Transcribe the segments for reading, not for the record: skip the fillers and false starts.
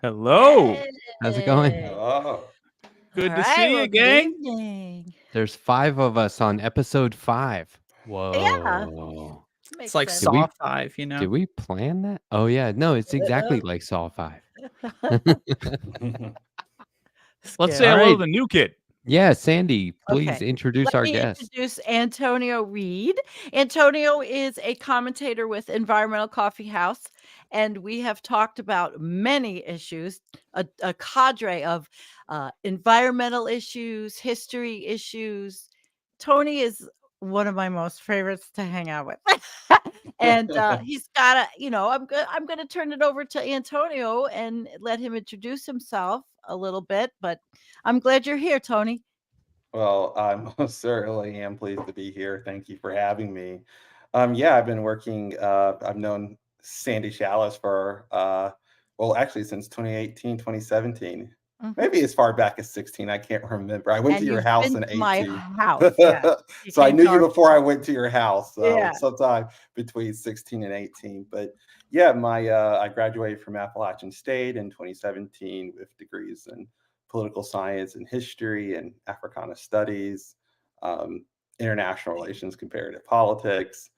Hello. How's it going? Hey. Oh, Good All to right, see well, you, good gang. evening. There's 5 of us on episode 5. Yeah, Whoa. It's makes like sense. Did we Saw 5, you know? did we plan that? Oh yeah, no, it's exactly like Saw 5. Let's Scary. say All hello to right. the new kid. Yeah, Sandy, please Okay, introduce let our me guest. introduce Antonio Reed. Antonio is a commentator with Environmental Coffee House, and we have talked about many issues, a cadre of environmental issues, history issues. Tony is one of my most favorites to hang out with. And he's got a, I'm gonna turn it over to Antonio and let him introduce himself a little bit, but I'm glad you're here, Tony. well, I most certainly am pleased to be here. Thank you for having me. Yeah, I've been working. I've known Sandy Chalice for, well, actually since 2018, 2017. Mhm. Maybe as far back as 16. I can't remember. I went to And your you've house been in to my 18. house, yes. You So I came knew to you our before I went to your house. So yeah. sometime between 16 and 18. But yeah, I graduated from Appalachian State in 2017 with degrees in political science and history and Africana studies, um, international relations, comparative politics.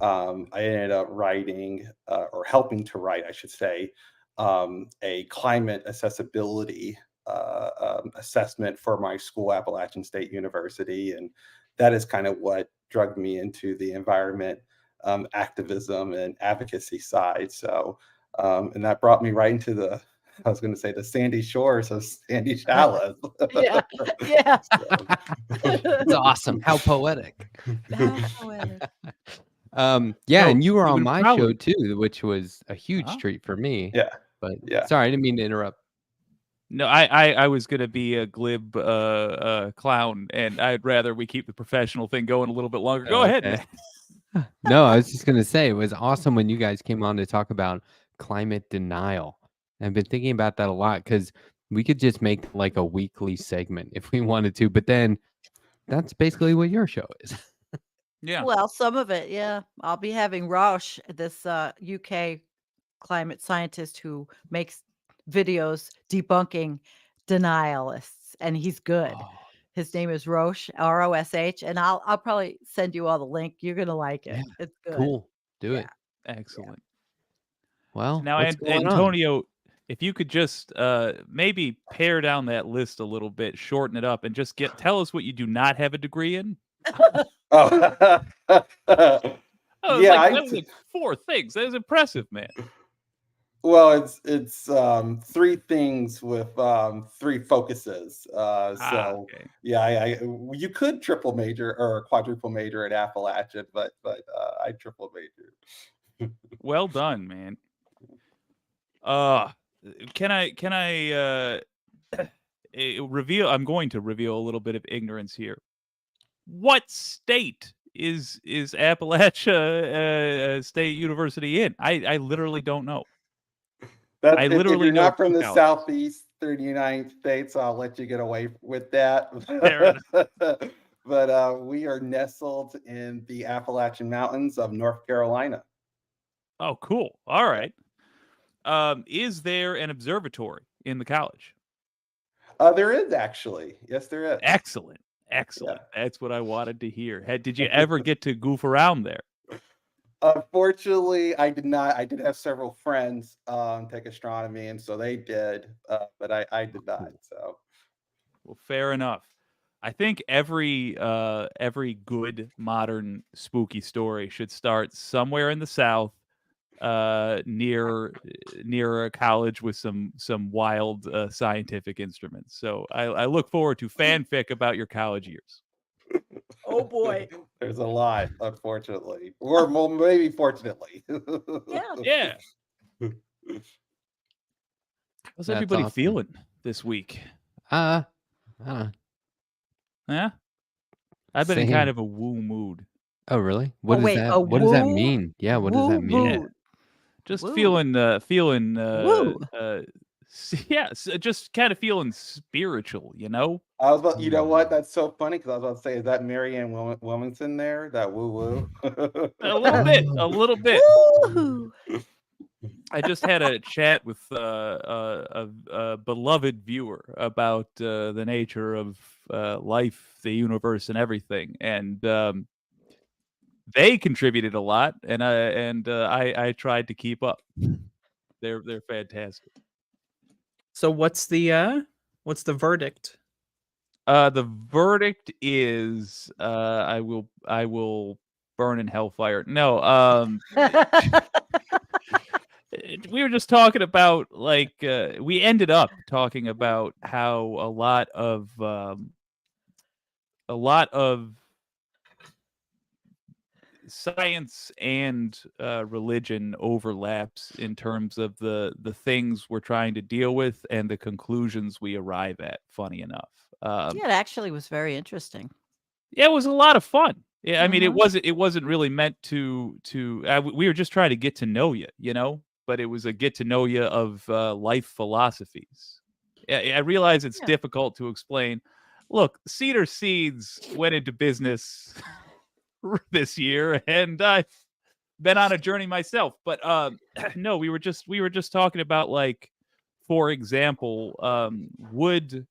I ended up writing or helping to write, I should say, a climate accessibility assessment for my school, Appalachian State University. And that is kind of what drugged me into the environment activism and advocacy side. So, and that brought me right into I was going to say the sandy shores of Sandy Shallows. Yeah. Yeah. It's awesome. How poetic. How poetic. Yeah, No, and you were you've on been my proud. show too, which was a huge Huh? treat for me. Yeah, But yeah. sorry, I didn't mean to interrupt. No, I was gonna be a glib clown, and I'd rather we keep the professional thing going a little bit longer. Go ahead, Okay. man. No, I was just gonna say it was awesome when you guys came on to talk about climate denial. I've been thinking about that a lot because we could just make like a weekly segment if we wanted to, but then that's basically what your show is. Yeah. Well, some of it, yeah. I'll be having Rosh, this UK climate scientist who makes videos debunking denialists, and he's good. Oh, His name is Rosh, Rosh, and I'll probably send you all the link. You're gonna like yeah, it. It's good. cool. Do Yeah. it. Excellent. Well, Now, what's going on? Antonio, if you could just maybe pare down that list a little bit, shorten it up, and just tell us what you do not have a degree in. Oh, Oh, yeah. that was like 4 things. That was impressive, man. Well, it's 3 things with 3 focuses. So Okay. yeah, you could triple major or quadruple major at Appalachian, but I triple majored. Well done, man. Can I reveal? I'm going to reveal a little bit of ignorance here. What state is Appalachia State University in? I literally don't know. That's I if literally you're know not from 2 the colleges. southeast 39 states, I'll let you get away with that. Fair enough. But we are nestled in the Appalachian Mountains of North Carolina. Oh, cool. All right. Is there an observatory in the college? There is actually. Yes, there is. Excellent. Excellent. That's what I wanted to hear. Did you ever get to goof around there? Unfortunately, I did not. I did have several friends take astronomy, and so they did, but I did not. So, Well, fair enough. I think every good modern spooky story should start somewhere in the South, near a college with some wild scientific instruments. So I look forward to fanfic about your college years. Oh boy. there's a lot, unfortunately, or well, maybe fortunately. Yeah. How's That's everybody awesome. feeling this week? Uh, Yeah. I've been in Same. kind of a woo mood. Oh, really? What does wait, that? a What does that woo? mean? Yeah, what does that Woo mean? mood. Just Woo. feeling Woo. yeah, just kind of feeling spiritual, you know? I was about, you know what? That's so funny because I was about to say, is that Marianne Wilmington there? That woo woo. A little bit, a little bit. Woo. I just had a chat with a beloved viewer about the nature of life, the universe, and everything, and they contributed a lot, and I tried to keep up. They're fantastic. So what's the verdict? The verdict is I will burn in hellfire. No, we were just talking about like we ended up talking about how a lot of science and religion overlaps in terms of the things we're trying to deal with and the conclusions we arrive at. Funny enough, Yeah, it actually was very interesting. yeah, it was a lot of fun. Yeah, I mean, Mhm. it wasn't really meant to we were just trying to get to know you, you know. But it was a get to know you of life philosophies. I realize it's Yeah. difficult to explain. Look, Cedar Seeds went into business this year, and I've been on a journey myself. But no, we were just talking about, like, for example, would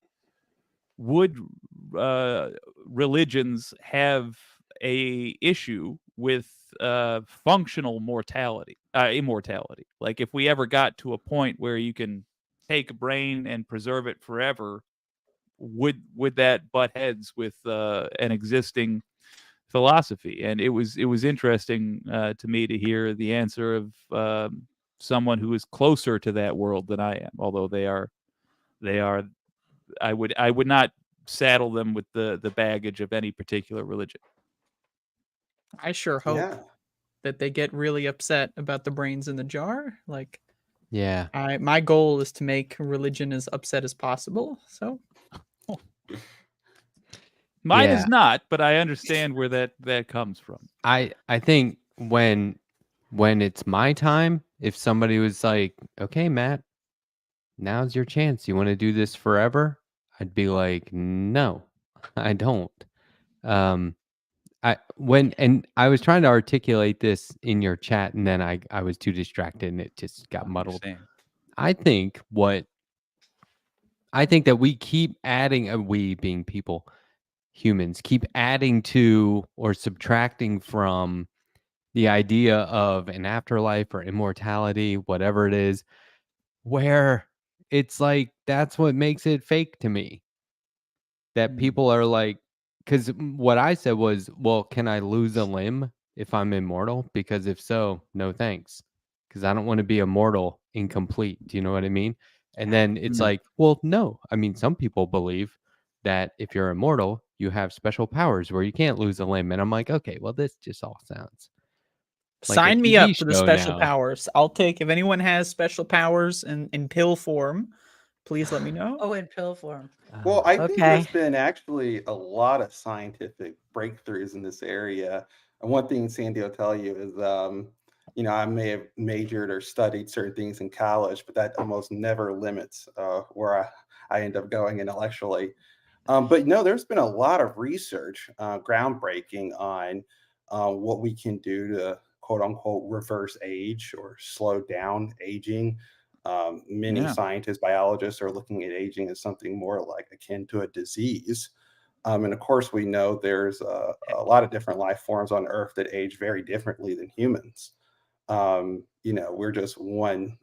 religions have a issue with functional immortality? Like, if we ever got to a point where you can take a brain and preserve it forever, would that butt heads with an existing philosophy? And it was interesting to me to hear the answer of someone who is closer to that world than I am, although they are I would not saddle them with the baggage of any particular religion. I sure hope Yeah. that they get really upset about the brains in the jar. Like, Yeah. my goal is to make religion as upset as possible. So Mine Yeah. is not, but I understand where that comes from. I think when it's my time, if somebody was like, "Okay, Matt, now's your chance. You want to do this forever?" I'd be like, "No, I don't." Um, I was trying to articulate this in your chat, and then I was too distracted, and it just got muddled. Understand. I think that we keep adding, we being people, humans, keep adding to or subtracting from the idea of an afterlife or immortality, whatever it is, where it's like that's what makes it fake to me. That people are like, because what I said was, well, can I lose a limb if I'm immortal? Because if so, no thanks. Because I don't want to be immortal incomplete. Do you know what I mean? And then it's No. like, well, no. I mean, some people believe that if you're immortal, you have special powers where you can't lose a limb. And I'm like, okay, well, this just all sounds like a sign me TV up for the show special now. powers. I'll take if anyone has special powers in pill form. Please let me know. Oh, in pill form. Well, I think there's Okay. been actually a lot of scientific breakthroughs in this area. And one thing Sandy will tell you is, I may have majored or studied certain things in college, but that almost never limits where I end up going intellectually. But no, there's been a lot of research, groundbreaking on what we can do to quote unquote reverse age or slow down aging. Many Yeah. scientists, biologists are looking at aging as something more like akin to a disease. And of course, we know there's a lot of different life forms on Earth that age very differently than humans. We're just one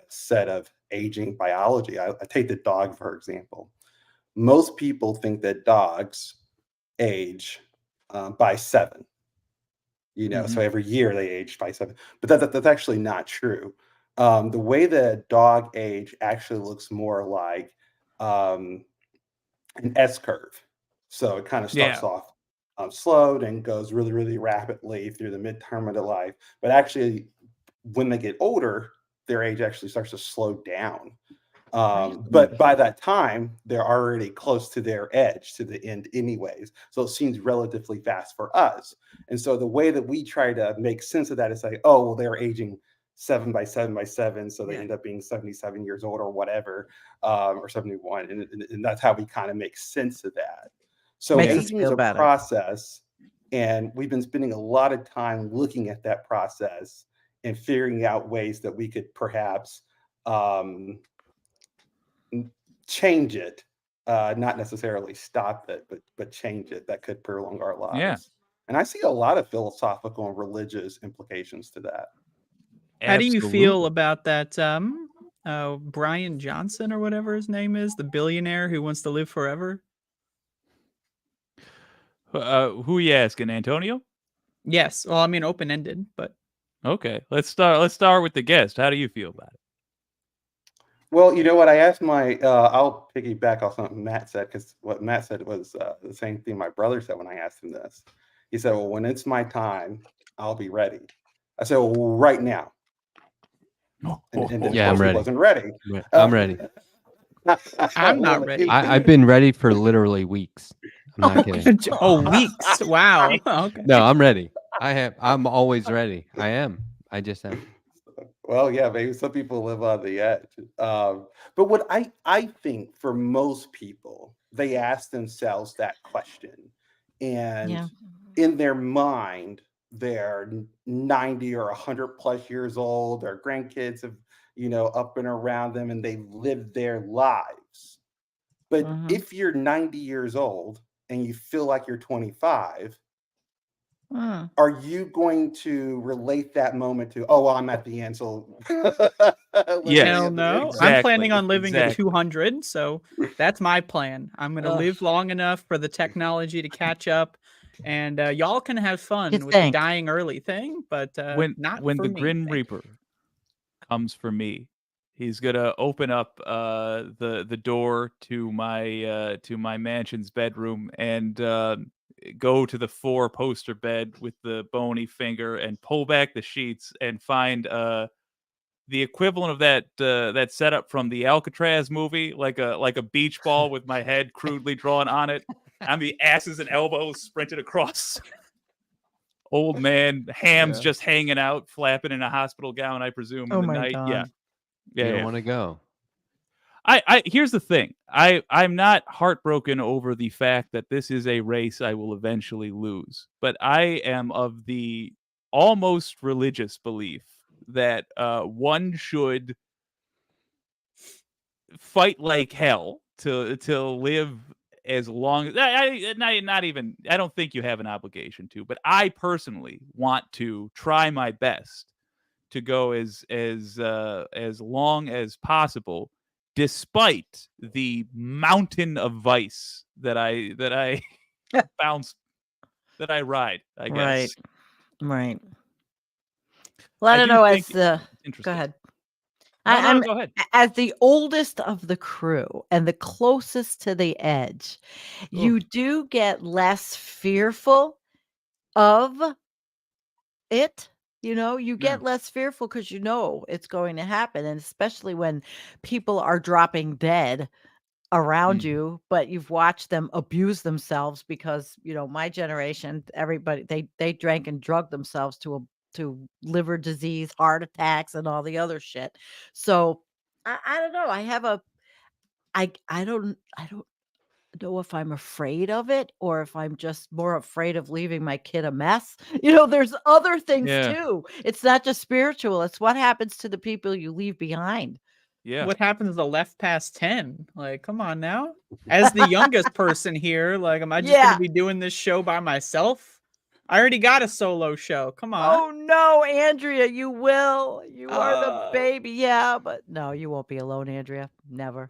set of aging biology. I take the dog, for example. Most people think that dogs age by 7. So every year they age by 7, but that's actually not true. The way that dog age actually looks more like an S curve. So it kind of starts Yeah. off slow and goes really, really rapidly through the midterm of their life. But actually, when they get older, their age actually starts to slow down. But by that time, they're already close to their edge, to the end, anyways. So it seems relatively fast for us. And so the way that we try to make sense of that is say, oh, well, they're aging 7 by 7 by 7. So they Yeah. end up being 77 years old or whatever, or 71. And that's how we kind of make sense of that. So Makes us aging is feel a better. process. And we've been spending a lot of time looking at that process and figuring out ways that we could perhaps change it, not necessarily stop it, but change it, that could prolong our lives. Yeah. And I see a lot of philosophical and religious implications to that. How do you feel Absolutely. about that Brian Johnson or whatever his name is, the billionaire who wants to live forever? Who you asking, Antonio? Yes. Well, I mean, open-ended, but Okay, let's start with the guest. How do you feel about it? Well, you know what? I asked my, I'll piggyback off something Matt said, because what Matt said was the same thing my brother said when I asked him this. He said, well, when it's my time, I'll be ready. I said, well, right now. And of Yeah, I'm course, he ready. wasn't ready. I'm ready. I'm not Well, ready. I've been ready for literally weeks. I'm not kidding. Oh, weeks. Wow. Okay. No, I'm ready. I'm always ready. I am. I just am. Well, yeah, maybe some people live on the edge. But what I think for most people, they ask themselves that question. And Yeah. in their mind, they're 90 or 100 plus years old. Their grandkids have, up and around them, and they live their lives. But Mhm. if you're 90 years old and you feel like you're 25, Mm. are you going to relate that moment to, oh, well, I'm at the end, so Yes, Hell no. exactly, I'm planning on living to exactly. 200, so that's my plan. I'm going to live long enough for the technology to catch up, and y'all can have fun with the think? dying early thing, but not When for the me. Grim Thank you. Reaper comes for me, he's gonna open up the door to my mansion's bedroom and go to the 4-poster bed with the bony finger and pull back the sheets and find the equivalent of that setup from the Alcatraz movie, like a beach ball with my head crudely drawn on it. I'm the asses and elbows sprinted across. Old man, hams Yeah. just hanging out, flapping in a hospital gown, I presume, in Oh the my night. Yeah. God. Yeah. You don't yeah. want to go. I here's the thing. I'm not heartbroken over the fact that this is a race I will eventually lose, but I am of the almost religious belief that one should fight like hell to live as long as not even I don't think you have an obligation to, but I personally want to try my best to go as long as possible, despite the mountain of vice that I bounce that I ride, I guess. Right. Well, I I don't do know. think As the it's Go interesting. ahead. No, I'm go ahead. as the oldest of the crew and the closest to the edge. You Oof. do get less fearful of it. You Yeah. get less fearful because it's going to happen, and especially when people are dropping dead around Mm. you, but you've watched them abuse themselves because, my generation, everybody they drank and drugged themselves to liver disease, heart attacks, and all the other shit. So I don't know. I don't know if I'm afraid of it or if I'm just more afraid of leaving my kid a mess. There's other things Yeah. too. It's not just spiritual. It's what happens to the people you leave behind. Yeah. What happens to left past 10? Like, come on now. As the youngest person here, like, am I just going Yeah. to be doing this show by myself? I already got a solo show. Come on. Oh no, Andrea, you will. You are the Oh. baby. Yeah, but no, you won't be alone, Andrea. Never.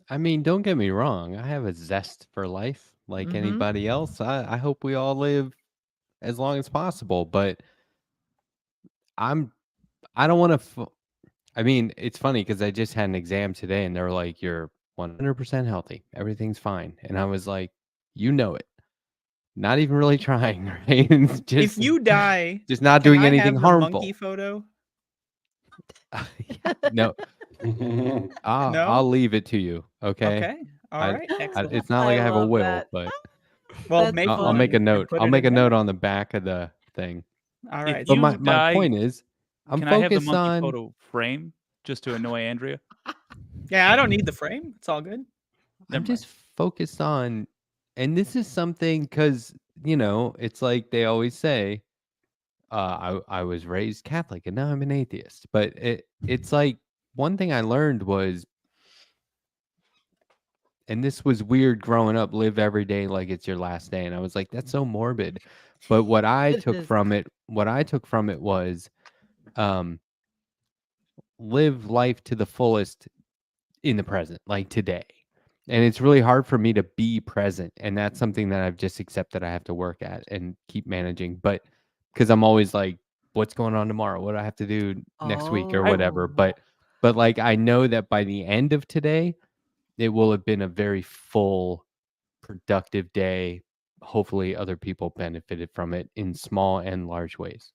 I mean, don't get me wrong. I have a zest for life like Mhm. anybody else. I hope we all live as long as possible, but I don't want to. I mean, it's funny because I just had an exam today, and they were like, "You're 100% healthy. Everything's fine." And I was like, "You know it. Not even really trying, right? It's If just you die, just not can doing I anything have the monkey harmful." photo? No, I'll No? leave it to you. Okay. Okay. All right. Excellent. It's not like I have a love will, that. but Well, That's make I'll make a one and note. put I'll it make in a note there. on the back of the thing. All If right. But you my die, point is, I'm can I have the focused monkey on. photo frame just to annoy Andrea? Yeah, I don't need the frame. It's all good. I'm Never mind. just focused on, and this is something because it's like they always say, I was raised Catholic and now I'm an atheist. But it's like one thing I learned was, and this was weird growing up, live every day like it's your last day. And I was like, that's so morbid. But what I It took is. from it, was live life to the fullest in the present, like today. And it's really hard for me to be present. And that's something that I've just accepted I have to work at and keep managing. But because I'm always like, what's going on tomorrow? What do I have to do next week or whatever? Oh. But like, I know that by the end of today, it will have been a very full, productive day. Hopefully other people benefited from it in small and large ways.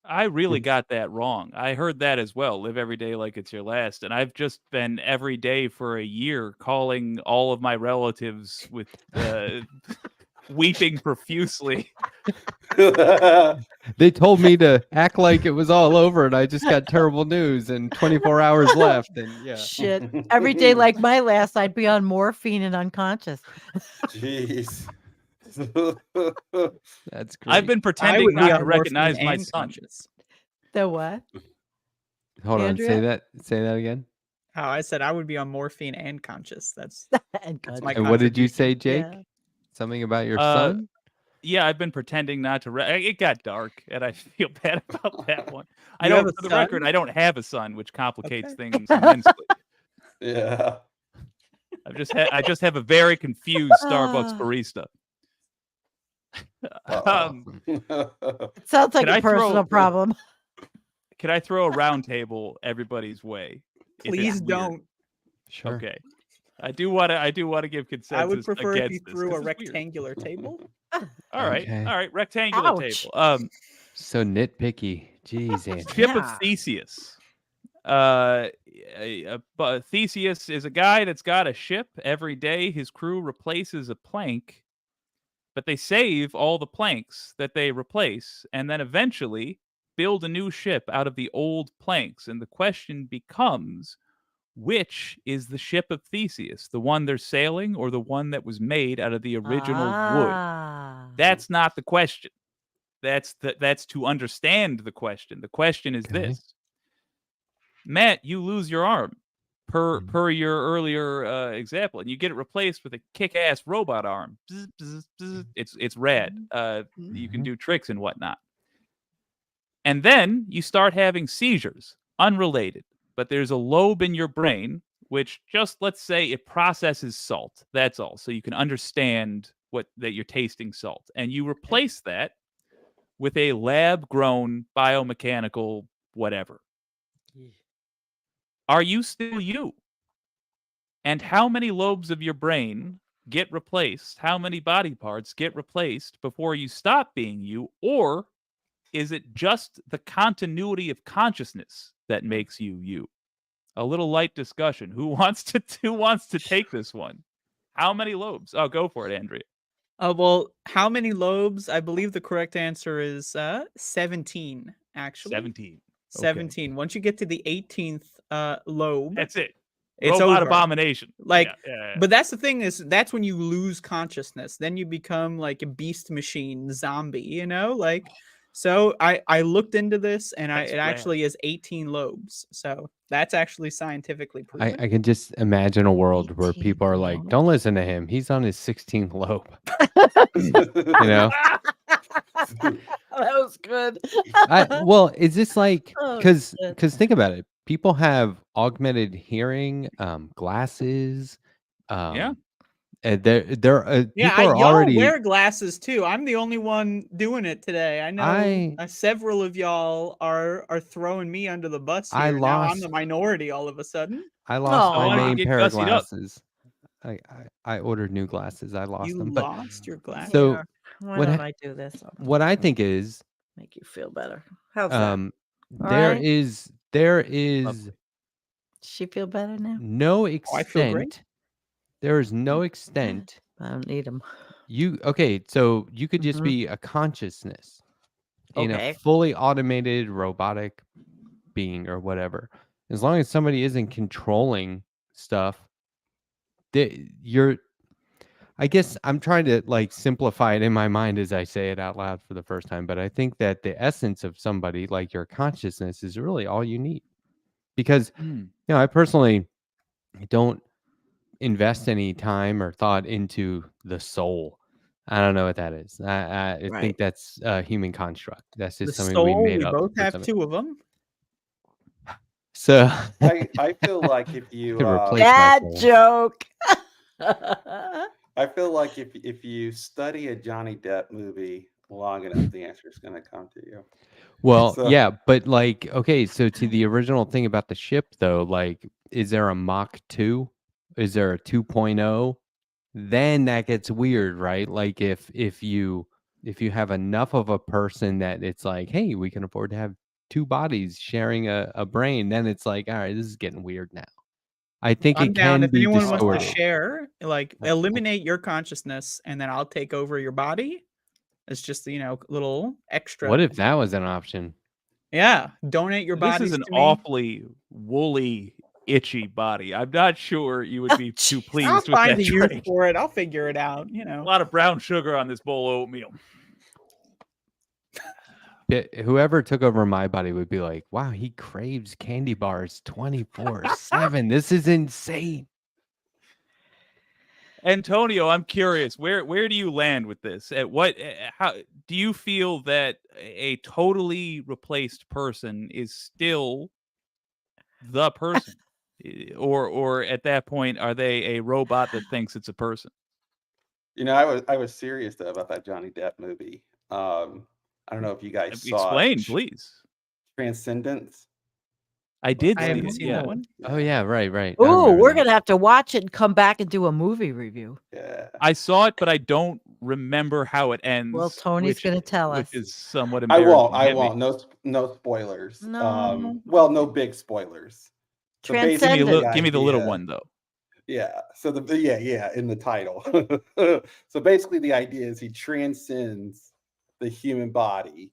I really got that wrong. I heard that as well. Live every day like it's your last. And I've just been every day for a year calling all of my relatives with weeping profusely. They told me to act like it was all over and I just got terrible news and 24 hours left. And yeah. Shit. Every day like my last, I'd be on morphine and unconscious. Jeez. That's great. I've been I pretending would be not to on recognize morphine my and son. conscious. The what? Hold on, say Andrea? that again. Oh, I said I would be on morphine and conscious. That's And that's God. my And what did you say, contribution. Jake? Yeah. Something about your Uh, son? Yeah, I've been pretending not to. It got dark, and I feel bad about that one. I You have don't. a For the record, son? I don't have a son, which complicates Okay. things immensely. Yeah. I just have a very confused Starbucks Ah. barista. Uh-oh. It sounds like Can a I throw- personal problem. Can I throw a round table everybody's way? if it's Please weird? don't. Sure. Okay. I do want to give consensus. I would prefer if you against this, threw 'cause a it's weird. rectangular table. All right, Okay. all right, rectangular Ouch. table. So nitpicky. Jeez, Andrew. Ship of Yeah. Theseus. But Theseus is a guy that's got a ship. Every day his crew replaces a plank, but they save all the planks that they replace and then eventually build a new ship out of the old planks. And the question becomes, which is the ship of Theseus? The one they're sailing or the one that was made out of the original wood? Ah. That's not the question. That's to understand the question. The question is Okay. this. Matt, you lose your arm Mhm. per your earlier example, and you get it replaced with a kick-ass robot arm. Bzz, bzz, bzz. It's rad. You can Mhm. do tricks and whatnot. And then you start having seizures, unrelated, but there's a lobe in your brain which, just let's say, it processes salt. That's all. So you can understand that you're tasting salt, and you replace that with a lab-grown biomechanical whatever. Are you still you? And how many lobes of your brain get replaced? How many body parts get replaced before you stop being you? Or is it just the continuity of consciousness that makes you you? A little light discussion. Who wants to take this one? How many lobes? Oh, go for it, Andrea. Well, how many lobes? I believe the correct answer is 17, actually. 17. 17. Once you get to the 18th lobe, That's it. it's Robot over. abomination. Like, yeah. but that's the thing, is that's when you lose consciousness. Then you become like a beast machine zombie, you know? Like, so I looked into this, and That's it rad. actually is 18 lobes. So that's actually scientifically proven. I can just imagine a world where 18 people are like, lobes. don't listen to him. He's on his 16th lobe. You know? That was good. Well, is this like, Oh, because shit. think about it. People have augmented hearing, glasses. Yeah. They're Yeah, people are y'all already. wear glasses too. I'm the only one doing it today. I know several of y'all are throwing me under the bus I here. Now I'm the lost- minority all of a sudden. I lost why my don't you main get pair of gussied up? glasses. I ordered new glasses. I lost You them. But lost your glasses. so Here, why what don't ha- I do this? what I think is, Make you feel better. How's that? there right? is She feel better now? no I feel great. extent. There is no extent. I don't need them. So you could just Mhm. be a consciousness in Okay. a fully automated robotic being or whatever. As long as somebody isn't controlling stuff, I guess I'm trying to like simplify it in my mind as I say it out loud for the first time, but I think that the essence of somebody like your consciousness is really all you need. Because, I personally don't invest any time or thought into the soul. I don't know what that is. I Right. think that's a human construct. That's The just something we soul, made we up both for have something. 2 of them. So I feel like if you to replace my Bad soul. joke. I feel like if you study a Johnny Depp movie long enough, the answer is going to come to you. Well, So yeah, but like, okay, so to the original thing about the ship though, like, is there a Mach 2? Is there a 2.0? Then that gets weird, right? Like if you have enough of a person that it's like, hey, we can afford to have 2 bodies sharing a brain, then it's like, all right, this is getting weird now. I think I'm it down can if be anyone wants to distorted. share, like, eliminate your consciousness, and then I'll take over your body. It's just, little extra. What if that was an option? Yeah, donate your This bodies is an to me. awfully woolly, itchy body. I'm not sure you would be too Jeez. pleased I'll with find that a use drink. for it. I'll figure it out, A lot of brown sugar on this bowl of oatmeal. Whoever took over my body would be like, wow, he craves candy bars 24/7. This is insane. Antonio, I'm curious, where do you land with this? At what how do you feel that a totally replaced person is still the person? Or at that point are they a robot that thinks it's a person? I was serious though about that Johnny Depp movie. I don't know if you guys saw it. Explain, please. Transcendence. I did I see haven't it. seen Yeah. that one. Oh yeah, right. I Ooh, remember we're that. going to have to watch it and come back and do a movie review. Yeah. I saw it, but I don't remember how it ends. Well, Tony's going to tell which us. is somewhat I embarrassing. won't. I Hit me. won't. No spoilers. No. Well, no big spoilers. So Give me Transcendent. give me the little idea- one though. Yeah. So in the title. So basically the idea is he transcends the human body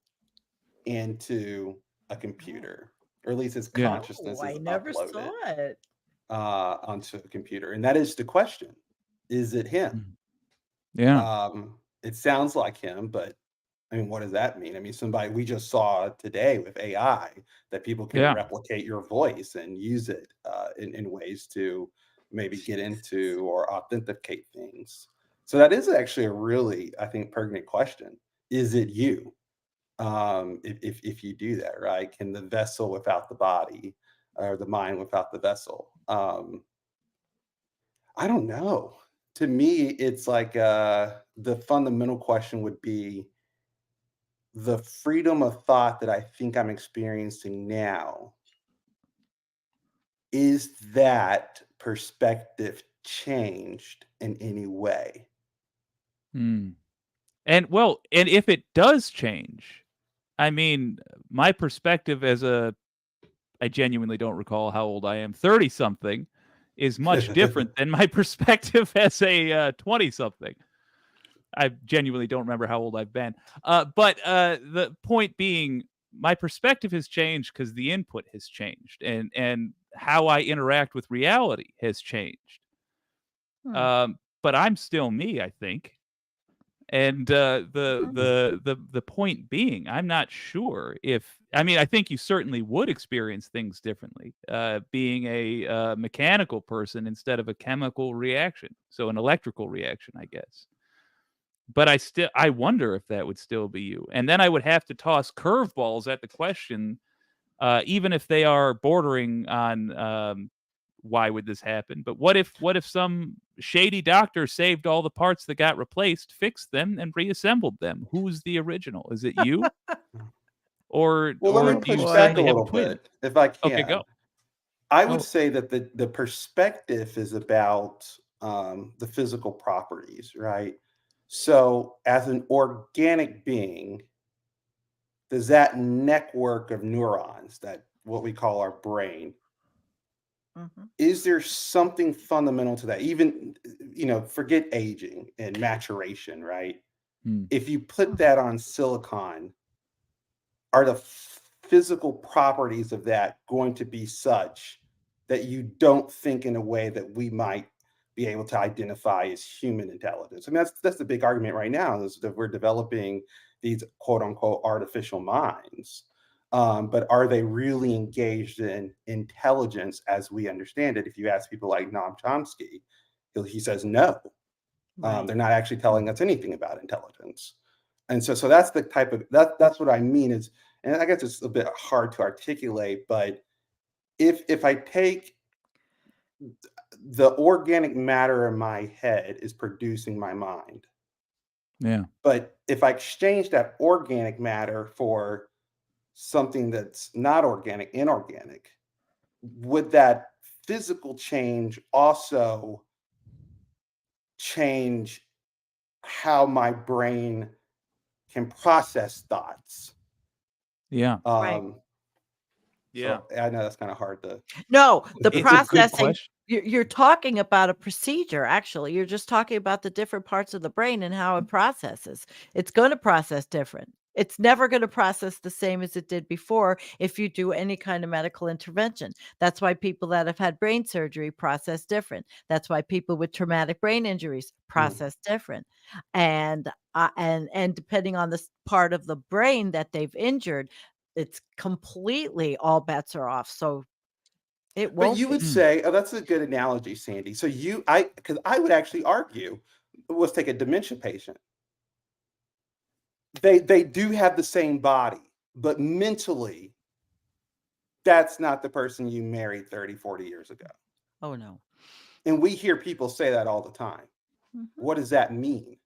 into a computer, or at least his Yeah. consciousness Oh, I is never uploaded saw it. onto a computer. And that is the question. Is it him? Yeah. It sounds like him, but I mean, what does that mean? I mean, somebody we just saw today with AI that people can Yeah. replicate your voice and use it in ways to maybe get into or authenticate things. So that is actually a really, I think, pertinent question. Is it you? If you do that, right? Can the vessel without the body or the mind without the vessel? I don't know. To me, it's like the fundamental question would be the freedom of thought that I think I'm experiencing now. Is that perspective changed in any way? Hmm. And if it does change, I mean, my perspective I genuinely don't recall how old I am, 30 something is much different than my perspective as a 20 something. I genuinely don't remember how old I've been. But the point being, my perspective has changed because the input has changed, and how I interact with reality has changed. But I'm still me, I think. And the point being, I'm not sure if I mean I think you certainly would experience things differently, being a mechanical person instead of a chemical reaction, so an electrical reaction, I guess. But I wonder if that would still be you, and then I would have to toss curveballs at the question, even if they are bordering on why would this happen? But what if some shady doctor saved all the parts that got replaced, fixed them, and reassembled them? Who's the original? Is it you? Or Well, let me do you push back a certainly have a little twin? bit, if I Okay, can. go. I would Oh. say that the perspective is about the physical properties, right? So, as an organic being, does that network of neurons, that what we call our brain, is there something fundamental to that? Even, forget aging and maturation, right? If you put that on silicon, are the physical properties of that going to be such that you don't think in a way that we might be able to identify as human intelligence. I mean, that's the big argument right now, is that we're developing these quote unquote artificial minds. But are they really engaged in intelligence as we understand it? If you ask people like Noam Chomsky, he says no. Right. They're not actually telling us anything about intelligence. And so that's the type of that's what I mean is, and I guess it's a bit hard to articulate, but if I take the organic matter in my head is producing my mind. Yeah. But if I exchange that organic matter for something that's not organic, inorganic, would that physical change also change how my brain can process thoughts? Yeah. Right. Yeah. So I know that's kind of hard to. No, the It's a good processing, question. you're talking about a procedure, actually. You're just talking about the different parts of the brain and how it processes. It's going to process different. It's never going to process the same as it did before if you do any kind of medical intervention. That's why people that have had brain surgery process different. That's why people with traumatic brain injuries process different. And depending on the part of the brain that they've injured, it's completely all bets are off. So it But won't you would be. say, oh, that's a good analogy, Sandy. So because I would actually argue, let's take a dementia patient. They do have the same body, but mentally, that's not the person you married 30, 40 years ago. Oh no. And we hear people say that all the time. Mhm. What does that mean?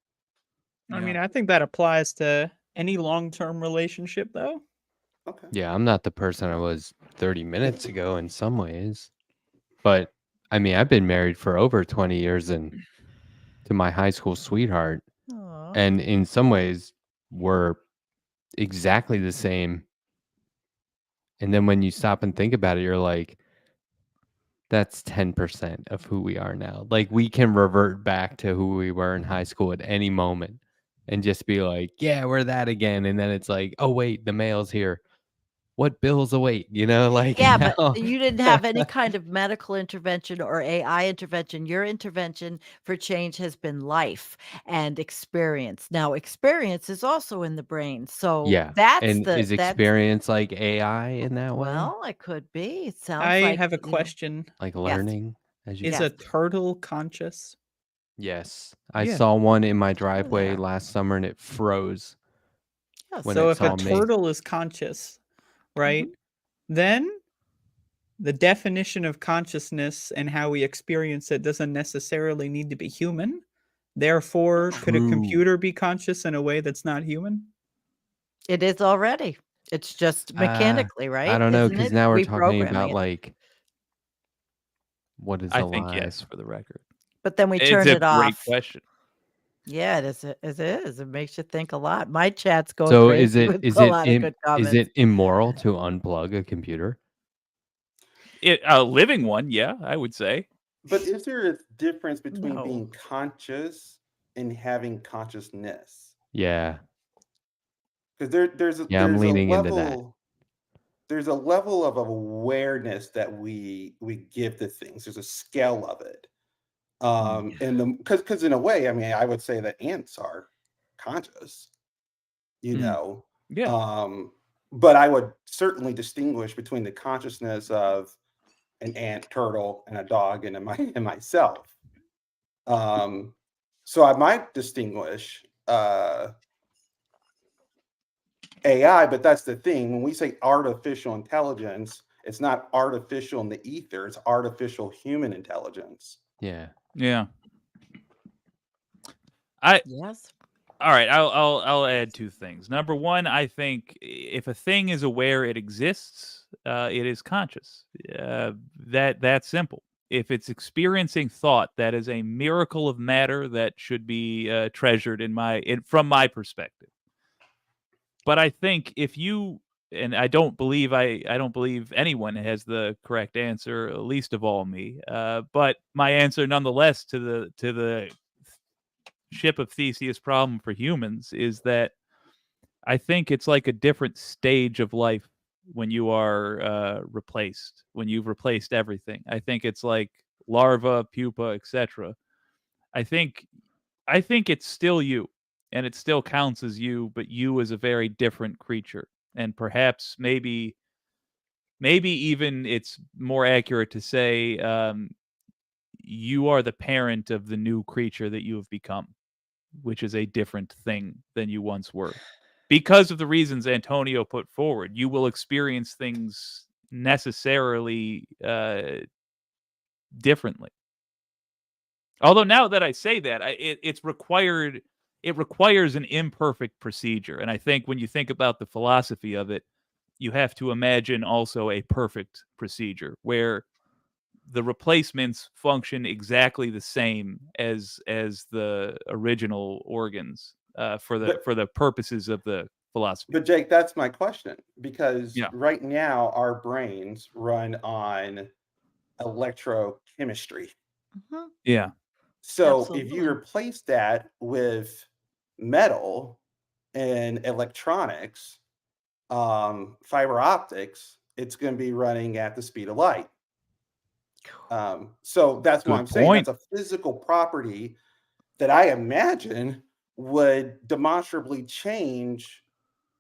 I mean, I think that applies to any long-term relationship, though. Okay. Yeah, I'm not the person I was 30 minutes ago in some ways. But I mean, I've been married for over 20 years and to my high school sweetheart. Aw. And in some ways, we're exactly the same. And then when you stop and think about it, you're like, that's 10% of who we are now. Like, we can revert back to who we were in high school at any moment and just be like, yeah, we're that again. And then it's like, oh, wait, the mail's here. What bills await? You know, like, Yeah, but how- you didn't have any kind of medical intervention or AI intervention. Your intervention for change has been life and experience. Now, experience is also in the brain. So yeah. that's And is that's experience like AI in that way? well, it could be. It sounds I like, have a question. Like yes. learning as you Is Yes. a turtle conscious? Yes. I Yeah. saw one in my Oh, driveway there. last summer and it froze Yes. when So it if a saw me. turtle is conscious, right, then the definition of consciousness and how we experience it doesn't necessarily need to be human. Therefore, could a True. computer be conscious in a way that's not human? It is already. It's just mechanically, I right? don't know, Isn't because it? now we're talking Reprogramming about it. like what is I think alive? yes, for the record. But then we It's turn a it great off. question. Yeah, it is. It is. It makes you think a lot. My chat's going So crazy with a lot of good is comments. it immoral to unplug a computer? A living one, yeah, I would say. But is there a difference between No. being conscious and having consciousness? Yeah. Because there's a Yeah, I'm leaning into that. level there's a level of awareness that we give to things. There's a scale of it. And because in a way, I mean, I would say that ants are conscious, you know. Yeah. But I would certainly distinguish between the consciousness of an ant, turtle, and a dog, and myself. So I might distinguish AI, but that's the thing. When we say artificial intelligence, it's not artificial in the ether, it's artificial human intelligence. Yeah. Yeah. Yes. All right, I'll add two things. Number one, I think if a thing is aware it exists, it is conscious. That's simple. If it's experiencing thought, that is a miracle of matter that should be treasured from my perspective. But I think if you and I don't believe anyone has the correct answer, least of all me. But my answer, nonetheless, to the ship of Theseus problem for humans is that I think it's like a different stage of life when you are replaced, when you've replaced everything. I think it's like larva, pupa, etc. I think it's still you, and it still counts as you, but you is a very different creature. And perhaps maybe even it's more accurate to say you are the parent of the new creature that you have become, which is a different thing than you once were. Because of the reasons Antonio put forward, you will experience things necessarily differently. Although now that I say that, it's required. It requires an imperfect procedure, and I think when you think about the philosophy of it, you have to imagine also a perfect procedure where the replacements function exactly the same as the original organs for But the purposes of the philosophy. but Jake, that's my question, because Yeah. right now our brains run on electrochemistry. Mhm. Yeah. So if you Absolutely. replace that with metal and electronics, fiber optics, it's going to be running at the speed of light. So that's what Good I'm saying. point. That's a physical property that I imagine would demonstrably change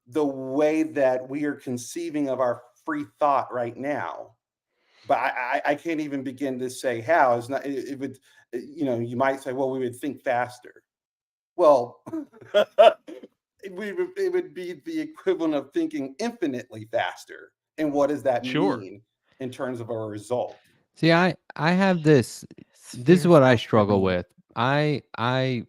the way that we are conceiving of our free thought right now. But I can't even begin to say how. It's not. It would. You might say, well, we would think faster. Well, it would be the equivalent of thinking infinitely faster. And what does that Sure. mean in terms of a result? See, I have this. This is Sphere what I thought for struggle me. with. I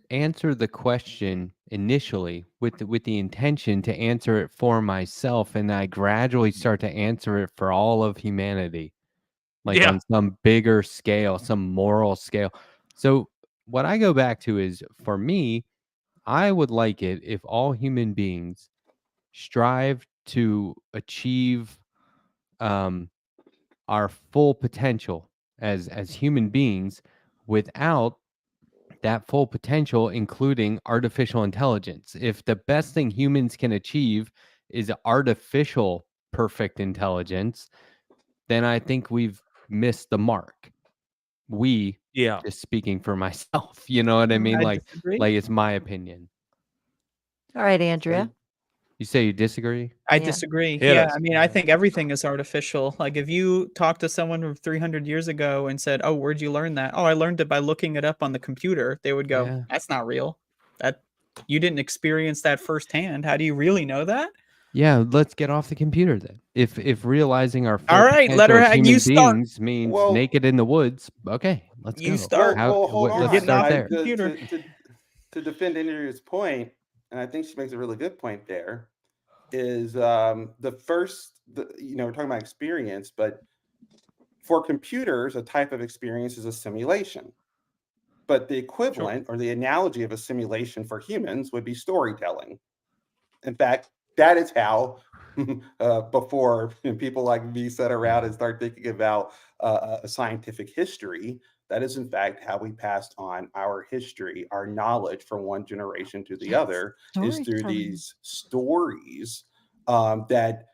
answer the question initially with the intention to answer it for myself, and I gradually start to answer it for all of humanity, like Yeah. on some bigger scale, some moral scale. So what I go back to is, for me, I would like it if all human beings strive to achieve um, our full potential as human beings without that full potential, including artificial intelligence. If the best thing humans can achieve is artificial perfect intelligence, then I think we've missed the mark. We, Yeah. just speaking for myself, you know what I mean? I Like disagree. it's my opinion. All right, Andrea. You say you disagree? I Yeah. disagree. Hit Yeah, us. I mean, I think everything is artificial. Like if you talk to someone from 300 years ago and said, "Oh, where'd you learn that?" "Oh, I learned it by looking it up on the computer." They would go, Yeah. "That's not real. That you didn't experience that firsthand. How do you really know that?" Yeah, let's get off the computer then. If realizing our All full right, let potential her as you human start. beings means Well, naked in the woods, okay, let's You go. start. How hold You're let's on. getting start off the there. computer. To defend Andrea's point, and I think she makes a really good point there, is we're talking about experience, but for computers, a type of experience is a simulation. But the Sure. equivalent or the analogy of a simulation for humans would be storytelling. In fact, that is how before people like me sit around and start thinking about a scientific history, that is in fact how we passed on our history, our knowledge from one generation to the Yes. other, is through Storytelling. these stories that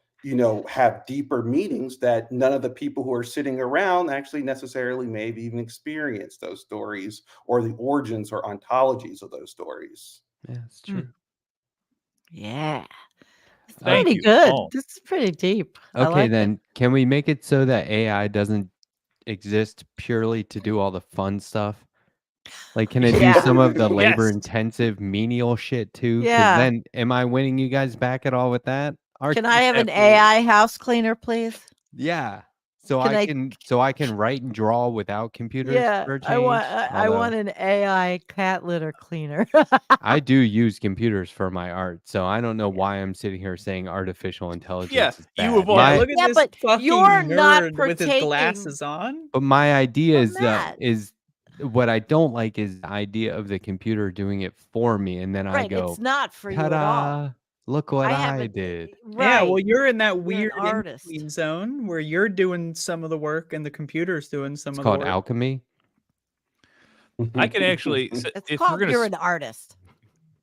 have deeper meanings that none of the people who are sitting around actually necessarily maybe even experience those stories or the origins or ontologies of those stories. Yeah, it's Hmm. true. Yeah. It's Thank pretty you. good. Oh. This is pretty deep. I Okay, like it. then can we make it so that AI doesn't exist purely to do all the fun stuff? Like, can it do Yeah. some of the Yes. labor-intensive menial shit too? Because Yeah. then, am I winning you guys back at all with that? Can I have an Absolutely. AI house cleaner, please? Yeah. So Can I can write and draw without computers Yeah, for a I want change. I want Although an AI cat litter cleaner. I do use computers for my art, so I don't know why I'm sitting here saying artificial Yeah. intelligence is You bad. avoid Yeah, it. look at Yeah, this but fucking you're not nerd with his partaking. glasses on. But my idea Well, is Matt. what I don't like is the idea of the computer doing it for me, and then I Right, go, it's not for you at all. ta-da! Look what I I haven't did. Yeah, well, right. you're in that You're an weird artist. in-between zone where you're doing some of the work and the computer's doing some It's of the called work. alchemy. I can actually, It's if we're called gonna you're an artist.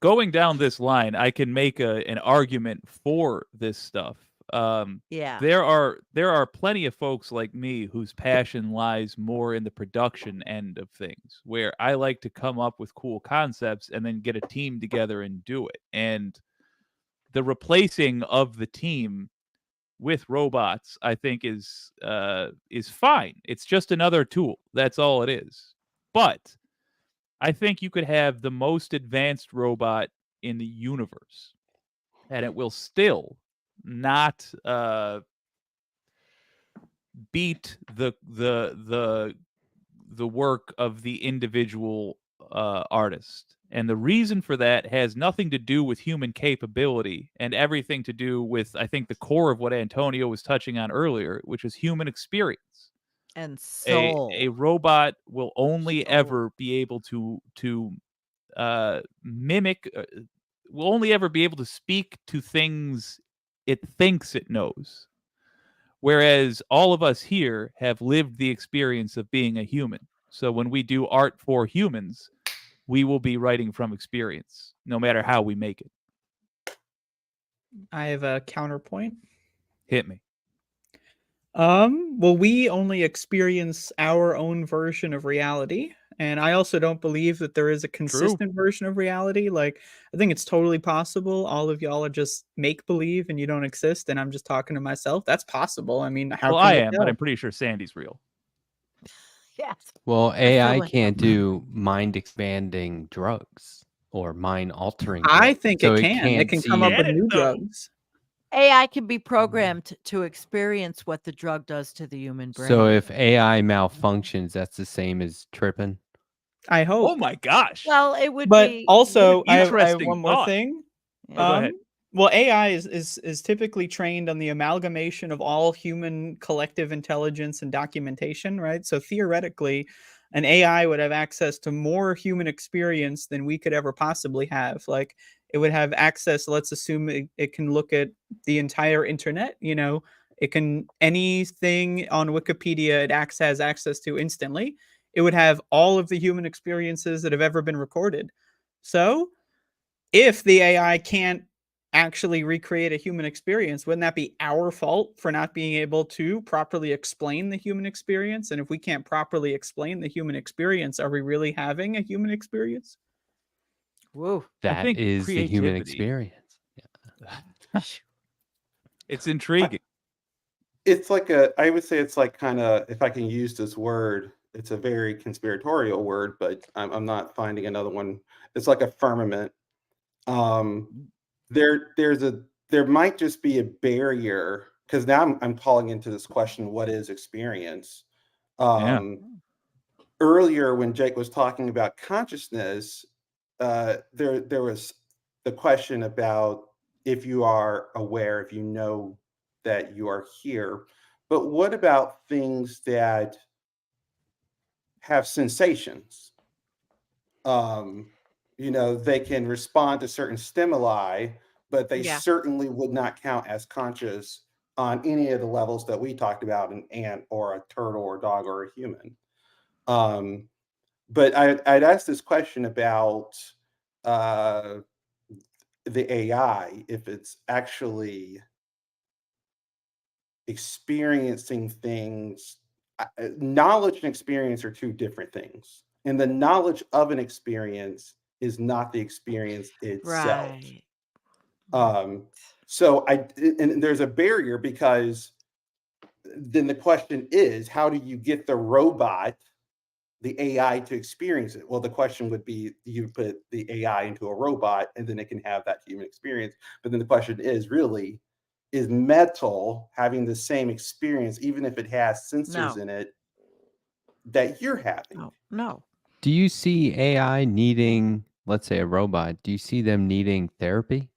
going down this line, I can make an argument for this stuff. Yeah. there are plenty of folks like me whose passion lies more in the production end of things, where I like to come up with cool concepts and then get a team together and do it. And the replacing of the team with robots, I think, is fine. It's just another tool. That's all it is. But I think you could have the most advanced robot in the universe, and it will still not beat the work of the individual artist. And the reason for that has nothing to do with human capability and everything to do with, I think, the core of what Antonio was touching on earlier, which is human experience. And A soul. robot will only Soul. ever be able to mimic, will only ever be able to speak to things it thinks it knows. Whereas all of us here have lived the experience of being a human. So when we do art for humans, we will be writing from experience, no matter how we make it. I have a counterpoint. Hit me. Well, we only experience our own version of reality. And I also don't believe that there is a consistent version of reality. Like, I think it's totally possible all of y'all are just make believe and you don't exist, and I'm just talking to myself. That's possible. I mean, how Well, can I we am, but tell? I'm pretty sure Sandy's real. Yes. Well, AI like can't do mind expanding drugs or mind altering I drugs. think So it it can. It can't can see. come up Get with it, new though. drugs. AI can be programmed to experience what the drug does to the human brain. So if AI malfunctions, that's the same as tripping. I hope. Oh my gosh. well, it would But be also, I have interesting one more thought. thing. Oh, go ahead. Well, AI is typically trained on the amalgamation of all human collective intelligence and documentation, right? So theoretically, an AI would have access to more human experience than we could ever possibly have. Like, it would have access, let's assume it can look at the entire internet, you know, it can anything on Wikipedia it has access to instantly. It would have all of the human experiences that have ever been recorded. So if the AI can't actually recreate a human experience, wouldn't that be our fault for not being able to properly explain the human experience? And if we can't properly explain the human experience, are we really having a human experience? whoa. That think is the human creativity- experience. It's intriguing. It's like I would say it's like kind of, if I can use this word, it's a very conspiratorial word, but I'm not finding another one. It's like a firmament. There might just be a barrier, because now I'm calling into this question, what is experience? Earlier when Jake was talking about consciousness, there was the question about if you are aware, if you know that you are here, but what about things that have sensations? They can respond to certain stimuli, but they Yeah. certainly would not count as conscious on any of the levels that we talked about, an ant or a turtle or a dog or a human. But I'd ask this question about the AI, if it's actually experiencing things. Knowledge and experience are two different things. And the knowledge of an experience is not the experience itself. Right. So and there's a barrier, because then the question is, how do you get the robot, the AI, to experience it? Well, the question would be, you put the AI into a robot and then it can have that human experience. But then the question is really, is metal having the same experience, even if it has sensors in it that you're having? No. Do you see AI needing, let's say a robot, do you see them needing therapy?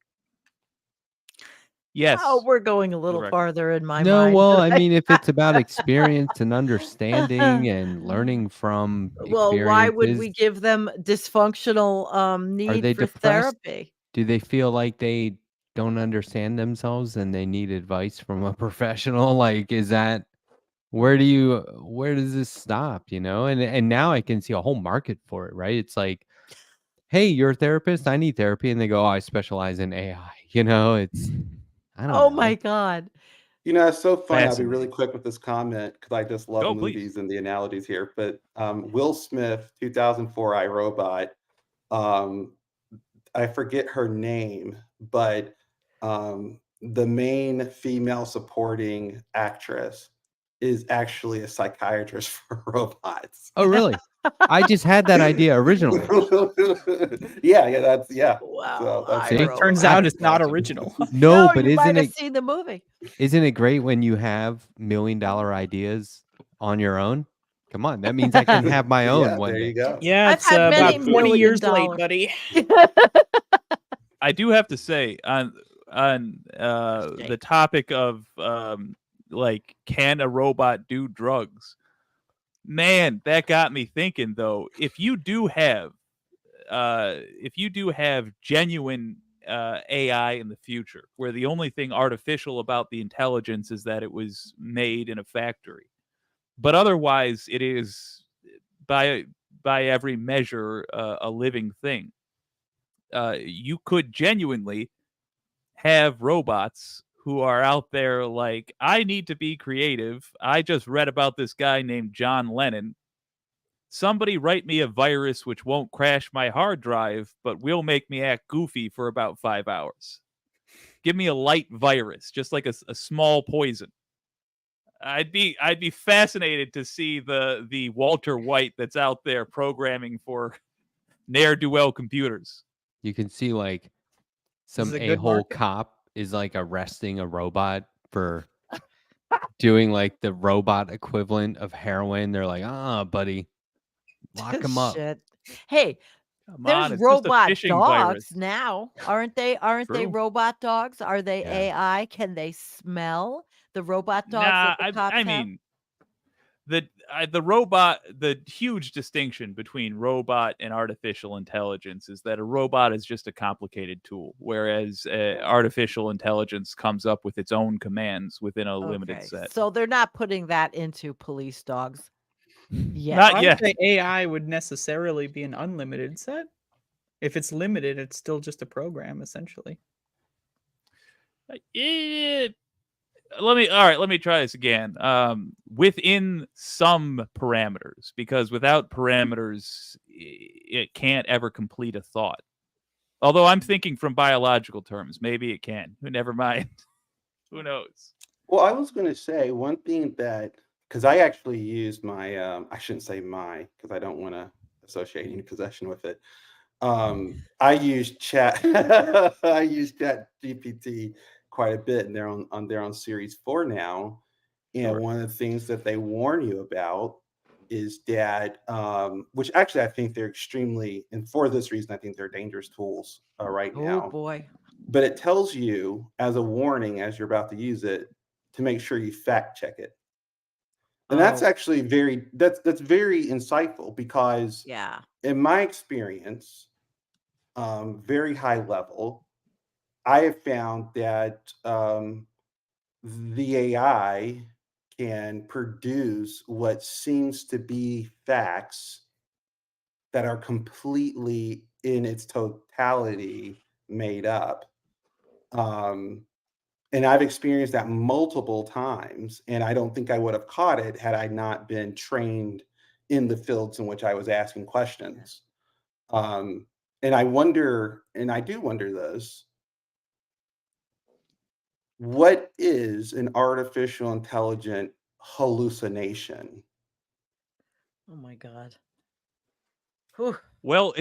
Yes. Oh, we're going a little record. farther in my No, mind. well, I mean, if it's about experience and understanding and learning from Well, why would we experiences, give them dysfunctional need they for depressed? therapy? Do they feel like they don't understand themselves and they need advice from a professional? Like, is that where does this stop? And now I can see a whole market for it, right? It's like, hey, you're a therapist, I need therapy, and they go, oh, I specialize in AI. It's I don't know. Oh my God. It's so funny. I'll be really Fascinating. quick with this comment because I just love Go, please. movies and the analogies here. But Will Smith, 2004 I, Robot. Um, I forget her name, but the main female supporting actress is actually a psychiatrist for robots. Oh, really? I just had that idea originally. yeah. Wow, So that's See? Robot. Turns out it's not original. No, but you might isn't have it seen the movie. isn't it great when you have $1 million ideas on your own? Come on, that means I can have my own Yeah, one there day. you go. Yeah, I've it's had many about 20 years late, $1 buddy. I do have to say on the topic of like, can a robot do drugs? Man, that got me thinking though. If you do have genuine AI in the future, where the only thing artificial about the intelligence is that it was made in a factory, but otherwise it is by every measure a living thing. You could genuinely have robots who are out there like, I need to be creative. I just read about this guy named John Lennon. Somebody write me a virus which won't crash my hard drive, but will make me act goofy for about 5 hours. Give me a light virus, just like a small poison. I'd be fascinated to see the Walter White that's out there programming for ne'er-do-well computers. You can see like some is a good a-hole market. cop is like arresting a robot for doing like the robot equivalent of heroin. They're like, buddy, lock him up. Shit. Hey, Come there's on, it's just a robot phishing dogs virus. now, aren't they? Aren't they True. robot dogs? Are they Yeah. AI? Can they smell the robot dogs Nah, that the cops I have? mean, the robot, the huge distinction between robot and artificial intelligence is that a robot is just a complicated tool, whereas artificial intelligence comes up with its own commands within a limited Okay, set. so they're not putting that into police dogs yet. Not I yet. would say AI would necessarily be an unlimited set. If it's limited, it's still just a program, essentially. Let me try this again. Within some parameters, because without parameters, it can't ever complete a thought. Although I'm thinking from biological terms, maybe it can. Never mind. Who knows? Well, I was going to say one thing that, because I actually used my, I shouldn't say my, because I don't want to associate any possession with it. I use I use Chat GPT quite a bit, and they're on Series 4 now. And Sure. one of the things that they warn you about is that, which actually I think they're extremely, and for this reason, I think they're dangerous tools right Oh now. boy. But it tells you as a warning as you're about to use it to make sure you fact check it. And that's Oh, actually that's very insightful because yeah. in my experience, very high level, I have found that the AI can produce what seems to be facts that are completely in its totality made up. Um, and I've experienced that multiple times, and I don't think I would have caught it had I not been trained in the fields in which I was asking questions. Um, and I wonder, and I do wonder this, what is an artificial intelligent hallucination? Oh my God. Whew. Well,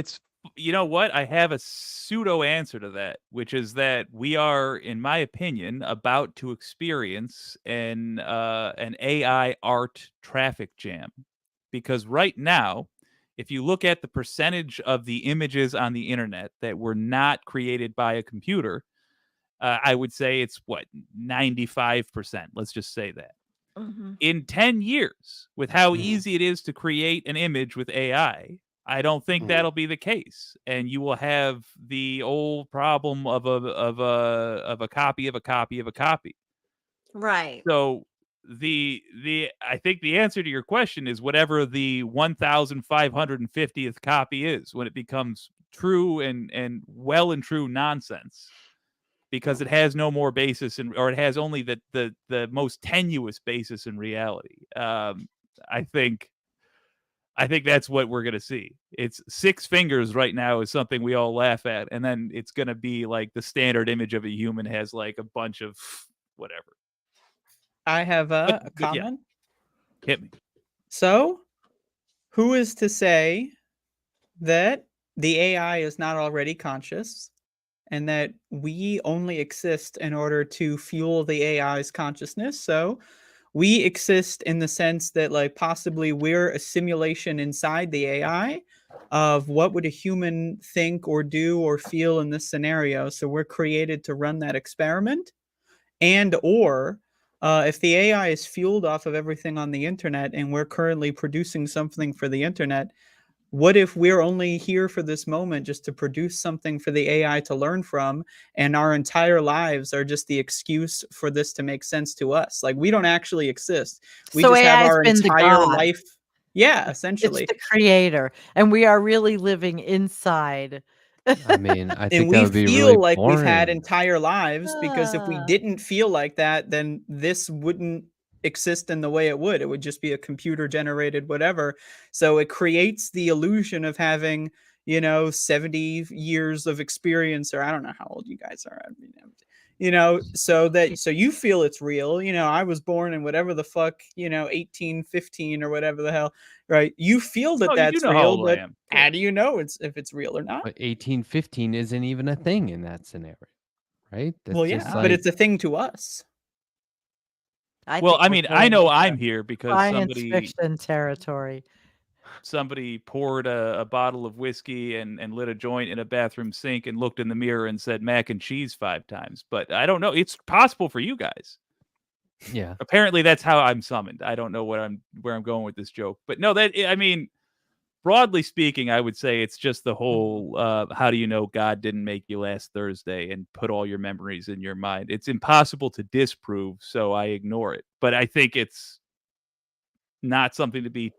you know what? I have a pseudo answer to that, which is that we are, in my opinion, about to experience an AI art traffic jam. Because right now, if you look at the percentage of the images on the internet that were not created by a computer, I would say it's what, 95%. Let's just say that. Mhm. In 10 years, with how Mhm. easy it is to create an image with I don't think Mhm. that'll be the case, and you will have the old problem of a copy of a copy of a copy. Right. So I think the answer to your question is whatever the 1,550th copy is when it becomes true and well and true nonsense. because it has no more basis or it has only the most tenuous basis in reality. I think that's what we're going to see. It's 6 fingers right now is something we all laugh at. And then it's going to be like the standard image of a human has like a bunch of whatever. I have a But yeah, comment. hit me. So, who is to say that the AI is not already conscious and that we only exist in order to fuel the AI's consciousness? So, we exist in the sense that, like, possibly we're a simulation inside the AI of what would a human think or do or feel in this scenario. So, we're created to run that experiment. And or if the AI is fueled off of everything on the internet and we're currently producing something for the internet, what if we're only here for this moment just to produce something for the AI to learn from, and our entire lives are just the excuse for this to make sense to us? Like, we don't actually exist. We So just have AI has our been the entire God. life. Yeah, It's essentially. the creator, and we are really living inside. I mean, I And think that we would be really feel like we've had boring. entire lives, because if we Ah. didn't feel like that, then this wouldn't exist in the way it would. It would just be a computer generated whatever. So it creates the illusion of having, 70 years of experience, or I don't know how old you guys are. I mean, so you feel it's real. I was born in whatever the fuck, 1815 or whatever the hell, right? You feel that Oh, you do that's know how real, old I but am. how do you know if it's real or not? But 1815 isn't even a thing in that scenario, right? That's Well, just yeah, but like it's a thing to us. Well, think I we're mean, I going know into I'm here because science fiction territory. somebody poured a bottle of whiskey and lit a joint in a bathroom sink and looked in the mirror and said mac and cheese 5 times. But I don't know. It's possible for you guys. yeah. Apparently, that's how I'm summoned. I don't know where I'm going with this joke. But no, I mean, broadly speaking, I would say it's just the whole how do you know God didn't make you last Thursday and put all your memories in your mind? It's impossible to disprove, so I ignore it. But I think it's not something to be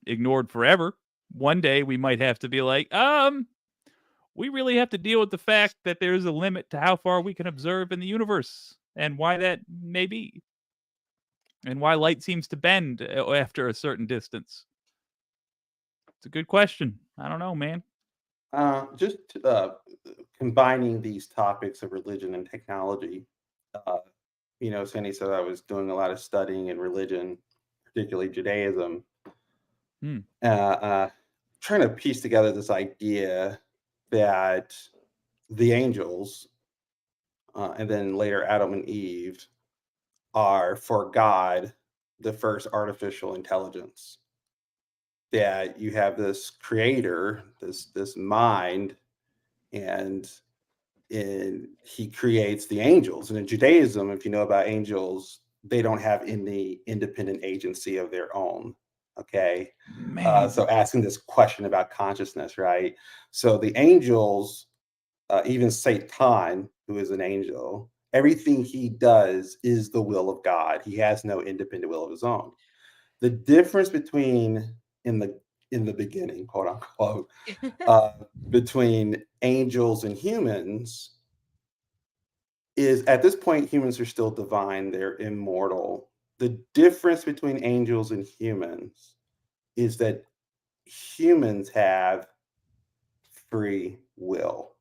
ignored forever. One day we might have to be like, we really have to deal with the fact that there's a limit to how far we can observe in the universe and why that may be. And why light seems to bend after a certain distance. It's a good question. I don't know, man. Just combining these topics of religion and technology. Sandy said I was doing a lot of studying in religion, particularly Judaism. Trying to piece together this idea that the angels, and then later Adam and Eve, are for God the first artificial intelligence. That you have this creator, this mind, and he creates the angels. And in Judaism, if you know about angels, they don't have any independent agency of their own. Okay. Man. So asking this question about consciousness, right? So the angels, even Satan, who is an angel, everything he does is the will of God. He has no independent will of his own. The difference between in the beginning, quote unquote, between angels and humans is at this point humans are still divine, they're immortal. The difference between angels and humans is that humans have free will.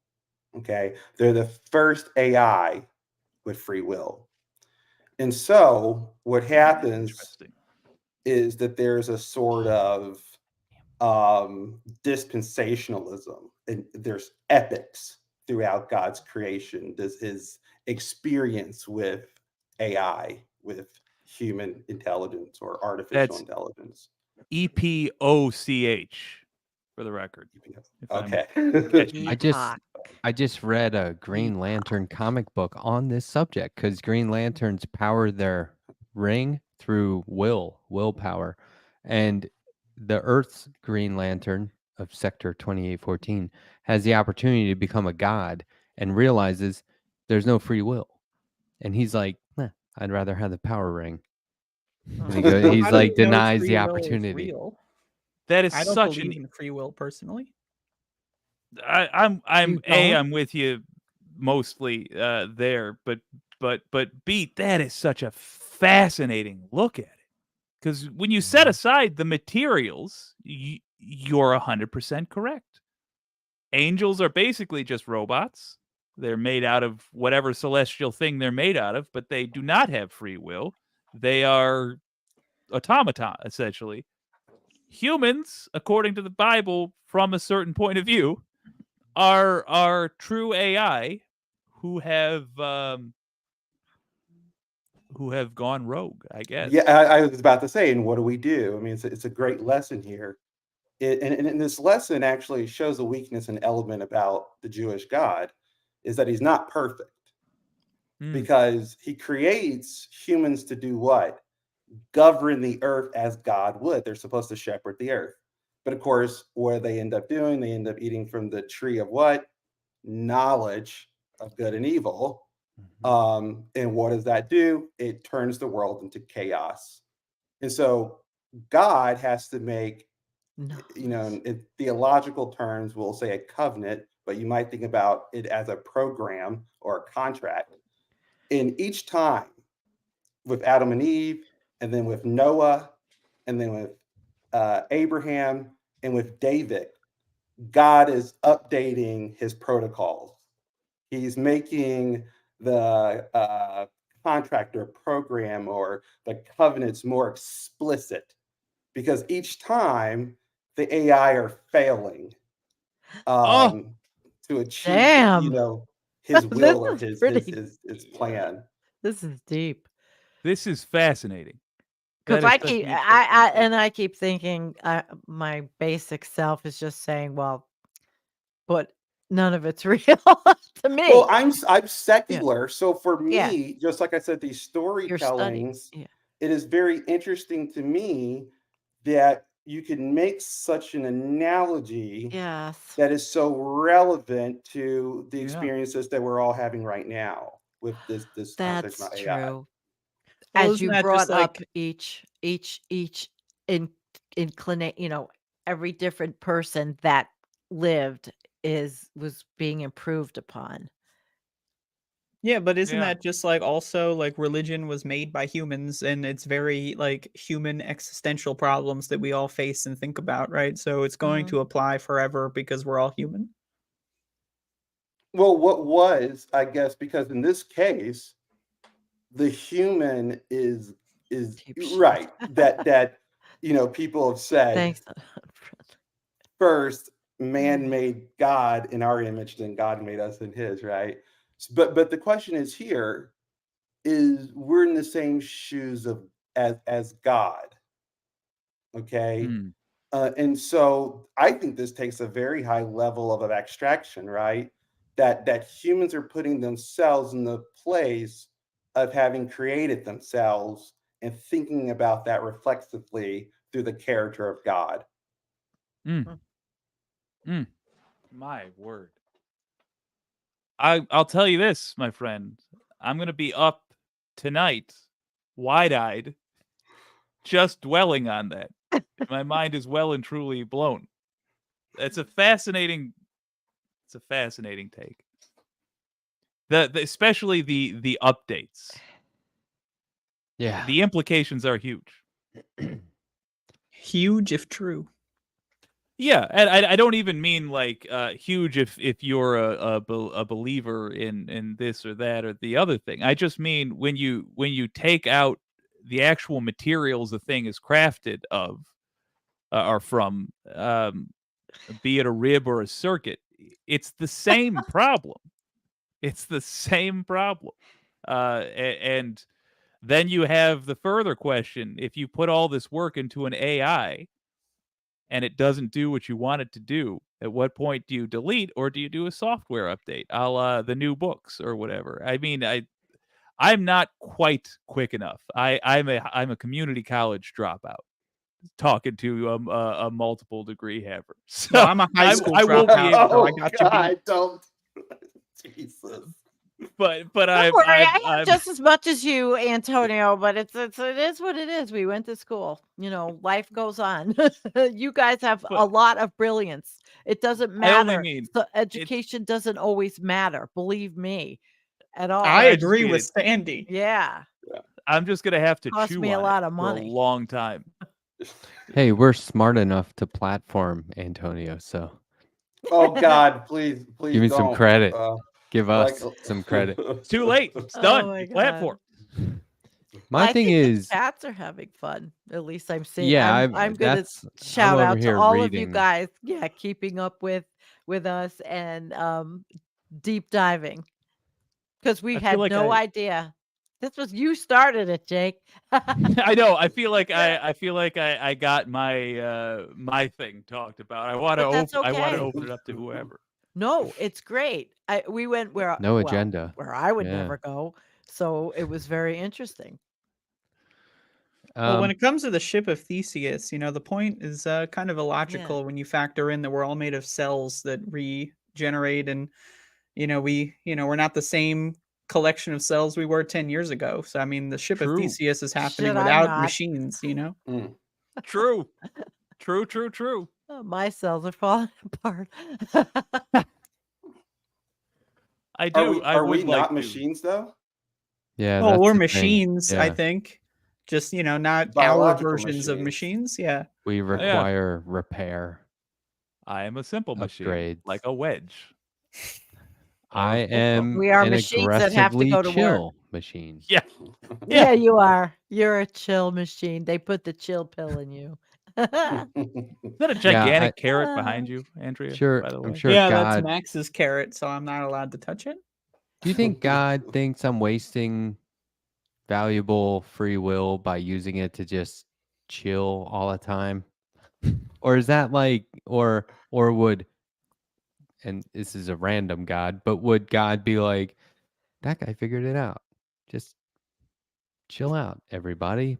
Okay, they're the first AI with free will. And so what happens is that there's a sort of dispensationalism, and there's epics throughout God's creation. This is experience with AI, with human intelligence or artificial intelligence. EPOCH, for the record. Okay. I just read a Green Lantern comic book on this subject because Green Lanterns power their ring through willpower. And the Earth's Green Lantern of Sector 2814 has the opportunity to become a god and realizes there's no free will. And he's like, I'd rather have the power ring. And he's like, denies the opportunity. That is I don't such believe in free will personally. I'm with you mostly there, but Beat, that is such a fascinating look at it, because when you set aside the materials, you're 100% correct. Angels are basically just robots. They're made out of whatever celestial thing they're made out of, but they do not have free will. They are automata, essentially. Humans, according to the Bible, from a certain point of view, are true AI who have gone rogue, I guess. Yeah, I was about to say, and what do we do? I mean, it's a great lesson here. And this lesson actually shows a weakness and element about the Jewish God, is that he's not perfect, because he creates humans to do what? Govern the earth as God would. They're supposed to shepherd the earth. But of course, what do they end up doing? They end up eating from the tree of what? Knowledge of good and evil. And what does that do? It turns the world into chaos. And so God has to make, in theological terms, we'll say a covenant, but you might think about it as a program or a contract. And each time, with Adam and Eve, and then with Noah, and then with Abraham, and with David, God is updating his protocols. He's making the contract or program or the covenants more explicit, because each time the AI are failing to achieve, Damn. his will or This is his pretty- his plan. This is deep. This is fascinating. Because That is I such keep, an interesting take. I keep thinking, my basic self is just saying, well, but none of it's real to me. Well, I'm secular, so for Yeah. me, just like I said, these You're studying. storytellings, Yeah. it is very interesting to me that you can make such an analogy Yes. that is so relevant to the Yeah. experiences that we're all having right now with this conversation That's about AI. true. Well, As isn't you that brought just like up each inclinate, every different person that lived was being improved upon. yeah, but isn't Yeah. that just like also like religion was made by humans and it's very like human existential problems that we all face and think about, right? So it's going Mhm. to apply forever because we're all human. Well, what was, I guess, because in this case, the human is Deep shit. right, that people have said Thanks. first man made God in our image, then God made us in his, right? But the question is here is, we're in the same shoes of as God, okay? Mm. And so I think this takes a very high level of abstraction, right? That humans are putting themselves in the place of having created themselves and thinking about that reflexively through the character of God. Mm. Mm. My word. I'll tell you this, my friend. I'm gonna be up tonight, wide-eyed, just dwelling on that. My mind is well and truly blown. It's a fascinating take. Especially the updates. Yeah. The implications are huge. Huge if true. Yeah, and I don't even mean like huge if you're a believer in this or that or the other thing. I just mean when you take out the actual materials the thing is crafted of or from, be it a rib or a circuit, it's the same problem. It's the same problem. And then you have the further question: if you put all this work into an AI and it doesn't do what you want it to do, at what point do you delete or do you do a software update, a la the new books or whatever? I mean, I'm not quite quick enough. I'm a community college dropout talking to a multiple degree haver. So Well, I'm a high school I won't be dropout, able. so I Oh got you beat. God, don't. Jesus. but Don't worry, I have I'm just as much as you, Antonio, but it is what it is. We went to school. Life goes on. You guys have a but lot of brilliance. It doesn't I only matter. mean So it's. education doesn't always matter, believe me, at I all. I just agree mean with it. Sandy. Yeah. I'm just gonna have to Cost chew me a on it lot of for a money. long time. Hey, we're smart enough to platform Antonio, so Oh God, please, give please me some don't. credit. Give Like, us some credit. It's too late. It's Oh done. my You God. platform. Well, My I thing think the is, chats are having fun. At least I'm seeing. yeah, I'm gonna I'm shout over out to here all of you reading. guys. Yeah, keeping up with us and deep diving because we I feel had like no idea. This was you started it, Jake. I know. I feel like I got my my thing talked about. I want to But that's I want to okay. open it up to whoever. No, it's great. We went where No well, agenda. where I would Yeah. never go. So it was very interesting. Well, when it comes to the ship of Theseus, the point is kind of Yeah. illogical when you factor in that we're all made of cells that regenerate, and we're not the same collection of cells we were 10 years ago. So I mean, the ship of True. Theseus is happening Shit, I'm without not. machines. mm. True. True. True. True. Oh, my cells are falling apart. I Are do. we I are we would like not to. machines though? Yeah, Well, that's we're the thing. machines, I Yeah, think. Just not our Biological versions of machines. machines. Yeah. we require repair, I am a simple machine, like upgrades. a wedge. I Of football. am We are an machines that have to aggressively go to work. chill machine. Yeah. Yeah, you are. You're a chill machine. They put the chill pill in you. Is that a Yeah, gigantic carrot behind you, Andrea? sure. By the I'm way. sure Yeah, that's God. Max's carrot, so I'm not allowed to touch it. Do you think God thinks I'm wasting valuable free will by using it to just chill all the time? Or is that like, or would, and this is a random God, but would God be like, that guy figured it out? Just chill out, everybody.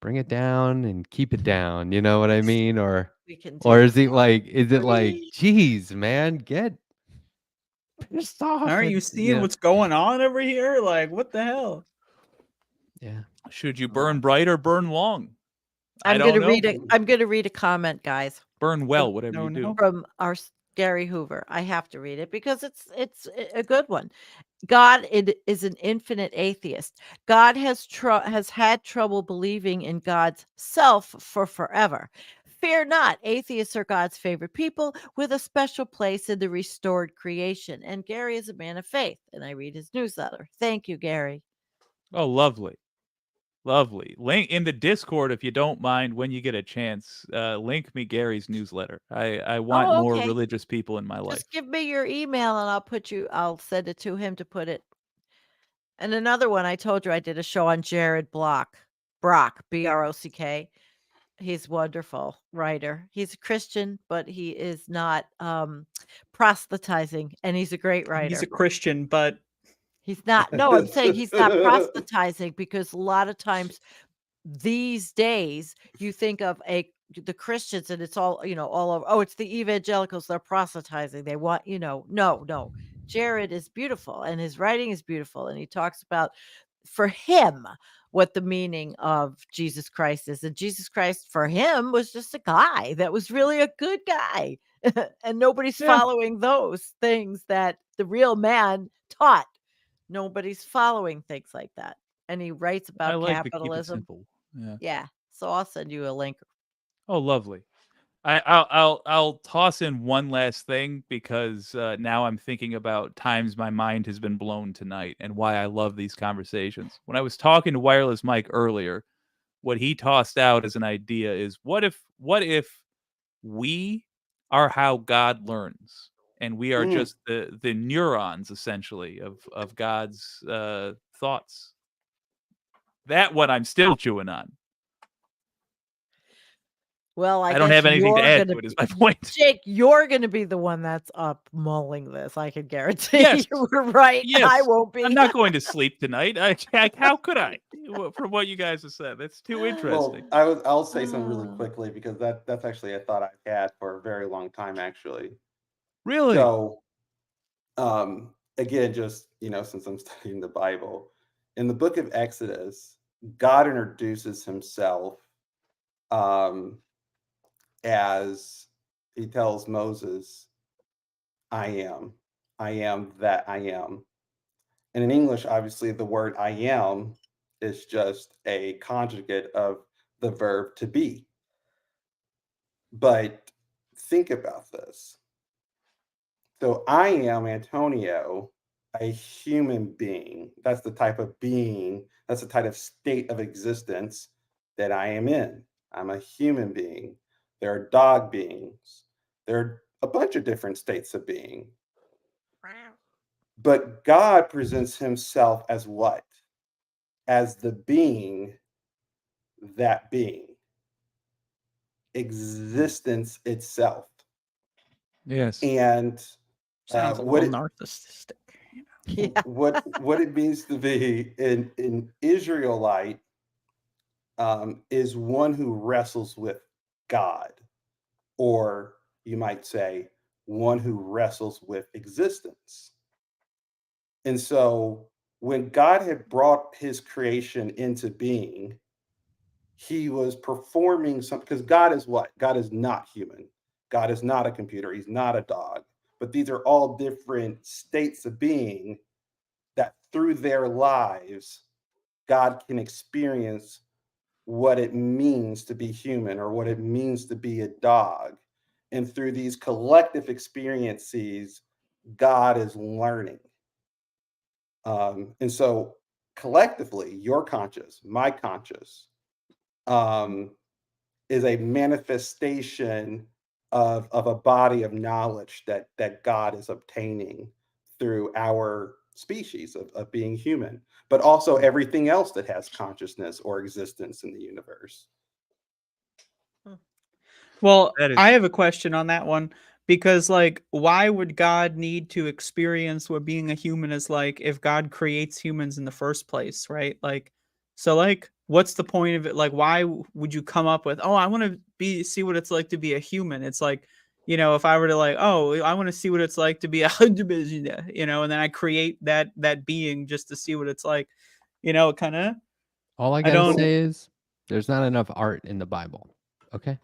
Bring it down and keep it down. You know what I mean? Or We can do is it like, Free. geez, man, get pissed off? Aren't you seeing what's going on over here? Like, what the hell? Yeah. Should you burn bright or burn long? I I'm don't gonna know. read it. I'm gonna read a comment, guys, Burn well, whatever No, you do. no. from our Gary Hoover. I have to read it because it's a good one. God is an infinite atheist. God has had trouble believing in God's self for forever. Fear not, atheists are God's favorite people with a special place in the restored creation. And Gary is a man of faith, and I read his newsletter. Thank you, Gary. Oh, lovely. Lovely. Link in the Discord if you don't mind when you get a chance. Link me Gary's newsletter. I want Oh, more okay. religious people in my life. Just give me your email and I'll send it to him to put it. And another one, I told you I did a show on Jared Brock, Brock. He's wonderful writer. He's a Christian, but he is not proselytizing, and he's a great writer. He's a Christian, but He's not. No, I'm saying he's not proselytizing because a lot of times these days you think of the Christians and it's all all over. Oh, it's the evangelicals. They're proselytizing. They want no. Jared is beautiful and his writing is beautiful, and he talks about for him what the meaning of Jesus Christ is. And Jesus Christ for him was just a guy that was really a good guy. And nobody's Yeah. following those things that the real man taught. Nobody's following things like that. And he writes I about like to keep it capitalism. simple. Yeah. Yeah. So I'll send you a link. Oh, lovely. I'll toss in one last thing because now I'm thinking about times my mind has been blown tonight and why I love these conversations. When I was talking to Wireless Mike earlier, what he tossed out as an idea is what if we are how God learns and we are just the neurons essentially of God's thoughts. That one I'm still chewing on. Well, I don't guess have anything to you're add gonna to it is my point. Jake, you're gonna be the one that's up mulling this. I can guarantee Yes. you were right. I Yes. won't be. I'm not going to sleep tonight. How could I? From what you guys have said, that's too Well, interesting. I'll say something really Oh. quickly because that's actually a thought I've had for a very long time, actually. Really? So, again, just, since I'm studying the Bible, in the book of Exodus, God introduces himself as he tells Moses, I am that I am. And in English, obviously, the word I am is just a conjugate of the verb to be. But think about this. So I am Antonio, a human being. That's the type of being, that's the type of state of existence that I am in. I'm a human being. There are dog beings. There are a bunch of different states of being. But God presents himself as what? As the being that being, existence itself. Yes. And Sounds a what little it, narcissistic. Yeah. what it means to be an Israelite is one who wrestles with God, or you might say one who wrestles with existence. And so when God had brought his creation into being, he was performing something, because God is what? God is not human. God is not a computer. He's not a dog. But these are all different states of being that through their lives, God can experience what it means to be human or what it means to be a dog. And through these collective experiences, God is learning. And so collectively, your conscious, my conscious, is a manifestation of a body of knowledge that God is obtaining through our species of being human, but also everything else that has consciousness or existence in the universe. Well, That is- I have a question on that one because, like, why would God need to experience what being a human is like if God creates humans in the first place, right? Like, so, like, what's the point of it? Like, why would you come up with, oh, I want to see what it's like to be a human? It's like, if I were to like, oh, I want to see what it's like to be a, and then I create that being just to see what it's like, kind of. All I gotta say is there's not enough art in the Bible. Okay.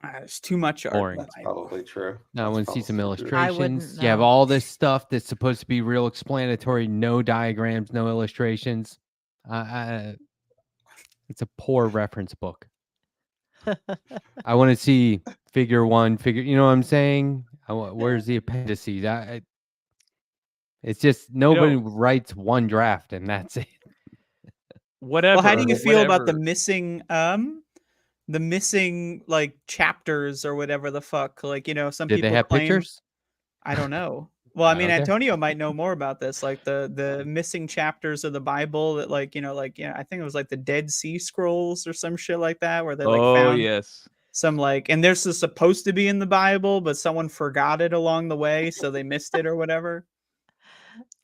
There's too much art Boring. in the That's Bible. probably true. Now I That's want to see some probably true. I wouldn't illustrations. You have know. all this stuff that's supposed to be real explanatory, no diagrams, no illustrations. It's a poor reference book. I want to see figure one, you know what I'm saying? Where's the appendices? It's just nobody writes one draft and that's it. Whatever. Well, how do you feel about the whatever. missing like chapters or whatever the fuck? Like, some Did people they have claim, pictures? I don't know. Well, I I mean, don't care. Antonio might know more about this, like the missing chapters of the Bible that, like, I think it was like the Dead Sea Scrolls or some shit like that, where they like Oh found yes. some and this is supposed to be in the Bible, but someone forgot it along the way, so they missed it or whatever.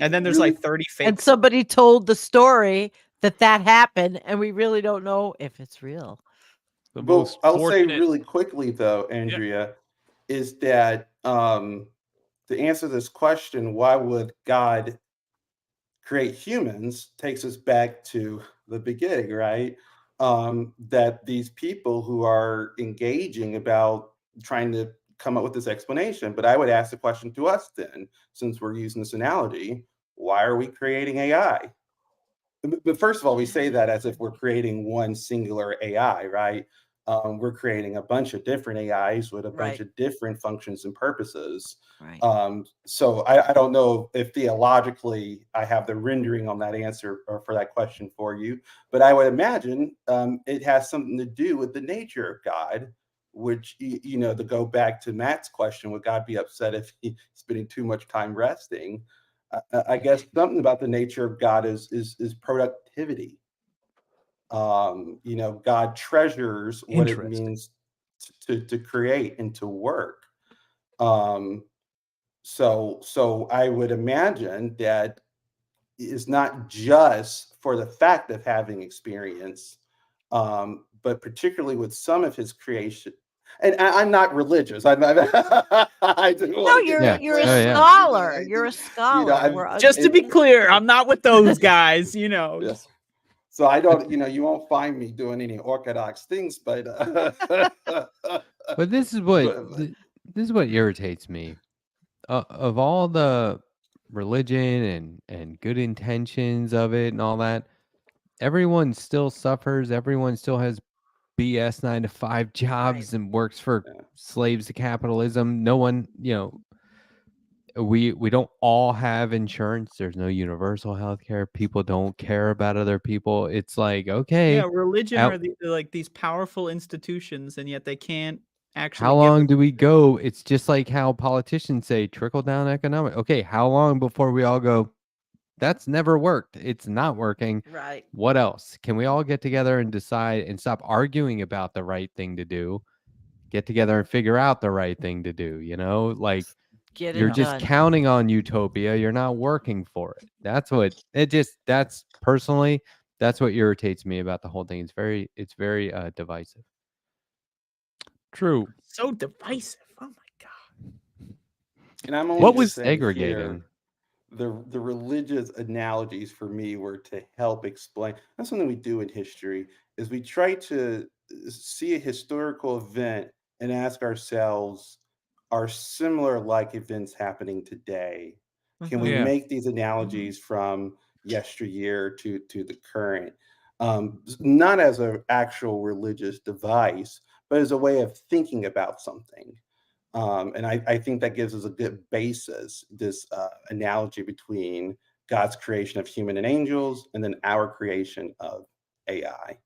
And then there's Really? like 30 fake. And somebody told the story that happened, and we really don't know if it's real. The Well, most I'll say fortunate. really quickly though, Andrea, is that to answer this question, why would God create humans, takes us back to the beginning, right? That these people who are engaging about trying to come up with this explanation. But I would ask the question to us then, since we're using this analogy, why are we creating AI? But first of all, we say that as if we're creating one singular AI, right? We're creating a bunch of different AIs with a bunch Right. of different functions and purposes. Right. So I don't know if theologically I have the rendering on that answer or for that question for you, but I would imagine it has something to do with the nature of God, which, to go back to Matt's question, would God be upset if he's spending too much time resting? I guess something about the nature of God is productivity. God treasures what it Interesting. means to create and to work. So I would imagine that it's not just for the fact of having experience, but particularly with some of his creation, And I'm not religious. I do No, want to get you're Yeah. that you're a Oh, yeah. scholar. You're a scholar. I'm- We're Just to it- be clear, I'm not with those guys, you know. Yes. So I don't, you won't find me doing any orthodox things, but But this is what but- this is what irritates me. Of all the religion and good intentions of it and all that, everyone still suffers. Everyone still has BS 9 to 5 jobs and works for Yeah. slaves to capitalism. No one, we don't all have insurance. There's no universal health care. People don't care about other people. It's like, okay, Yeah, religion Out- are like these powerful institutions, and yet they can't actually how give long us- do we go? It's just like how politicians say trickle down economic. Okay, how long before we all go, that's never worked. It's not working. right. What else? Can we all get together and decide and stop arguing about the right thing to do? Get together and figure out the right thing to do, Like Get you're it just done. counting on utopia. You're not working for it. That's personally, that's what irritates me about the whole thing. It's very divisive. True. so divisive. Oh my god. and I'm only What just was saying segregating? here, the religious analogies for me were to help explain. That's something we do in history is we try to see a historical event and ask ourselves, are similar like events happening today? Can we Mhm. Yeah. make these analogies from yesteryear to the current? Not as an actual religious device, but as a way of thinking about something. And I think that gives us a good basis, this analogy between God's creation of human and angels and then our creation of AI.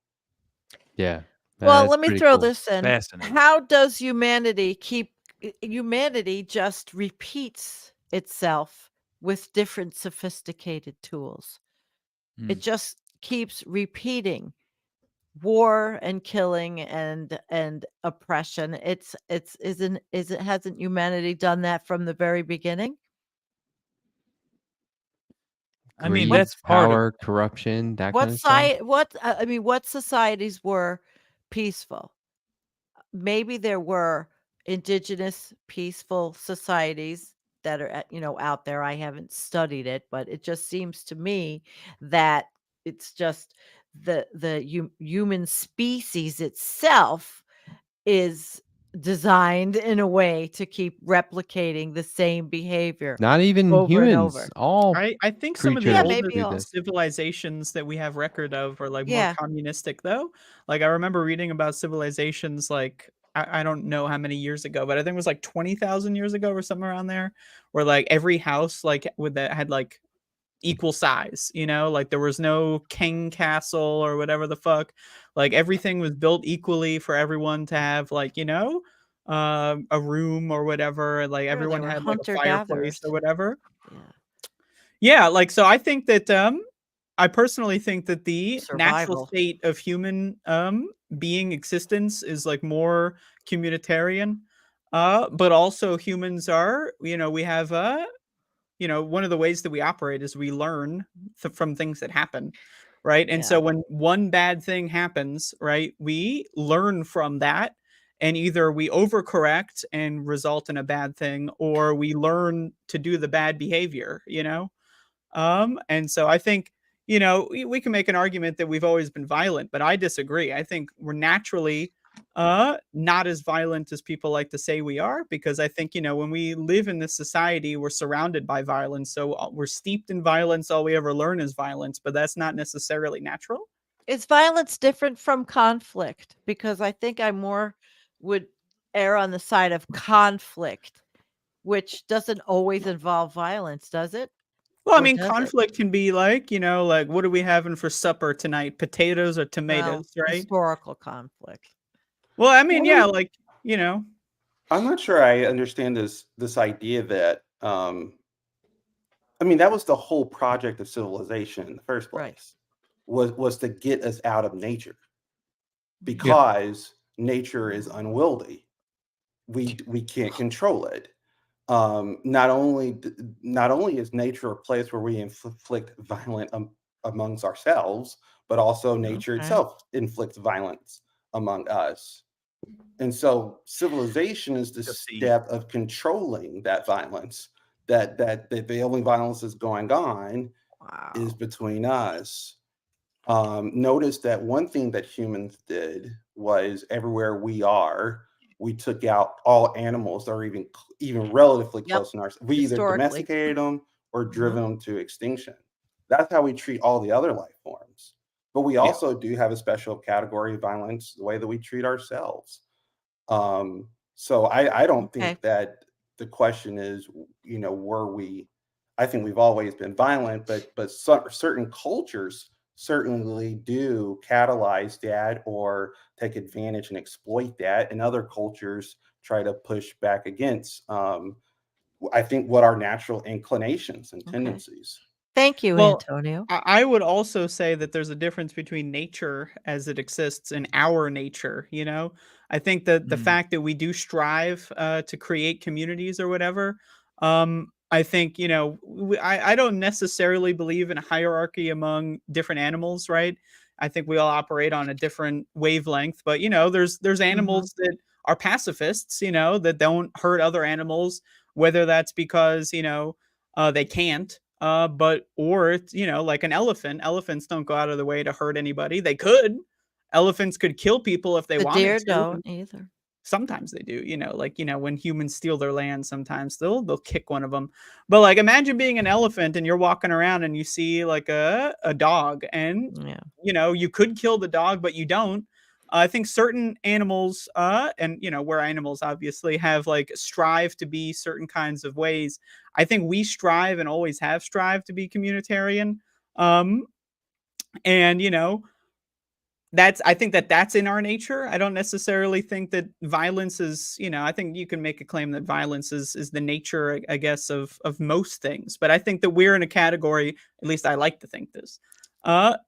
Yeah. Well, that's let me pretty throw cool. this in. Fascinating. How does humanity just repeats itself with different sophisticated tools. Hmm. It just keeps repeating war and killing and oppression. Hasn't humanity done that from the very beginning? I mean, Greed, that's part of power, corruption, that kind What of stuff. what societies were peaceful? Maybe there were indigenous peaceful societies that are out there. I haven't studied it, but it just seems to me that it's just the human species itself is designed in a way to keep replicating the same behavior Not even over and humans. over. All I think some of the creatures Yeah, oldest maybe do all. this. civilizations that we have record of are like more Yeah. communistic though. Like I remember reading about civilizations like I don't know how many years ago, but I think it was like 20,000 years ago or something around there, where like every house like with that had like equal size, like there was no king castle or whatever the fuck. Like everything was built equally for everyone to have like, a room or whatever. Like Sure, they everyone were had like a fireplace hunter-gatherers. or whatever. Yeah. Yeah, like so I think that I personally think that the natural Survival. state of human being existence is like more communitarian. But also humans are, we have one of the ways that we operate is we learn from things that happen, right? And so Yeah. when one bad thing happens, right, we learn from that, and either we overcorrect and result in a bad thing, or we learn to do the bad behavior. And so I think, we can make an argument that we've always been violent, but I disagree. I think we're naturally not as violent as people like to say we are, because I think, when we live in this society, we're surrounded by violence. So we're steeped in violence. All we ever learn is violence, but that's not necessarily natural. Is violence different from conflict? Because I think I more would err on the side of conflict, which doesn't always involve violence, does it? Well, I Or mean, does it? conflict can be like, like, what are we having for supper tonight? Potatoes or Well, tomatoes, right? historical conflict. Well, I mean, yeah, Well, like, I'm not sure I understand this idea that I mean that was the whole project of civilization in the first Right. place was to get us out of nature Yeah. because nature is unwieldy. We can't control it. Not only is nature a place where we inflict violence amongst ourselves, but also nature Okay. itself inflicts violence among us. And so civilization is the Just see. step of controlling that violence. That the only violence that's going on is Wow. between us. Notice that one thing that humans did was everywhere we are, we took out all animals that are even relatively Yep. close in our. We either Historically. domesticated them or Mhm. driven them to extinction. That's how we treat all the other life forms. But we Yeah. also do have a special category of violence, the way that we treat ourselves. So I don't Okay. think that the question is, were we? I think we've always been violent, but certain cultures certainly do catalyze that or take advantage and exploit that, and other cultures try to push back against. I think what our natural inclinations and Okay. tendencies. Thank you, Well, Antonio. I would also say that there's a difference between nature as it exists and our nature. I think that the Mm. fact that we do strive to create communities or whatever, I think, I don't necessarily believe in a hierarchy among different animals, right? I think we all operate on a different wavelength, but there's Mhm. animals that are pacifists, that don't hurt other animals, whether that's because they can't, or it's like an elephant. Elephants don't go out of the way to hurt anybody. They could. Elephants could kill people if they The wanted deer to. don't either. Sometimes they do, when humans steal their land, sometimes they'll kick one of them. But like, imagine being an elephant and you're walking around and you see like a dog, and Yeah. you could kill the dog, but you don't. I think certain animals, and where animals obviously have like strive to be certain kinds of ways. I think we strive and always have strived to be communitarian. And I think that that's in our nature. I don't necessarily think that violence is, I think you can make a claim that violence is the nature, I guess, of most things. But I think that we're in a category, at least I like to think this,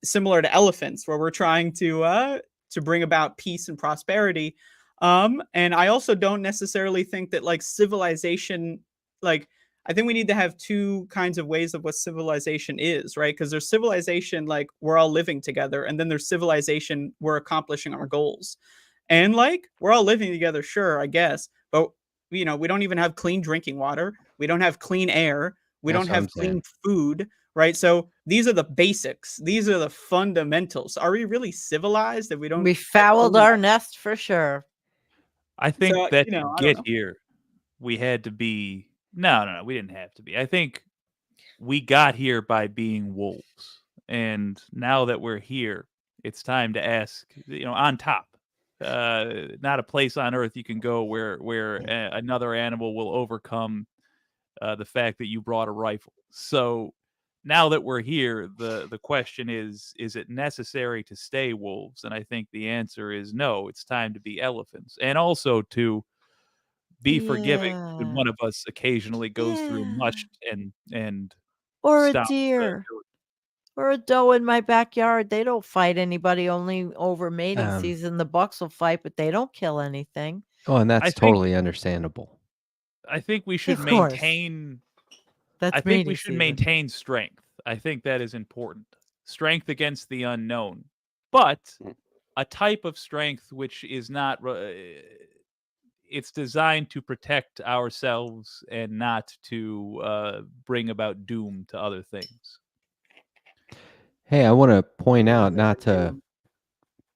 similar to elephants, where we're trying to bring about peace and prosperity. And I also don't necessarily think that like civilization, like I think we need to have two kinds of ways of what civilization is, right? Because there's civilization like we're all living together, and then there's civilization we're accomplishing our goals. And like we're all living together, sure, I guess, but we don't even have clean drinking water. We don't have clean air. We That's don't what I'm have clean saying. food, right? So these are the basics. These are the fundamentals. Are we really civilized if we don't We have fouled food? our nest for sure. I think So, that I to don't get know. here, we had to be. No, we didn't have to be. I think we got here by being wolves, and now that we're here, it's time to ask. On top, not a place on earth you can go where another animal will overcome the fact that you brought a rifle. So now that we're here, the question is it necessary to stay wolves? And I think the answer is no. It's time to be elephants, and also to be forgiving when Yeah. one of us occasionally goes through Yeah. much and Or a stops deer. doing. Or a doe in my backyard. They don't fight anybody, only over mating Um, season. The bucks will fight, but they don't kill anything. Oh, and I that's think totally understandable. we should Of course. maintain. I That's think we mating should season. maintain strength. I think that is important. Strength against the unknown, but a type of strength which is not. It's designed to protect ourselves and not to bring about doom to other things. Hey, I want to point out, not to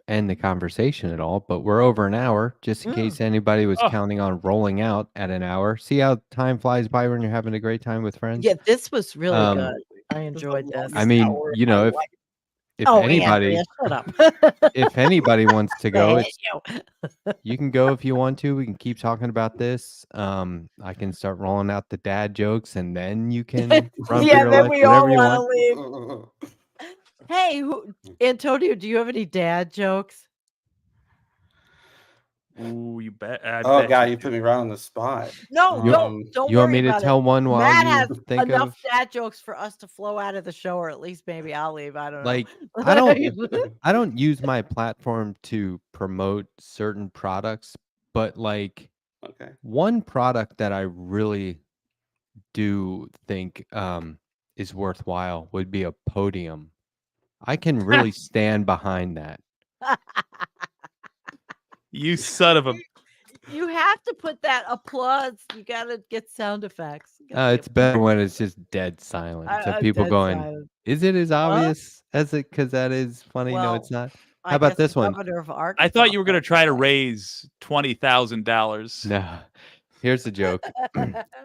end the conversation at all, but we're over an hour, just in case anybody was Oh. counting on rolling out at an hour. See how time flies by when you're having a great time with friends? Yeah, this was really Um, good. I This is the enjoyed this. longest I mean, hour of my if life. Oh, anybody, Andrea, shut up. if anybody wants to I go, hate it's you. you can go if you want to. We can keep talking about this. I can start rolling out the dad jokes, and then you can run for Yeah, your then life, we all whatever you want want. to leave. Hey, Antonio, do you have any dad jokes? Ooh, you bet. I Oh bet God, you you do. put me right on the spot. No, You- don't You want worry me to about it. tell one while Matt you has think enough of? dad jokes for us to flow out of the show, or at least maybe I'll leave. I don't know. Like, I don't use my platform to promote certain products, but like Okay. one product that I really do think is worthwhile would be a podium. I can really stand behind that. You son of a. You have to put that applause. You gotta get sound effects. You gotta It's better when it's just dead silent. So people dead going, silent. is it as Huh? obvious as it? Because that is funny. No, Well, it's not. I How about guess the this one? governor of Arkansas. I thought you were going to thought try to that. raise $20,000. No. Here's the joke.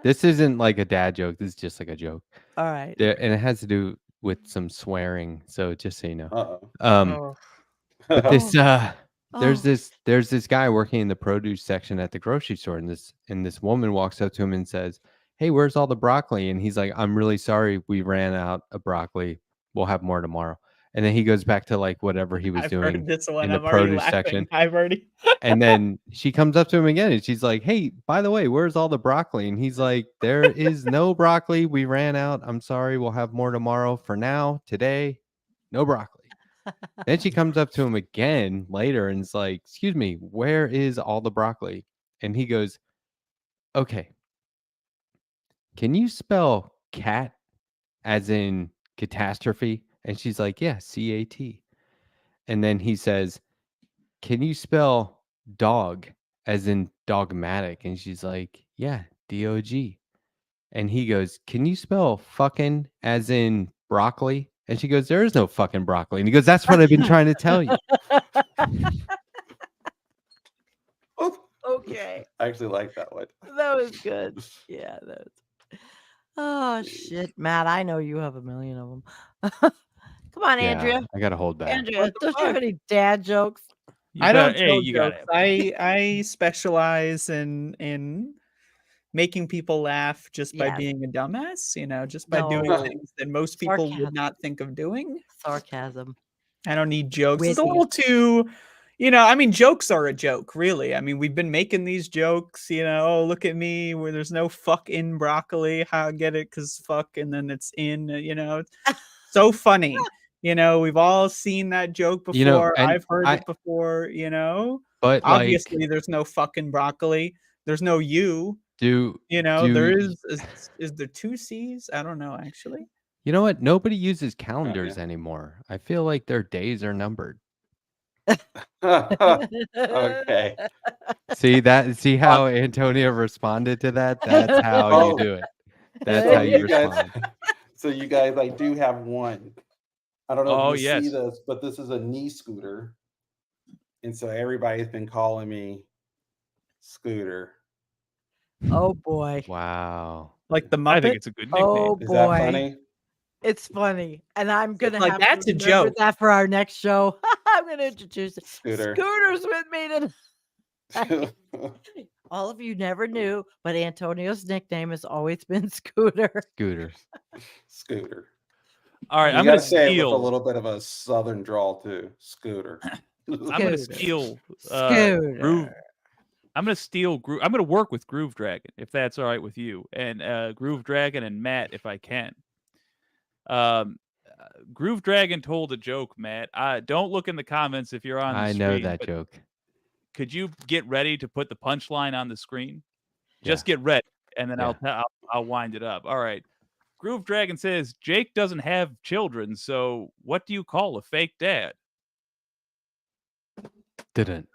This isn't like a dad joke. This is just like a joke. All right. And it has to do with some swearing. So just so you know. Uh-oh. Oh. But this Oh. there's this guy working in the produce section at the grocery store, and this woman walks up to him and says, "Hey, where's all the broccoli?" And he's like, "I'm really sorry, we ran out of broccoli. We'll have more tomorrow." And then he goes back to like whatever he was I've doing heard this one. in the I'm already produce laughing. section. I've already. And then she comes up to him again and she's like, "Hey, by the way, where's all the broccoli?" And he's like, "There is no broccoli. We ran out. I'm sorry. We'll have more tomorrow. For now, today, no broccoli." Then she comes up to him again later and is like, "Excuse me, where is all the broccoli?" And he goes, "Okay, can you spell cat as in catastrophe?" And she's like, "Yeah, CAT." And then he says, "Can you spell dog as in dogmatic?" And she's like, "Yeah, DOG." And he goes, "Can you spell fucking as in broccoli?" And she goes, "There is no fucking broccoli." And he goes, "That's what I've been trying to tell you." Okay. I actually like that one. That was good. Yeah, that was. Oh shit, Matt! I know you have a million of them. Come on, Yeah, Andrea. I gotta hold back. Andrea, What the don't you have fuck? any dad jokes? You I don't better- hey, tell you gotta jokes. have- I specialize in making people laugh just by Yes. being a dumbass, just by No. doing things that most people Sarcasm. would not think of doing. Sarcasm. I don't need jokes. It's a Witty. little too, jokes are a joke, really. I mean, we've been making these jokes, oh, look at me, where there's no fuck in broccoli. How I get it? Because fuck, and then it's in, it's so funny. We've all seen that joke before. and I've heard it before, But Obviously, there's no fucking broccoli. There's no you. do There is there two C's? I don't know, actually. you know what? Nobody uses calendars anymore. I feel like their days are numbered. Okay. See how Antonio responded to that? That's how you do it. That's how you respond. So you guys, I do have one. I don't know Oh, if you see yes. this, but this is a knee scooter. And so everybody's been calling me Scooter. Oh boy. Wow. Like the I Muppet. think it's a good nickname. Oh Is boy. that funny? It's funny, and I'm gonna like, have that's to a remember joke. that for our next show. I'm gonna introduce it. Scooter. Scooter's with me tonight. All of you never knew, but Antonio's nickname has always been Scooter. Scooter. Scooter. All right, You I'm gotta gonna say it with a steal. little bit of a southern drawl too. Scooter. I'm gonna Scooter. steal. Scooter. Groove. I'm gonna steal. I'm gonna work with Groove Dragon if that's all right with you, and Groove Dragon and Matt if I can. Groove Dragon told a joke, Matt. Don't look in the comments if you're on the I screen. know that but joke. Could you get ready to put the punchline on the screen? Yeah. Just get ready, and then Yeah. I'll wind it up. All right. Groove Dragon says Jake doesn't have children, so what do you call a fake dad? Didn't.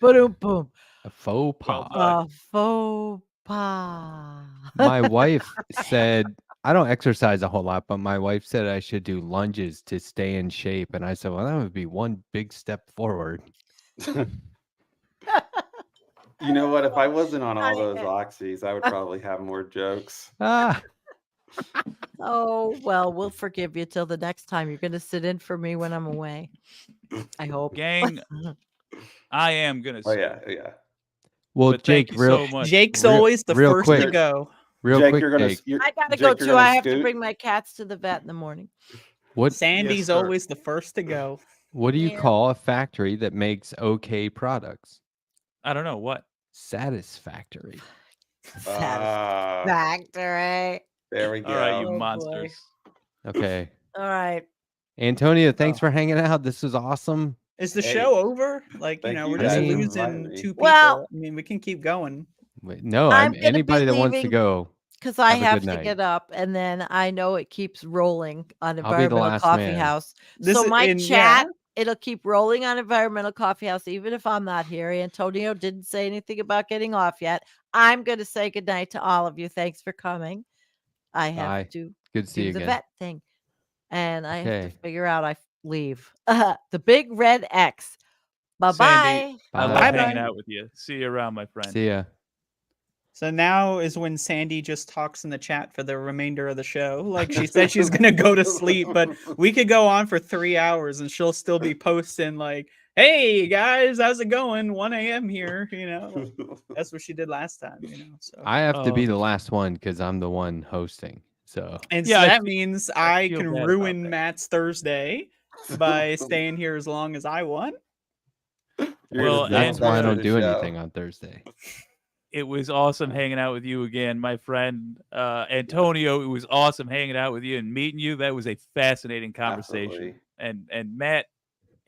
Boom, boom. A faux Well pas. done. Faux pas. My wife said, I don't exercise a whole lot, but my wife said I should do lunges to stay in shape. And I said, well, that would be one big step forward. You know what? If I wasn't on all those oxys, I would probably have more jokes. Ah, Oh, well, we'll forgive you till the next time. You're going to sit in for me when I'm away. I hope. Gang, I am gonna. Oh yeah, yeah. well, But thank Jake, you so much. Jake's real- always the real first to quick. go. real Jake, quick, you're gonna. Jake, I got to Jake, go you're too. gonna I have to scoot? bring my cats to the vet in the morning. what Sandy's sir. always the first to go. what do you Yeah. call a factory that makes okay products? I don't know what. Satisfactory. Ah, Satisfactory. there we go. All right, you Oh, boy. monsters. Okay. All right. Antonio, thanks Oh. for hanging out. This was awesome. Is the Hey, show over? Like, thank we're you just guys for losing inviting me. 2 people. Well- I mean, we can keep going. Wait, no, I'm gonna be anybody that wants to leaving go. Because I Have a have good to night. get up, and then I know it keeps rolling on I'll be the Environmental last Coffee man. House. This So is- my and chat, it'll keep rolling on Environmental Coffee House, even if I'm not here. Antonio didn't say anything about getting off yet. I'm going to say goodnight to all of you. Thanks for coming. I have Bye. to Good to see do you the again. vet thing, and I have to Okay. figure out I leave. The big red X. Sandy, Bye-bye. I love Bye. hanging Bye-bye. out with you. See you around, my friend. See ya. So now is when Sandy just talks in the chat for the remainder of the show. Like she said she's gonna go to sleep, but we could go on for 3 hours and she'll still be posting like, "Hey guys, how's it going? 1 a.m. here." That's what she did last time. So I have to be Oh. the last one because I'm the one hosting. So and Yeah, so I that fe- means I I feel can bad about ruin that. Matt's Thursday by staying here as long as I want. Well, that's and why I don't do anything on Thursday. it was awesome hanging out with you again, my friend Antonio. It was awesome hanging out with you and meeting you. That was a fascinating conversation. Absolutely. And Matt,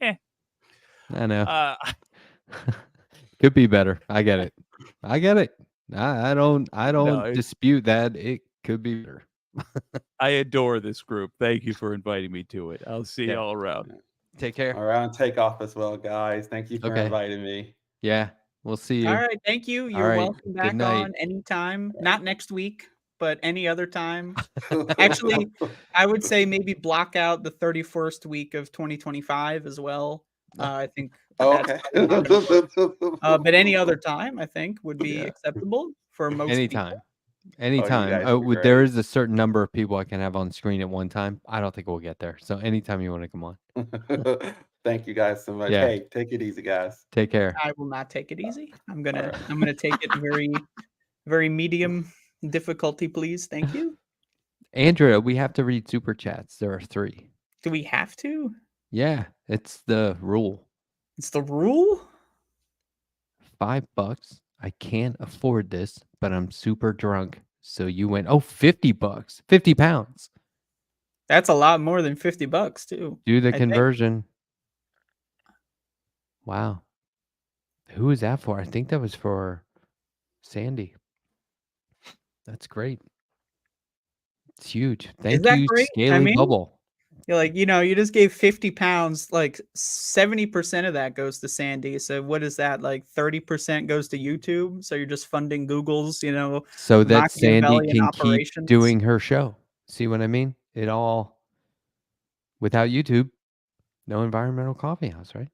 I know. uh, Could be better. I get it. I get it. I don't No, dispute that. It could be better. I adore this group. Thank you for inviting me to it. I'll see Yeah. y'all around. Take care. All right, take off as well, guys. Thank you for Okay. inviting me. Yeah. We'll see you. All right, thank you. All You're right, welcome good back night. on anytime. Not next week, but any other time. Actually, I would say maybe block out the 31st week of 2025 as well. I think that's okay. probably not gonna work. But any other time, I think, would be Yeah. acceptable for most Anytime. people. Anytime. guys are There great. is a certain number of people I can have on screen at one time. I don't think we'll get there. So anytime you want to come on. Thank you guys so much. Yeah. Hey, take it easy, guys. Take care. I will not take it easy. I'm gonna right. take it very, very medium difficulty, please. Thank you. Andrea, we have to read super chats. There are 3. Do we have to? Yeah, it's the rule. It's the rule? $5. I can't afford this, but I'm super drunk. So you went, $50. 50 pounds. That's a lot more than $50 too. Do the I think. conversion. Wow. Who is that for? I think that was for Sandy. That's great. It's huge. Thank that you, great? I Scaly mean, Bubble. You're like, you just gave 50 pounds, like 70% of that goes to Sandy. So what is that? Like 30% goes to YouTube. So you're just funding Google's, So that Sandy Machiavellian can operations. keep doing her show. See what I mean? It all, without YouTube, no environmental coffee house, right?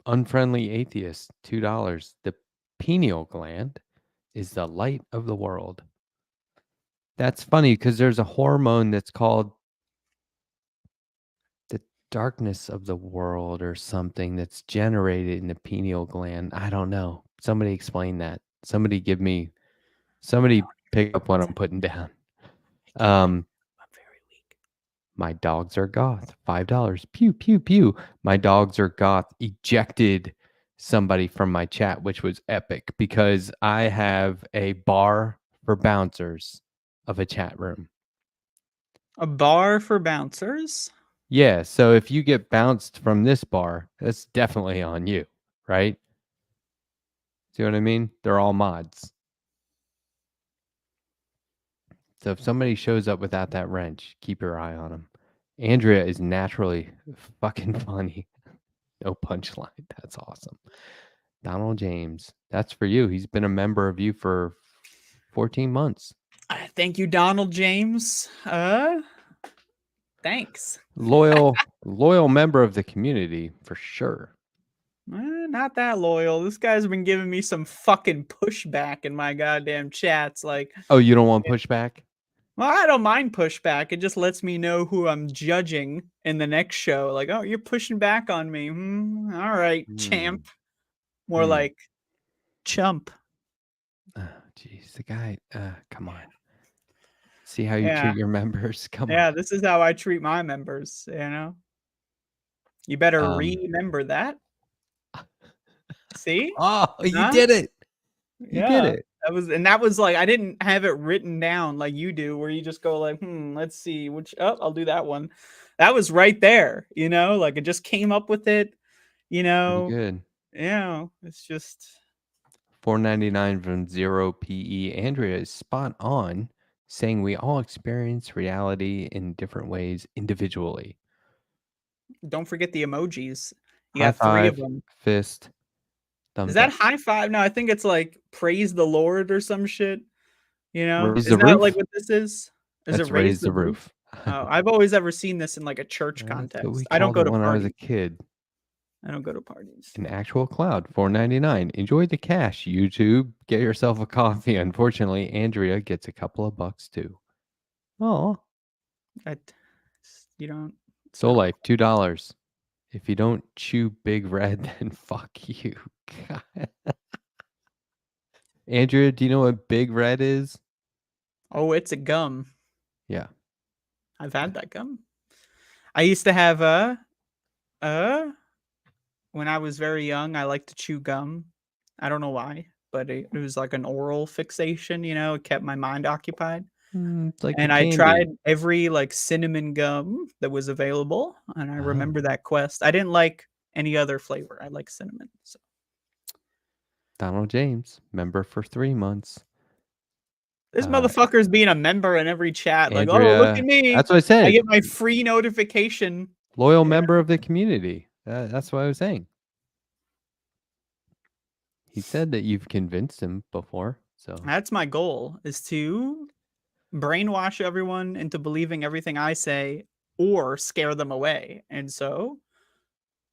Unfriendly atheist, $2. The pineal gland is the light of the world. That's funny because there's a hormone that's called the darkness of the world or something that's generated in the pineal gland. I don't know. Somebody explain that. Somebody pick up what I'm putting down. I'm very weak. My dogs are goth. $5. Pew, pew, pew. My dogs are goth ejected somebody from my chat, which was epic because I have a bar for bouncers of a chat room. A bar for bouncers? Yeah. So if you get bounced from this bar, that's definitely on you, right? See what I mean? They're all mods. So if somebody shows up without that wrench, keep your eye on them. Andrea is naturally fucking funny. No punchline. That's awesome. Donald James. That's for you. He's been a member of you for 14 months. Thank you, Donald James. Thanks. Loyal member of the community for sure. Not that loyal. This guy's been giving me some fucking pushback in my goddamn chats. Like, Oh, you don't want pushback? well, I don't mind pushback. It just lets me know who I'm judging in the next show. Like, oh, you're pushing back on me. All right, champ. More like chump. Oh, jeez, the guy. Come on. See how you Yeah. treat your members. Come Yeah, on. this is how I treat my members. You better remember that. See? Oh, you Huh? did it. You did it. That was like I didn't have it written down like you do, where you just go like, let's see, I'll do that one. That was right there, like it just came up with it, Pretty good. It's just $4.99 from 0 PE. Andrea is spot on, saying we all experience reality in different ways individually. Don't forget the emojis. You High got 3 of five, them. fist, Is thumbs that up. high five? No, I think it's like praise the Lord or some shit. You know, Raise isn't the that like roof? what this is? Is That's it raise raise the the roof? roof. Oh, I've always ever seen this in like a church That's what we context. I don't called go it to when I was a parties. kid. I don't go to parties. An actual cloud, $4.99. Enjoy the cash, YouTube. Get yourself a coffee. Unfortunately, Andrea gets a couple of bucks too. Oh, You don't. Soul Life, $2. If you don't chew Big Red, then fuck you. God. Andrea, do you know what Big Red is? Oh, it's a gum. Yeah. I've had that gum. I used to have when I was very young, I liked to chew gum. I don't know why, but it was like an oral fixation, you know, it kept my mind occupied. It's like And a I candy. tried every like cinnamon gum that was available, and I remember that quest. I didn't like any other flavor. I like cinnamon. So. Donald James, member for 3 months. This motherfucker's being a member in every chat. Like, oh, look Andrea, at me. that's what I said. I get my free notification. Loyal member of the community. That's what I was saying. He said that you've convinced him before. So That's my goal, is to brainwash everyone into believing everything I say or scare them away. And so,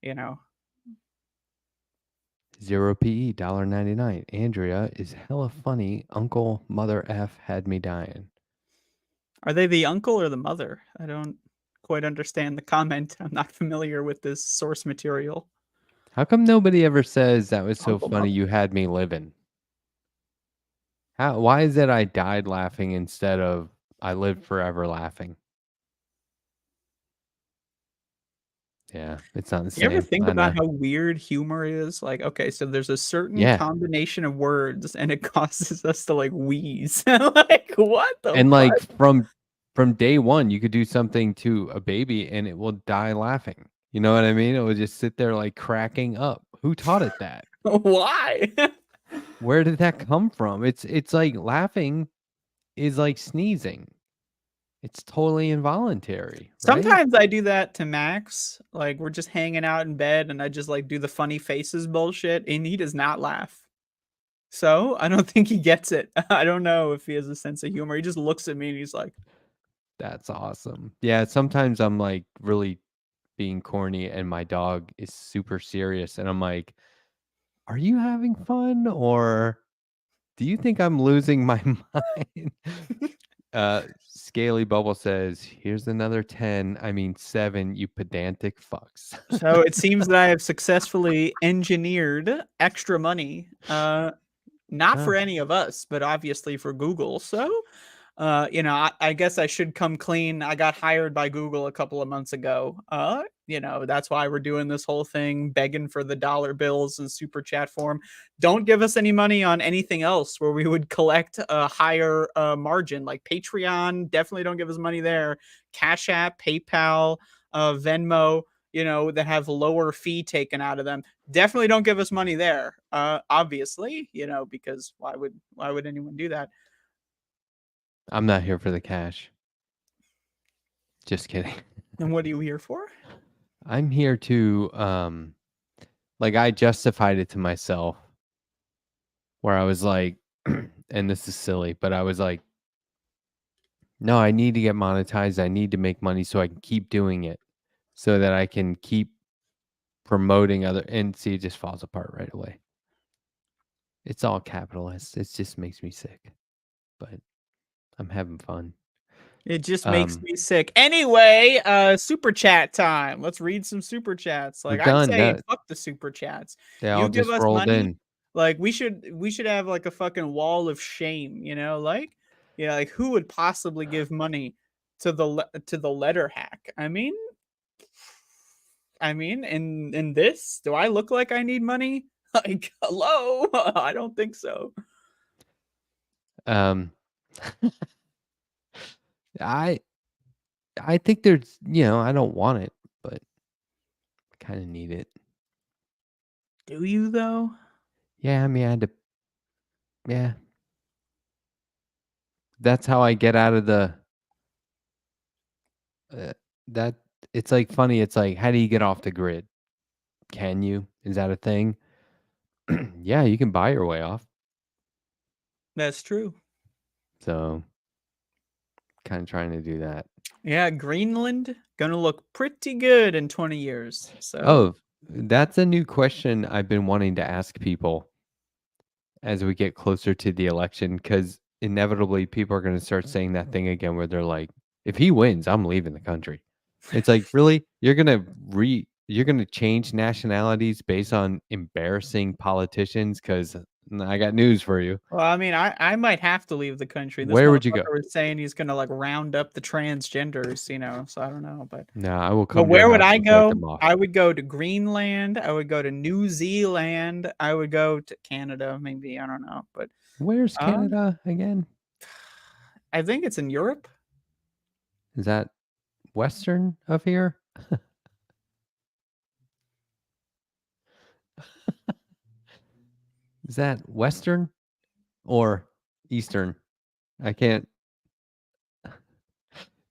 you know. 0 PE, $1.99. Andrea is hella funny. Uncle Mother F had me dying. Are they the uncle or the mother? I don't quite understand the comment. I'm not familiar with this source material. How come nobody ever says that was so Uncle funny Mother. you had me living? Why is it I died laughing instead of I lived forever laughing? Yeah, it's not the same. You ever think I about know. how weird humor is? Like, okay, so there's a certain combination of words and it causes us to like wheeze. Like, what the And fuck? like from day one, you could do something to a baby and it will die laughing. You know what I mean? It will just sit there like cracking up. Who taught it that? Why? Where did that come from? It's like laughing is like sneezing. It's totally involuntary, right? Sometimes I do that to Max. Like, we're just hanging out in bed and I just like do the funny faces bullshit and he does not laugh. So I don't think he gets it. I don't know if he has a sense of humor. He just looks at me and he's like, That's awesome. Yeah, sometimes I'm like really being corny and my dog is super serious and I'm like, "Are you having fun or do you think I'm losing my mind?" Scaly Bubble says, "Here's another 10, I mean 7, you pedantic fucks." so it seems that I have successfully engineered extra money. Not for any of us, but obviously for Google. So, you know, I guess I should come clean. I got hired by Google a couple of months ago. You know, that's why we're doing this whole thing, begging for the dollar bills and super chat form. Don't give us any money on anything else where we would collect a higher margin, like Patreon. Definitely don't give us money there. Cash App, PayPal, Venmo, you know, that have lower fee taken out of them. Definitely don't give us money there. Obviously, you know, because why would anyone do that? I'm not here for the cash. Just kidding. And what are you here for? I'm here to like I justified it to myself where I was like and this is silly, but I was like, no, I need to get monetized. I need to make money so I can keep doing it so that I can keep promoting other and see it just falls apart right away. It's all capitalist. It just makes me sick. But I'm having fun. It just makes me sick. Anyway, super chat time. Let's read some super chats. Like, we're I'd done. say No, fuck the super chats. they You all give just us rolled money. in. Like, we should have like a fucking wall of shame, you know? Like, yeah, like who would possibly give money to the letter hack? I mean, in this, do I look like I need money? Like, hello? I don't think so. I think there's, you know, I don't want it, but I kind of need it. Do you though? Yeah, I mean, I had to. Yeah, that's how I get out of the. That it's like funny. It's like, how do you get off the grid? Can you? Is that a thing? Yeah, you can buy your way off. That's true. So, kind of trying to do that. Yeah, Greenland gonna look pretty good in 20 years. So Oh, that's a new question I've been wanting to ask people as we get closer to the election, because inevitably people are going to start saying that thing again where they're like, if he wins, I'm leaving the country. It's like, really? You're going to change nationalities based on embarrassing politicians? Because I got news for you. well, I mean, I might have to leave the country. This Where would you go? motherfucker was saying he's gonna like round up the transgenders, you know. So I don't know, but No, I will but come to your where would house I and fight go? them off. I would go to Greenland. I would go to New Zealand. I would go to Canada, maybe. I don't know, but Where's Canada again? I think it's in Europe. Is that western of here? Is that western or eastern? I can't.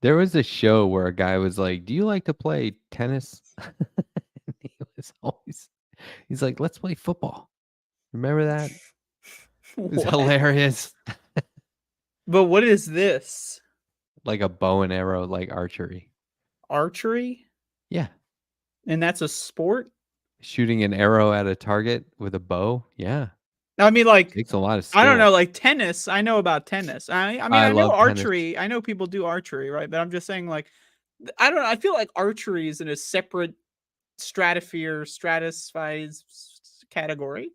There was a show where a guy was like, "Do you like to play tennis?" And he's like, "Let's play football." Remember that? It was What? hilarious. But what is this? Like a bow and arrow, like archery. Archery? Yeah. And that's a sport? Shooting an arrow at a target with a bow. Yeah. I mean, like, Takes a lot of skill. I don't know, like tennis. I know about tennis. I mean, I I know love tennis. archery. I know people do archery, right? But I'm just saying, like, I don't know. I feel like archery is in a separate stratified category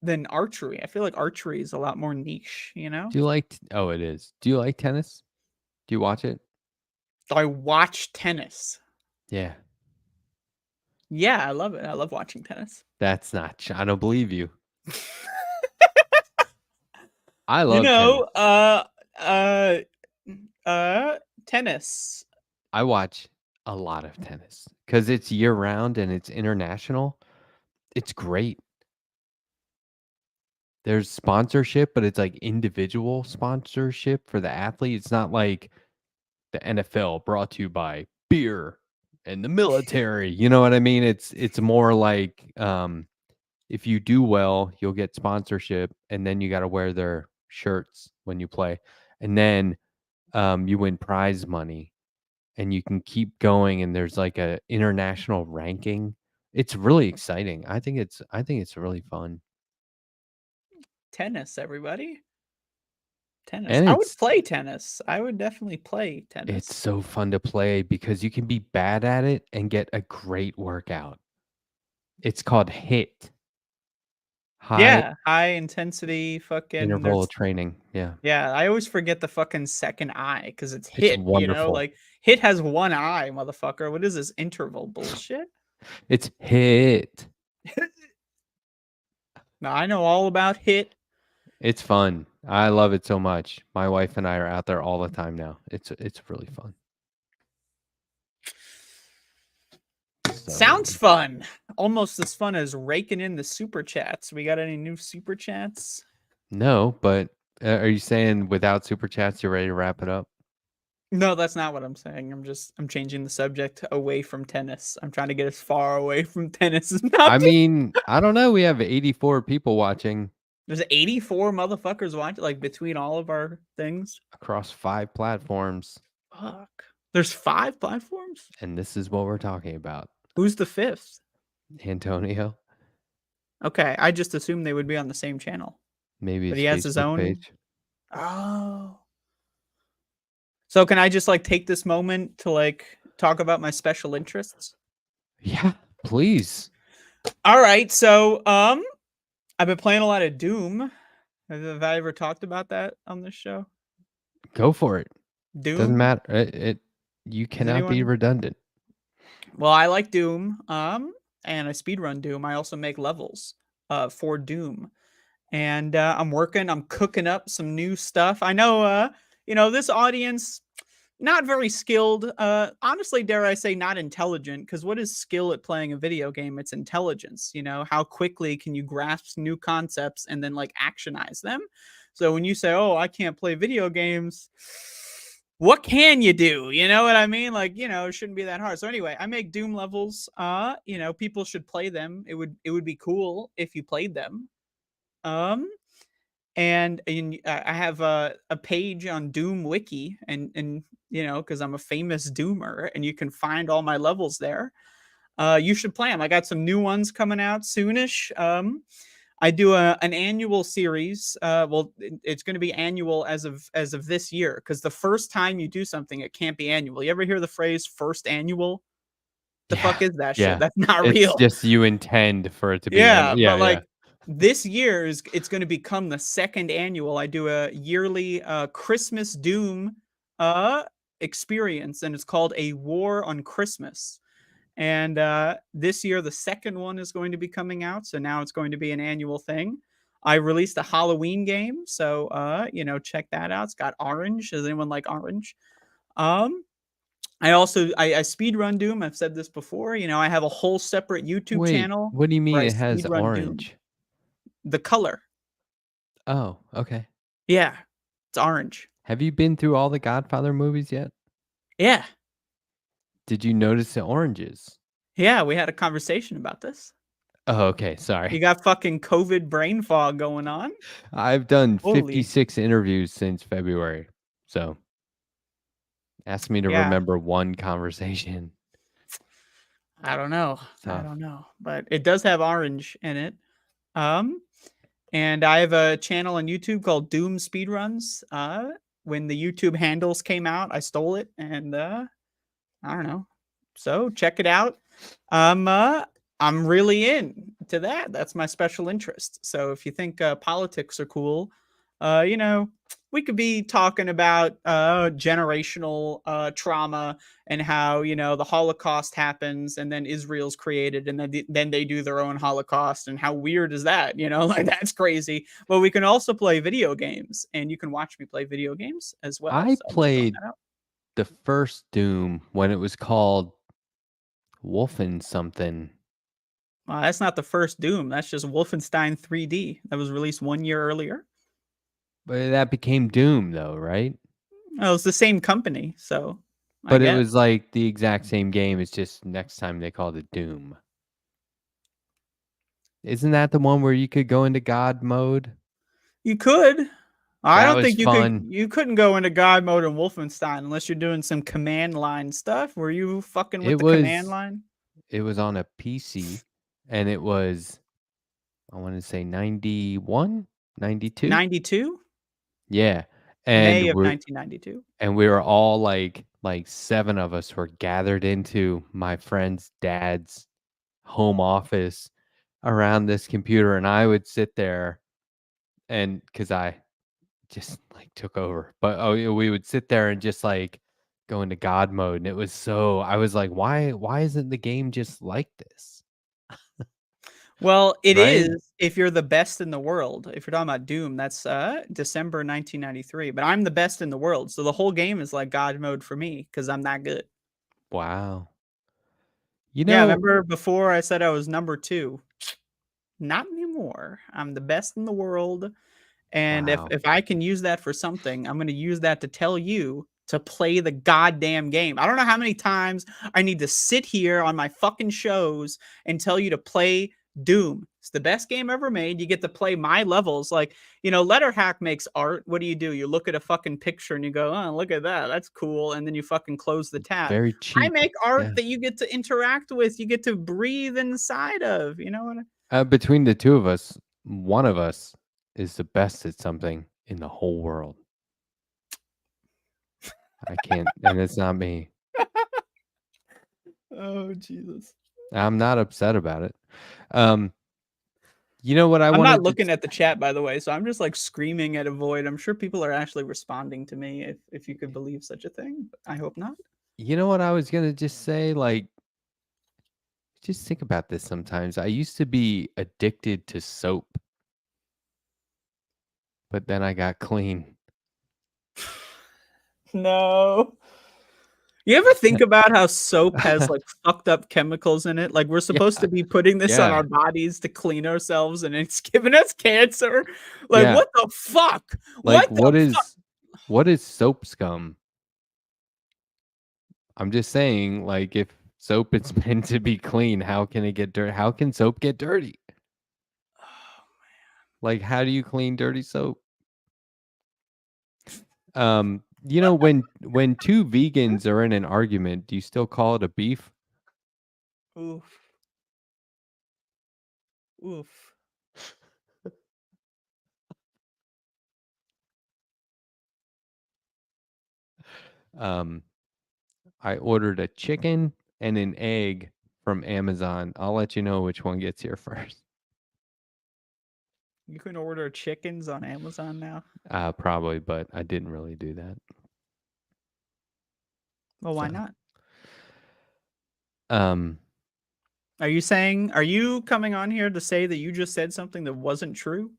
than archery. I feel like archery is a lot more niche, you know? Do you like oh, it is. Do you like tennis? Do you watch it? I watch tennis. Yeah. Yeah, I love it. I love watching tennis. That's not I don't believe you. I love tennis. I watch a lot of tennis because it's year round and it's international. It's great. There's sponsorship, but it's like individual sponsorship for the athlete. It's not like the NFL brought to you by beer and the military. You know what I mean? It's more like if you do well, you'll get sponsorship, and then you got to wear their shirts when you play, and then you win prize money, and you can keep going. And there's like a international ranking. It's really exciting. I think it's really fun. Tennis, everybody. Tennis. And I would it's play tennis. I would definitely play tennis. it's so fun to play because you can be bad at it and get a great workout. It's called HIIT. High intensity fucking Interval training. Yeah. Yeah, I always forget the fucking second eye because it's It's HIIT, you know, wonderful. like HIIT has one eye, motherfucker. What is this interval bullshit? It's HIIT. Now I know all about HIIT. It's fun. I love it so much. My wife and I are out there all the time now. It's really fun. So, Sounds fun. Almost as fun as raking in the super chats. We got any new super chats? no, but are you saying without super chats you're ready to wrap it up? No, that's not what I'm saying. I'm changing the subject away from tennis. I'm trying to get as far away from tennis as not. I mean, I don't know. We have 84 people watching. There's 84 motherfuckers watching, like between all of our things across 5 platforms. Fuck. There's 5 platforms? And this is what we're talking about. Who's the 5th? Antonio. Okay, I just assumed they would be on the same channel. Maybe but his he has his Facebook own page. Oh. So can I just like take this moment to like talk about my special interests? Yeah, please. All right. So I've been playing a lot of Doom. Have I ever talked about that on this show? Go for it. Doom? Doesn't matter. You cannot be redundant. Well, I like Doom. And I speedrun Doom. I also make levels for Doom. And I'm cooking up some new stuff. I know this audience, not very skilled. Honestly, dare I say, not intelligent. Because what is skill at playing a video game? It's intelligence. You know, how quickly can you grasp new concepts and then like actionize them? So when you say, "Oh, I can't play video games," what can you do? You know what I mean? Like, it shouldn't be that hard. So anyway, I make Doom levels. People should play them. It would be cool if you played them. And I have a page on Doom Wiki, and because I'm a famous Doomer, and you can find all my levels there. You should play them. I got some new ones coming out soonish. I do an annual series. It's going to be annual as of this year, because the first time you do something, it can't be annual. You ever hear the phrase "first annual"? The fuck is that shit? That's not It's real. just you intend for it to be. But like this year it's going to become the second annual. I do a yearly Christmas Doom experience, and it's called A War on Christmas. And this year, the second one is going to be coming out. So now it's going to be an annual thing. I released a Halloween game. So, check that out. It's got orange. Does anyone like orange? I speedrun Doom. I've said this before. I have a whole separate YouTube channel. What do you mean where I it has speedrun orange? Doom. The color. Oh, okay. Yeah, it's orange. Have you been through all the Godfather movies yet? Yeah. Did you notice the oranges? Yeah, we had a conversation about this. Oh, okay. You Sorry. got fucking COVID brain fog going on. I've done Holy. 56 interviews since February. So ask me to remember one conversation. I don't know. Tough. I don't know. But it does have orange in it. And I have a channel on YouTube called Doom Speedruns. When the YouTube handles came out, I stole it, and I don't know. So check it out. I'm really into that. That's my special interest. So if you think politics are cool, we could be talking about generational trauma and how the Holocaust happens and then Israel's created and then they do their own Holocaust, and how weird is that? Like, that's crazy. But we can also play video games, and you can watch me play video games as well. I played the first Doom when it was called Wolfen something. That's not the first Doom. That's just Wolfenstein 3D. That was released 1 year earlier. But that became Doom, though, right? Oh, it's the same company, so. But it was like the exact same game. It's just next time they called it Doom. Isn't that the one where you could go into God mode? You could. I don't think you fun. could. You couldn't go into God mode in Wolfenstein unless you're doing some command line stuff. Were you fucking with the command line? It was on a PC, and it was, I want to say 91, 92? 92? Yeah. May of 1992. And we were all like 7 of us were gathered into my friend's dad's home office around this computer, and I would sit there, and because I just like took over, but we would sit there and just like go into God mode, and it was so, I was like, why isn't the game just like this? Well, it is if you're the best in the world. If you're talking about Doom, that's December 1993. But I'm the best in the world, so the whole game is like God mode for me because I'm that good. Wow. Yeah, remember before I said I was number 2? Not anymore. I'm the best in the world. And if I can use that for something, I'm going to use that to tell you to play the goddamn game. I don't know how many times I need to sit here on my fucking shows and tell you to play Doom. It's the best game ever made. You get to play my levels. Like, Letterhack makes art. What do? You look at a fucking picture and you go, oh, look at that. That's cool. And then you fucking close the tab. Very cheap. I make art that you get to interact with. You get to breathe inside of. You know what? Between the two of us, one of us is the best at something in the whole world. I can't, and it's not me. Oh, Jesus. I'm not upset about it. You know what I'm not looking at the chat, by the way, so I'm just like screaming at a void. I'm sure people are actually responding to me, if you could believe such a thing. But I hope not. You know what I was gonna just say? Like, just think about this sometimes. I used to be addicted to soap, but then I got clean. No. You ever think about how soap has like fucked up chemicals in it? Like, we're supposed to be putting this on our bodies to clean ourselves, and it's giving us cancer. Like, what the fuck? Like, what is soap scum? I'm just saying, like, if soap is meant to be clean, how can it get dirty? How can soap get dirty? Like, how do you clean dirty soap? You know, when two vegans are in an argument, do you still call it a beef? Oof. Oof. I ordered a chicken and an egg from Amazon. I'll let you know which one gets here first. You can order chickens on Amazon now. Probably, but I didn't really do that. Well, why So, not? Um, Are you coming on here to say that you just said something that wasn't true?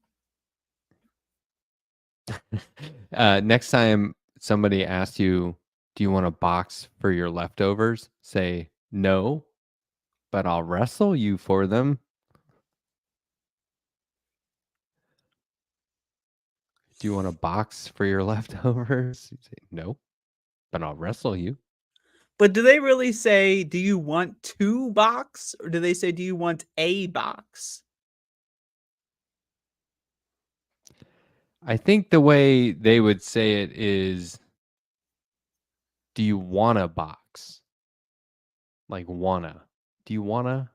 next time somebody asks you, do you want a box for your leftovers? Say no, but I'll wrestle you for them. Do you want a box for your leftovers? You say no, but I'll wrestle you. But do they really say, do you want 2 box? Or do they say, do you want a box? I think the way they would say it is, do you want a box? Like, wanna. Do you wanna?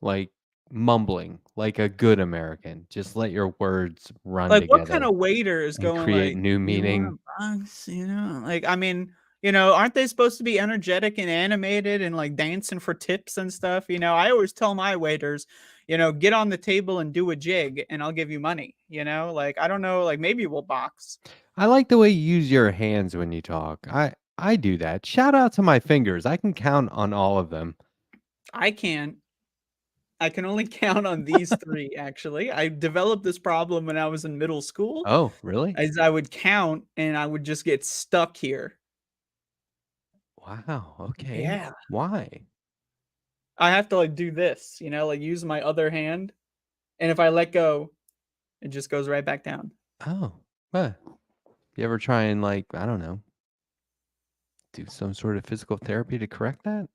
Like, mumbling, like a good American. Just let your words run Like, what kind together of waiter is and going create like, new "You want meaning. a box?" You know? Like, I mean, aren't they supposed to be energetic and animated and, like, dancing for tips and stuff? I always tell my waiters, "Get on the table and do a jig, and I'll give you money." Like, I don't know, like, maybe we'll box. I like the way you use your hands when you talk. I do that. Shout out to my fingers. I can count on all of them. I can't. I can only count on these 3, actually. I developed this problem when I was in middle school, Oh, really? as I would count, and I would just get stuck here. Wow. Okay. Yeah. Why? I have to, like, do this, like, use my other hand, and if I let go, it just goes right back down. Oh, well, you ever try and, like, I don't know, do some sort of physical therapy to correct that?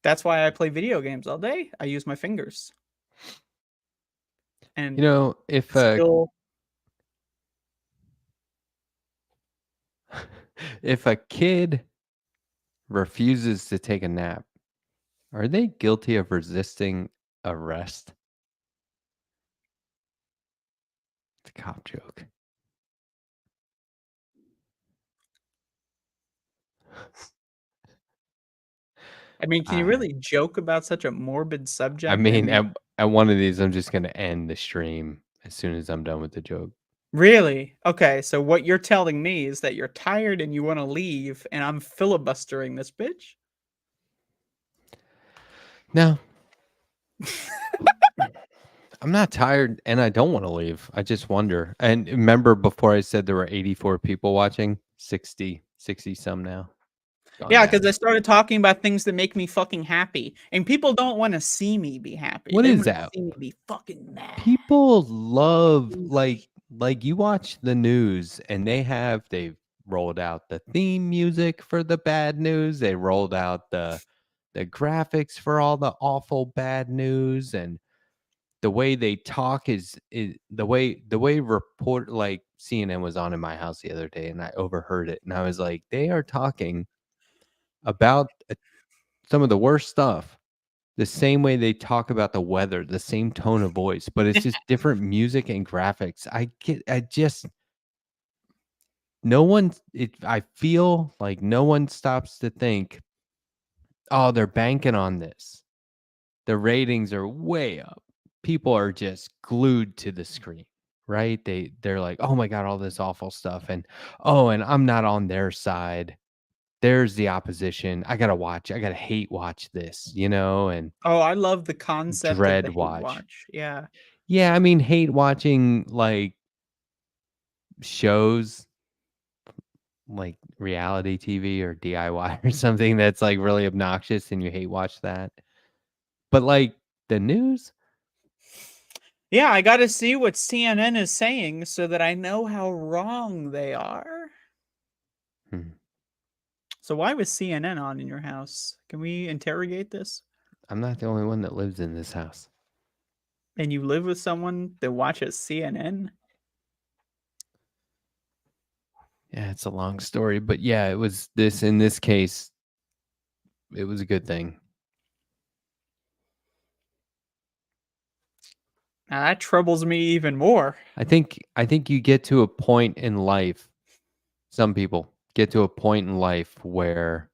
That's why I play video games all day. I use my fingers. You And know, still if a kid refuses to take a nap, are they guilty of resisting arrest? It's a cop joke. I mean, can you I really joke about such a morbid I subject and mean, make at one of these, I'm just gonna end the stream as soon as I'm done with the joke. Really? Okay, so what you're telling me is that you're tired and you wanna leave, and I'm filibustering this bitch? No, I'm not tired, and I don't want to leave. I just wonder. And remember, before I said there were 84 people watching, 60 some now. Gone Yeah, because I down. started talking about things that make me fucking happy, and people don't wanna see me be happy. What They is wanna that? see me be fucking mad. People love Oof. like you watch the news and they've rolled out the theme music for the bad news. They rolled out the graphics for all the awful bad news, and the way they talk is the way report like CNN was on in my house the other day, and I overheard it, and I was like, they are talking about some of the worst stuff the same way they talk about the weather, the same tone of voice, but it's just different music and graphics. I just no one I feel like no one stops to think, oh, they're banking on this. The ratings are way up. People are just glued to the screen, right? They're like, oh my God, all this awful stuff. And oh, and I'm not on their side. There's the opposition. I gotta hate watch this, and Oh, I love the concept of the dread hate watch. watch. Yeah. Yeah, I mean, hate watching like shows like reality TV or DIY or something that's like really obnoxious and you hate watch that. But like the news, Yeah, I gotta see what CNN is saying so that I know how wrong they are. hmm, So why was CNN on in your house? Can we interrogate this? I'm not the only one that lives in this house. And you live with someone that watches CNN? Yeah, it's a long story, but yeah, it was this. In this case, it was a good thing. Now that troubles me even more. I think you get to a point in life. Some people get to a point in life where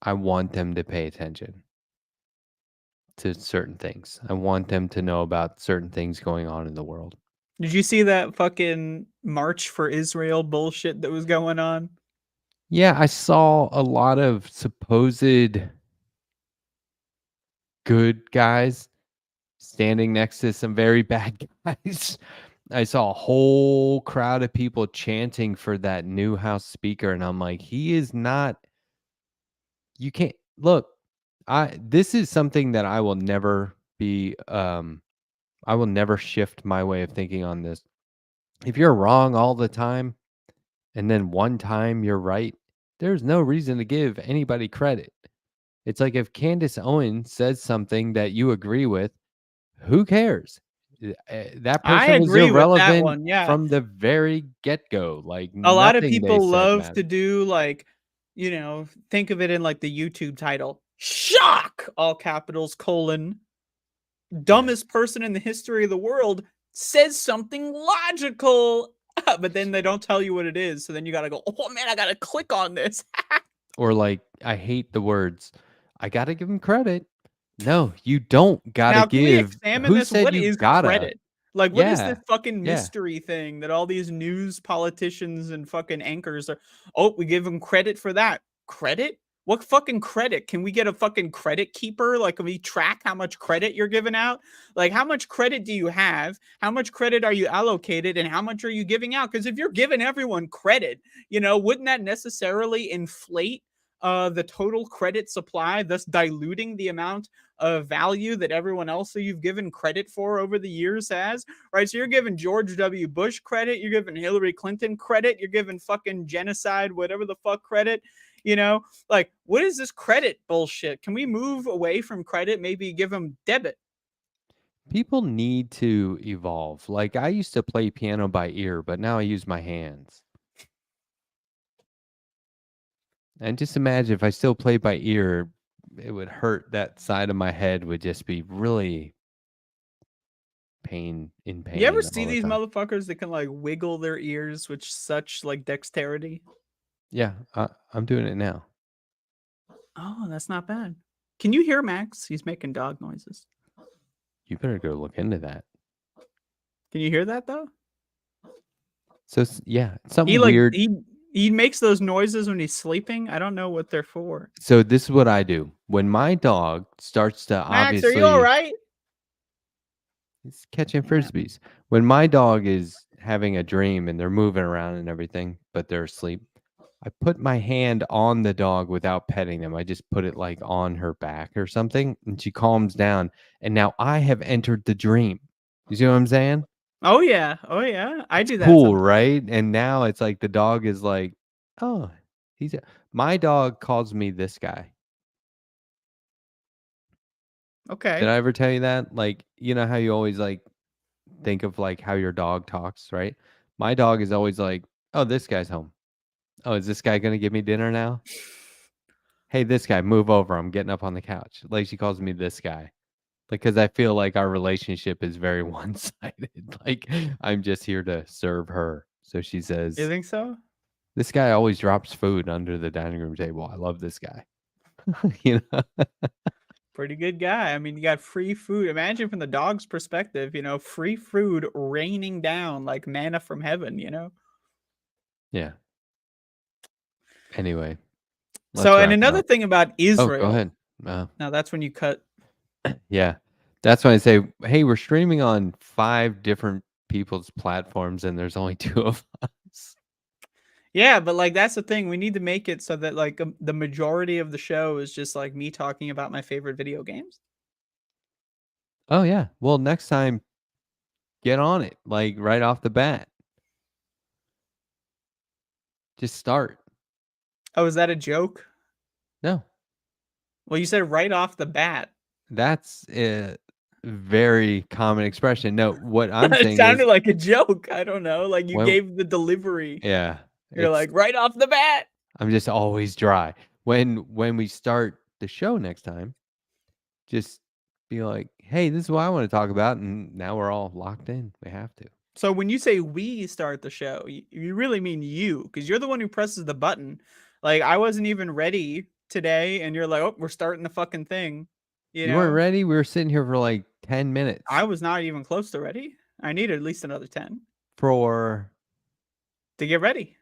I want them to pay attention to certain things. I want them to know about certain things going on in the world. Did you see that fucking March for Israel bullshit that was going on? Yeah, I saw a lot of supposed good guys standing next to some very bad guys. I saw a whole crowd of people chanting for that new House Speaker, and I'm like, he is not. You can't look. This is something that I will never be. I will never shift my way of thinking on this. If you're wrong all the time, and then one time you're right, there's no reason to give anybody credit. It's like if Candace Owens says something that you agree with, who cares? That I person was agree with that irrelevant one, yeah. from the very get-go. Like A lot of nothing they people said love to mattered. do like, think of it in like the YouTube title. Shock! All capitals, : dumbest person in the history of the world says something logical, but then they don't tell you what it is. So then you got to go, oh man, I got to click on this. Or like, I hate the words. I gotta give him credit. No, you don't gotta Now, can we give. examine Who this? said What you is gotta? credit? Like, what is this Yeah, fucking yeah. mystery thing that all these news politicians and fucking anchors are? Oh, we give them credit for that. Credit? What fucking credit? Can we get a fucking credit keeper? Like, can we track how much credit you're giving out? Like, how much credit do you have? How much credit are you allocated? And how much are you giving out? Because if you're giving everyone credit, wouldn't that necessarily inflate the total credit supply, thus diluting the amount of value that everyone else that you've given credit for over the years has, right? So you're giving George W. Bush credit, you're giving Hillary Clinton credit, you're giving fucking genocide, whatever the fuck credit, like what is this credit bullshit? Can we move away from credit? Maybe give them debit. People need to evolve. Like I used to play piano by ear, but now I use my hands. And just imagine if I still play by ear, it would hurt. That side of my head would just be really in pain. You ever all see the these time. motherfuckers that can like wiggle their ears with such like dexterity? Yeah, I'm doing it now. Oh, that's not bad. Can you hear Max? He's making dog noises. You better go look into that. Can you hear that though? So yeah, something He like weird. he makes those noises when he's sleeping. I don't know what they're for. So this is what I do when my dog starts to Max, obviously. are you all right? He's catching frisbees. When my dog is having a dream and they're moving around and everything, but they're asleep, I put my hand on the dog without petting them. I just put it like on her back or something, and she calms down. And now I have entered the dream. You see what I'm saying? Oh yeah, I do that. Cool, sometimes. right? And now it's like the dog is like, oh, my dog calls me this guy. Okay. Did I ever tell you that? Like, you know how you always like think of like how your dog talks, right? My dog is always like, oh, this guy's home. Oh, is this guy going to give me dinner now? Hey, this guy, move over. I'm getting up on the couch. Like she calls me this guy. Because I feel like our relationship is very one-sided. Like I'm just here to serve her. So she says, You think so? this guy always drops food under the dining room table. I love this guy. You know? Pretty good guy. I mean, you got free food. Imagine from the dog's perspective, free food raining down like manna from heaven, Yeah. Anyway. So, and wrap it another up. thing about Oh, Israel. go ahead. Now that's when you cut. Yeah. That's when I say, hey, we're streaming on 5 different people's platforms and there's only 2 of us. Yeah, but like that's the thing. We need to make it so that like the majority of the show is just like me talking about my favorite video games. Oh yeah. Well, next time get on it like right off the bat. Just start. Oh, is that a joke? No, Well, you said right off the bat. that's a very common expression. No, what I'm It saying sounded is, like a joke. I don't know. Like you when, gave the delivery. yeah, You're it's like right off the bat. I'm just always dry. When we start the show next time, just be like, hey, this is what I want to talk about, and now we're all locked in. We have to. So when you say we start the show, you really mean you, because you're the one who presses the button. Like I wasn't even ready today, and you're like, oh, we're starting the fucking thing. You weren't ready? We were sitting here for like 10 minutes. I was not even close to ready. I needed at least another 10 For to get ready.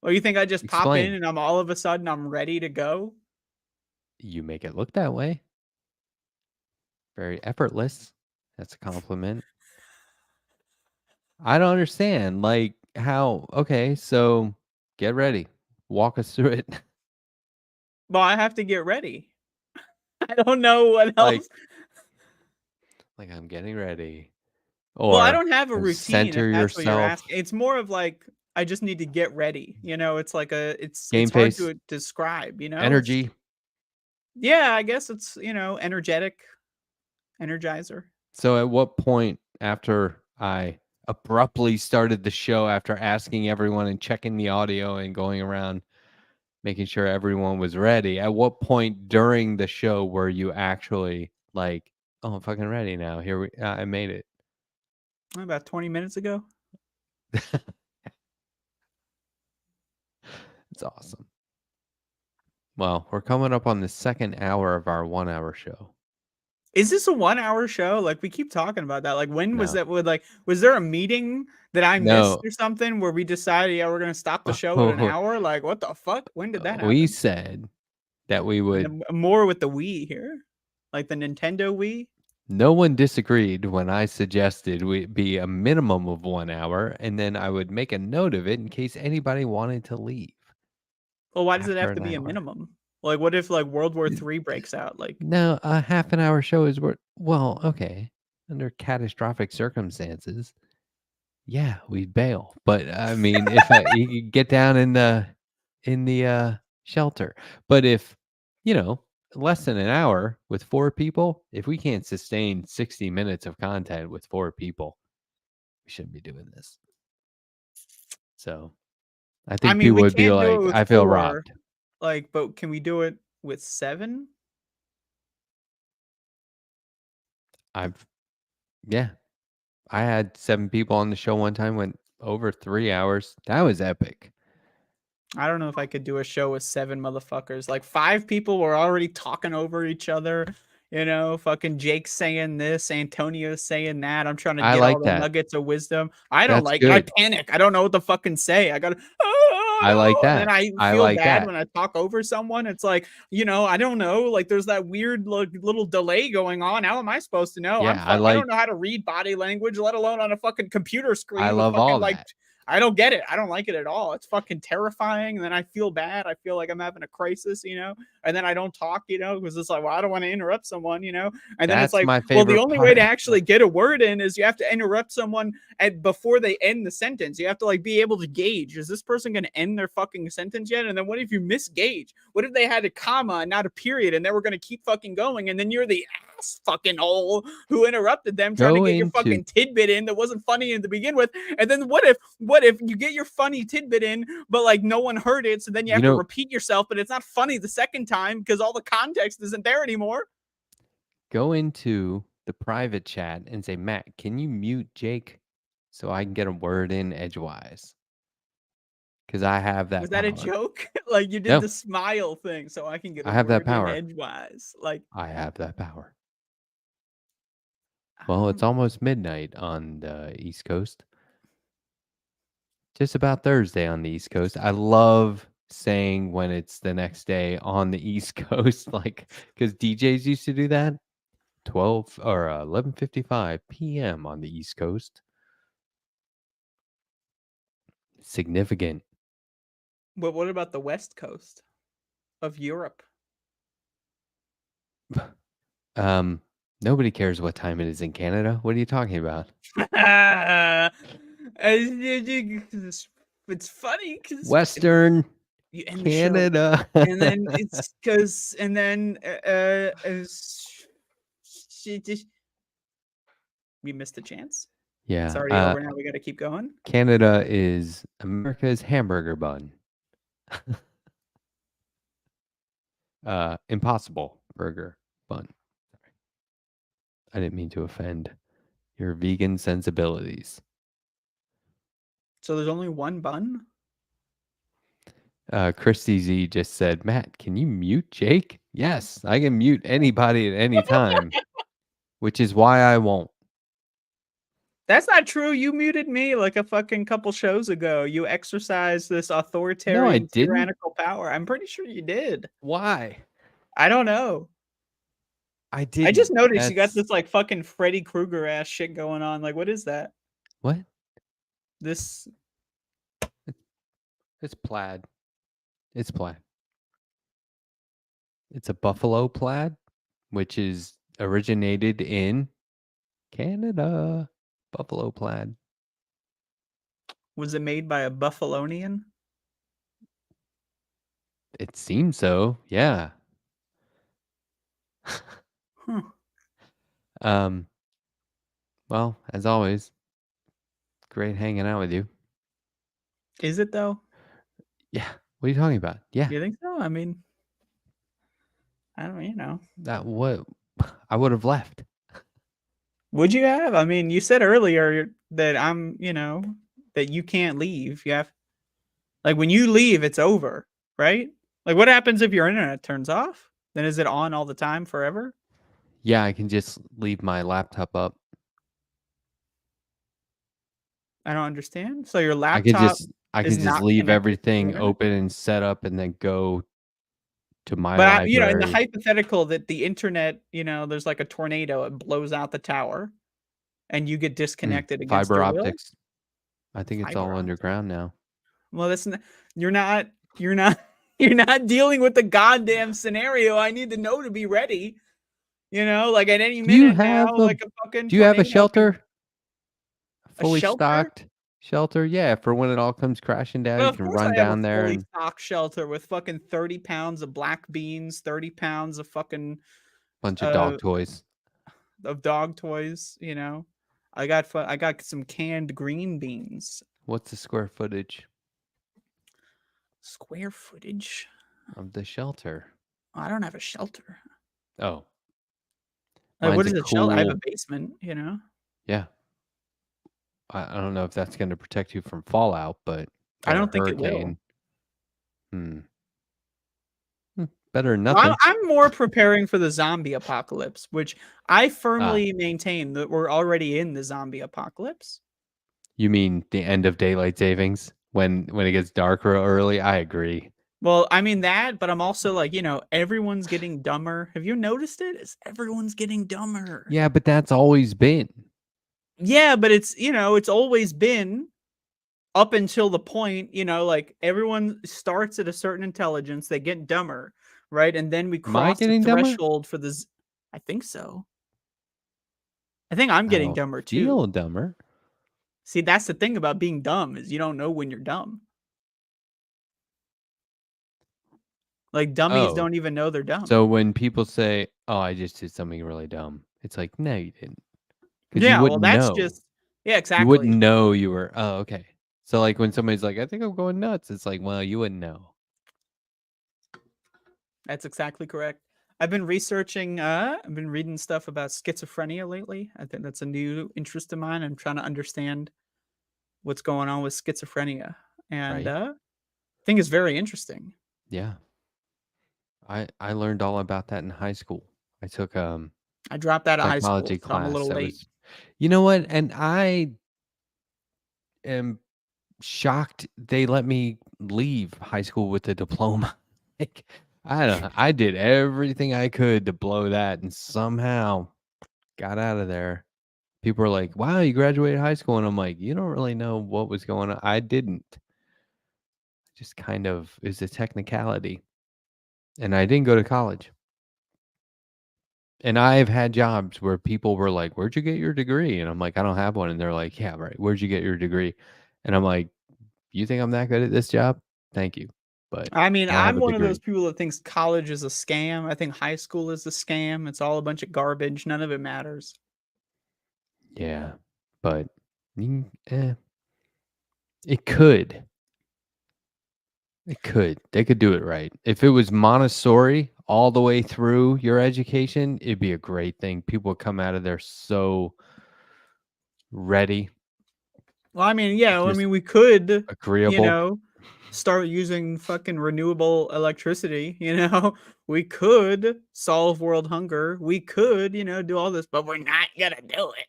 Or you think I just pop Explain. in and I'm all of a sudden I'm ready to go? You make it look that way. Very effortless. That's a compliment. I don't understand. Like, how? Okay, so get ready. Walk us through it. Well, I have to get ready. I don't know what Like, else. like I'm getting ready. Well, I Or don't have a routine, center if that's what you're yourself. asking. It's more of like I just need to get ready. You know, it's like it's Game hard face. to describe, you know? Energy. Yeah, I guess it's, energetic, energizer. So at what point after I abruptly started the show after asking everyone and checking the audio and going around making sure everyone was ready, at what point during the show were you actually like, oh, I'm fucking ready now. I made it. About 20 minutes ago. It's awesome. Well, we're coming up on the second hour of our 1 hour show. Is this a 1 hour show? Like we keep talking about that. Like when was No. that was there a meeting that I No. missed or something where we decided, yeah, we're gonna stop the show at an hour? Like what the fuck? When did that happen? We said that we would. And more with the Wii here. Like the Nintendo Wii. No one disagreed when I suggested we be a minimum of 1 hour, and then I would make a note of it in case anybody wanted to leave. Well, why does it after have to an be a hour. minimum? Like what if like World War III breaks out? Like No, a half an hour show is worth. Well, okay, under catastrophic circumstances, yeah, we'd bail. But I mean, if you could get down in the shelter, but if less than an hour with 4 people, if we can't sustain 60 minutes of content with 4 people, we shouldn't be doing this. So I think mean, people we would be can't do like, it with I feel 4. robbed. Like, but can we do it with 7? Yeah, I had 7 people on the show one time, went over 3 hours. That was epic. I don't know if I could do a show with 7 motherfuckers. Like 5 people were already talking over each other. Fucking Jake saying this, Antonio saying that. I'm trying to I get like all the that. nuggets of wisdom. I don't That's like it. I good. panic. I don't know what to fucking say. I gotta. I like And then that. I I feel like bad that. when I talk over someone. It's like, I don't know. Like there's that weird little delay going on. How am I supposed to know? Yeah, I don't know how to read body language, let alone on a fucking computer screen. I with love fucking, all like, that. I don't get it. I don't like it at all. It's fucking terrifying. And then I feel bad. I feel like I'm having a crisis, and then I don't talk, because it's like, well, I don't want to interrupt someone, and then it's That's like, my well, the favorite only way to part. actually get a word in is you have to interrupt someone before they end the sentence. You have to like be able to gauge, is this person going to end their fucking sentence yet? And then what if you misgauge? What if they had a comma and not a period and they were going to keep fucking going? And then you're the ass fucking hole who interrupted them trying to get your fucking tidbit in that wasn't funny to begin with. And then what if you get your funny tidbit in, but like no one heard it, so then you have to repeat yourself, but it's not funny the second time because all the context isn't there anymore. Go into the private chat and say, Matt, can you mute Jake so I can get a word in edgewise? Because I have that. Was that power. a joke? Like you did the smile thing, so I can get. I have that word power. in edgewise. Like I have that power. Well, it's almost midnight on the East Coast. Just about Thursday on the East Coast. I love saying when it's the next day on the East Coast, like, because DJs used to do that. 12 or 11:55 p.m. on the East Coast. Significant. But what about the West Coast of Europe? Nobody cares what time it is in Canada. What are you talking about? It's funny because Western You end the show, Canada. and then it's because, and then we missed a chance. Yeah. It's already over now. We got to keep going. Canada is America's hamburger bun. Impossible burger bun. Sorry. I didn't mean to offend your vegan sensibilities. So there's only one bun? Christy Z just said, Matt, can you mute Jake? Yes, I can mute anybody at any time, which is why I won't. That's not true. You muted me like a fucking couple shows ago. You exercised this authoritarian, didn't. tyrannical power. I'm pretty sure you did. Why? I don't know. I did. I just noticed you got this like fucking Freddy Krueger ass shit going on. Like, what is that? What? This. It's plaid. It's plaid. It's a buffalo plaid, which is originated in Canada. Buffalo plaid. Was it made by a Buffalonian? It seems so. Yeah. Huh. Well, as always, great hanging out with you. Is it though? Yeah. What are you talking about? Yeah. You think so? I mean, I don't, you know. That what I would have left. Would you have? I mean, you said earlier that I'm, you know, that you can't leave. You have, like, when you leave, it's over, right? Like, what happens if your internet turns off? Then is it on all the time forever? Yeah, I can just leave my laptop up. I don't understand. So your I could laptop just not leave connected to the everything internet? open and set up and then go to my But library. you know, in the hypothetical that the internet, you know, there's like a tornado, it blows out the tower, and you get disconnected against fiber your will. optics. I think it's all Fiber optics. underground now. Well, that's you're not dealing with the goddamn scenario. I need to know to be ready. You know, like at any minute now, like a fucking. Do you have a tornado shelter? A Fully shelter? stocked shelter? Yeah, for when it all comes crashing down, Well, you of can course run I have down a there fully and stocked shelter with fucking 30 pounds of black beans, 30 pounds of fucking bunch of dog toys. of dog toys. You know, I got some canned green beans. What's the square footage Square footage? of the shelter? I don't have a shelter. Oh. Like, what Mine's is a a shelter? I have a cool- basement, you know. Yeah. I don't know if that's going to protect you from fallout, but I or a don't think it will. hurricane. Better than Well, nothing. I'm more preparing for the zombie apocalypse, which I firmly maintain that we're already in the zombie apocalypse. You mean the end of daylight savings when it gets dark real early? I agree. Well, I mean that, but I'm also like, you know, everyone's getting dumber. Have you noticed it? Everyone's getting dumber. Yeah, but that's always been. Yeah, but it's, you know, it's always been up until the point, you know, like everyone starts at a certain intelligence, they get dumber, right? And then we Am I cross the getting dumber? threshold for this. I think so. I think I'm getting dumber too. Feel dumber. See, that's the thing about being dumb is you don't know when you're dumb. Like dummies don't even know they're dumb. So when people say, "Oh, I just did something really dumb," it's like, no, you didn't. Yeah, you wouldn't well, that's know. just exactly. You wouldn't know you were. Oh, okay. So like when somebody's like, "I think I'm going nuts," it's like, well, you wouldn't know. That's exactly correct. I've been researching. I've been reading stuff about schizophrenia lately. I think that's a new interest of mine. I'm trying to understand what's going on with schizophrenia, and I think it's very interesting. Yeah. I learned all about that in high school. I took I dropped out of high school, psychology so I'm a little class. late. You know what? And I am shocked they let me leave high school with a diploma. Like, I don't know. I did everything I could to blow that and somehow got out of there. People were like, "Wow, you graduated high school." And I'm like, "You don't really know what was going on." I didn't. Just kind of is a technicality. And I didn't go to college. And I've had jobs where people were like, "Where'd you get your degree?" And I'm like, "I don't have one." And they're like, "Yeah, right. Where'd you get your degree?" And I'm like, "You think I'm that good at this job? Thank you." but I mean, I don't have I'm a one of those degree. people that thinks college is a scam. I think high school is a scam. It's all a bunch of garbage. None of it matters. Yeah, but it could. It could. They could do it right. If it was Montessori all the way through your education, it'd be a great thing. People would come out of there so ready, Well, I mean, yeah, I just mean, we could, agreeable. start using fucking renewable electricity, we could solve world hunger. We could, do all this, but we're not gonna do it.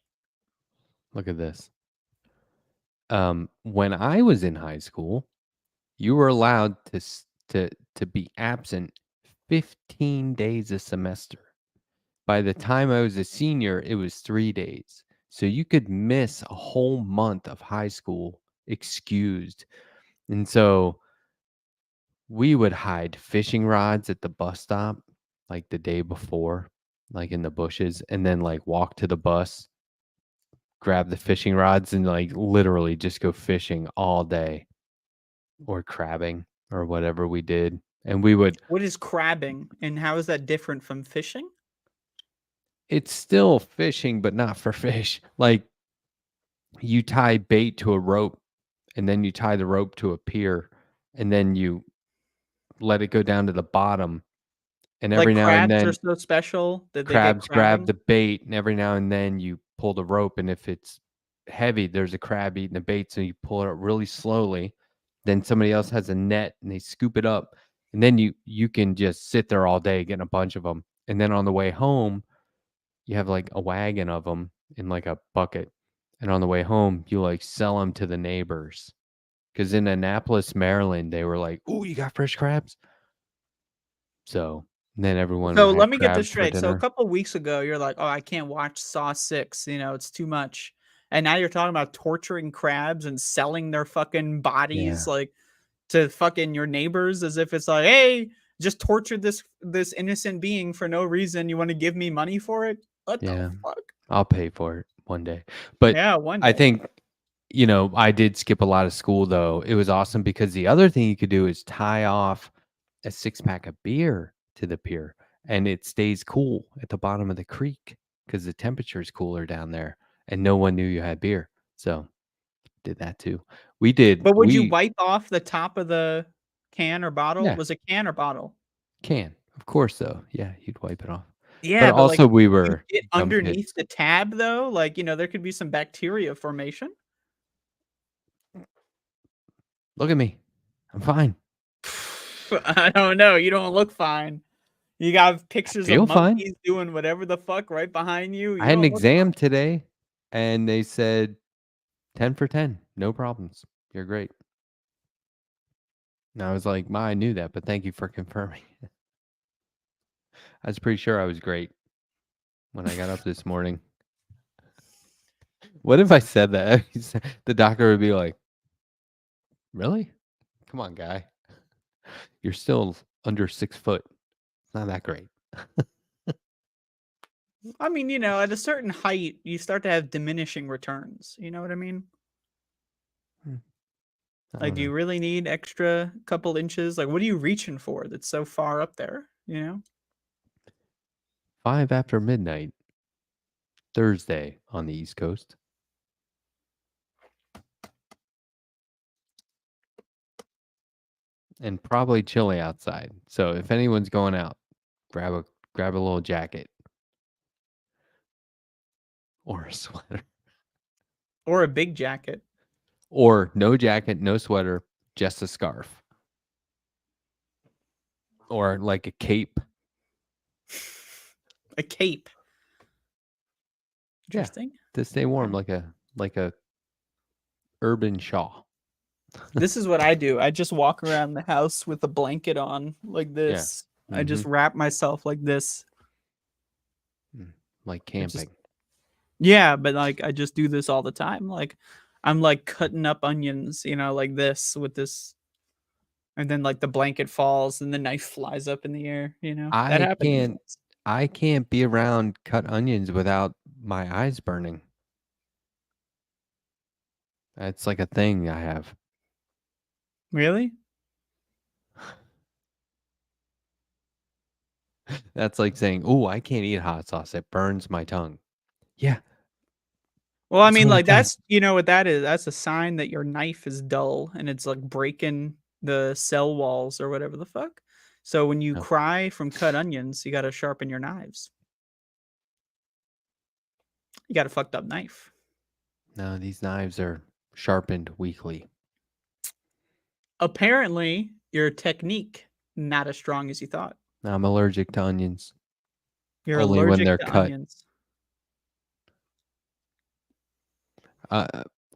Look at this. When I was in high school, you were allowed to be absent 15 days a semester. By the time I was a senior, it was 3 days. So you could miss a whole month of high school excused. And so we would hide fishing rods at the bus stop like the day before, like in the bushes, and then like walk to the bus, grab the fishing rods, and like literally just go fishing all day or crabbing or whatever we did. And we would, What is crabbing, and how is that different from fishing? it's still fishing, but not for fish. Like you tie bait to a rope and then you tie the rope to a pier and then you let it go down to the bottom. And Like every now and crabs are then so special that they get crabs grab crabbing? the bait, and every now and then you pull the rope. And if it's heavy, there's a crab eating the bait. So you pull it up really slowly. Then somebody else has a net and they scoop it up. And then you can just sit there all day getting a bunch of them. And then on the way home, you have like a wagon of them in like a bucket. And on the way home, you like sell them to the neighbors. Because in Annapolis, Maryland, they were like, "Ooh, you got fresh crabs?" So then everyone So had let me get this crabs for straight. So a dinner. couple weeks ago, you're like, "Oh, I can't watch Saw 6, it's too much." And now you're talking about torturing crabs and selling their fucking bodies Yeah, like to fucking your neighbors as if it's like, "Hey, just tortured this innocent being for no reason. You want to give me money for it?" What the yeah. fuck? I'll pay for it one day. But Yeah, one I day. think, I did skip a lot of school though. It was awesome because the other thing you could do is tie off a 6-pack of beer to the pier and it stays cool at the bottom of the creek because the temperature is cooler down there and no one knew you had beer. So did that too. We did, But would you we wipe off the top of the can or bottle? yeah, Was it can or bottle? can. Of course though. Yeah, you'd wipe it off. But Yeah, but like, also we you were get dumb underneath kids. the tab though, like, there could be some bacteria formation. Look at me. I'm fine. I don't know. You don't look fine. You got I pictures of feel fine. monkeys doing whatever the fuck right behind you. I You had an don't look fine. exam today and they said 10 for 10. No problems. You're great. And I was like, Ma, I knew that, but thank you for confirming. I was pretty sure I was great when I got up this morning. What if I said that? The doctor would be like, really? Come on, guy. You're still under 6 foot. It's not that great. I mean, at a certain height, you start to have diminishing returns. You know what I mean? I Like, don't do you know. really need extra couple inches? Like, what are you reaching for that's so far up there? 5 after midnight, Thursday on the East Coast. And probably chilly outside. So if anyone's going out, grab a little jacket or a sweater. Or a big jacket. Or no jacket, no sweater, just a scarf. Or like a cape. A cape. Yeah, Interesting. to stay warm, like a urban shawl. This is what I do. I just walk around the house with a blanket on like this. I just wrap myself like this. Like camping. Yeah, but like I just do this all the time. Like I'm like cutting up onions, like this with this, and then like the blanket falls and the knife flies up in the air. That I happens. can't I can't be around cut onions without my eyes burning. That's like a thing I have. Really? That's like saying, "Oh, I can't eat hot sauce. It burns my tongue." Yeah, Well, I that's mean, what like it does. that's you know what that is. That's a sign that your knife is dull and it's like breaking the cell walls or whatever the fuck. So when you No. cry from cut onions, you got to sharpen your knives. You got a fucked up knife. No, these knives are sharpened weekly. Apparently, your technique not as strong as you thought. I'm allergic to onions. You're Only when allergic they're to cut. onions.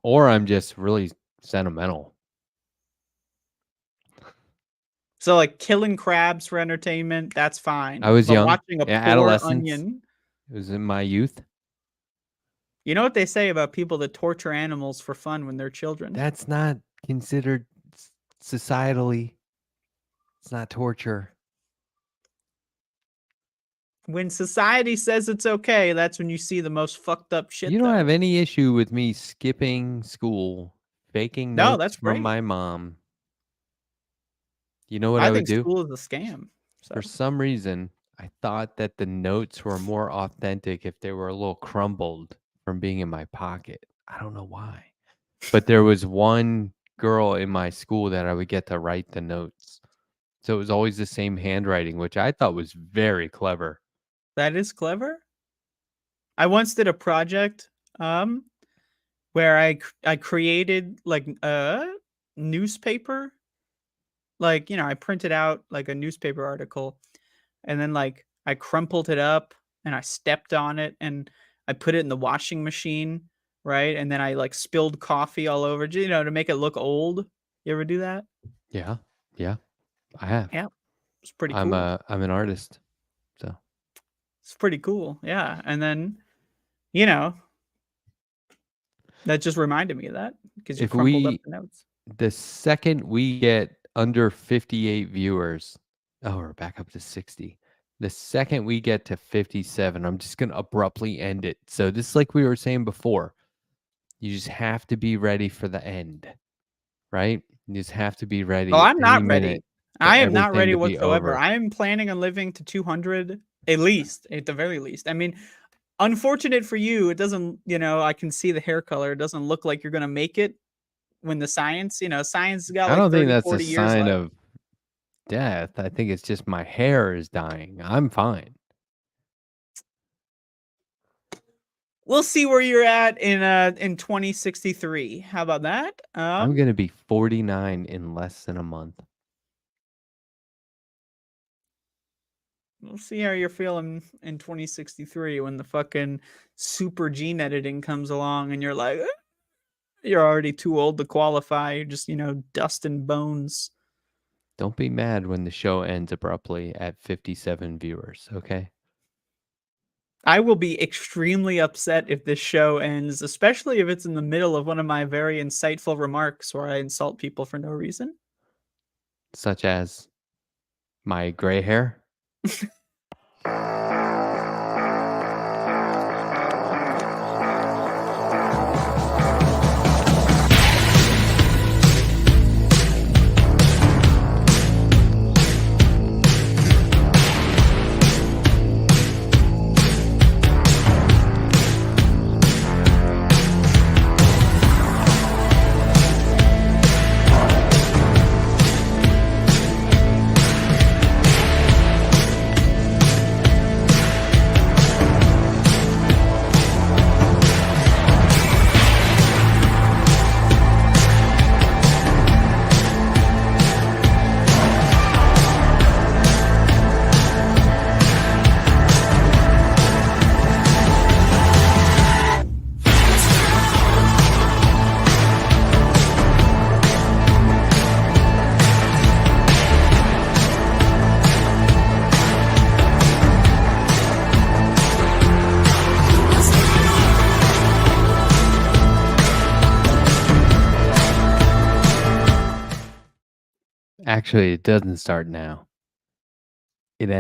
Or I'm just really sentimental. So like killing crabs for entertainment, that's fine. I was But young. watching a Yeah, poor adolescence. onion. It was in my youth. You know what they say about people that torture animals for fun when they're children? That's not considered societally. It's not torture. When society says it's okay, that's when you see the most fucked up shit. You don't though. have any issue with me skipping school, faking No, notes that's from great. my mom. You know what I would think do? school is a scam. So. For some reason, I thought that the notes were more authentic if they were a little crumbled from being in my pocket. I don't know why. But there was one girl in my school that I would get to write the notes. So it was always the same handwriting, which I thought was very clever. That is clever. I once did a project where I created like a newspaper. Like, I printed out like a newspaper article and then like I crumpled it up and I stepped on it and I put it in the washing machine, right? And then I like spilled coffee all over, to make it look old. You ever do that? Yeah. I have. Yeah. It's pretty cool. I'm an artist. So It's pretty cool. Yeah. And then, that just reminded me of that because you If crumpled we- up the notes. the second we get under 58 viewers, we're back up to 60. The second we get to 57, I'm just going to abruptly end it. So this is like we were saying before. You just have to be ready for the end, right? You just have to be ready. Oh, I'm not any ready. minute for I am not everything ready to be whatsoever. over. I am planning on living to 200 at least, at the very least. I mean, unfortunate for you, it doesn't, I can see the hair color. It doesn't look like you're going to make it when the science has got I like don't 30, think that's a 40 years sign left. of death. I think it's just my hair is dying. I'm fine. We'll see where you're at in 2063. How about that? I'm going to be 49 in less than a month. We'll see how you're feeling in 2063 when the fucking super gene editing comes along and you're like, you're already too old to qualify. You're just, dust and bones. Don't be mad when the show ends abruptly at 57 viewers, okay? I will be extremely upset if this show ends, especially if it's in the middle of one of my very insightful remarks where I insult people for no reason. Such as my gray hair. Actually, it doesn't start now.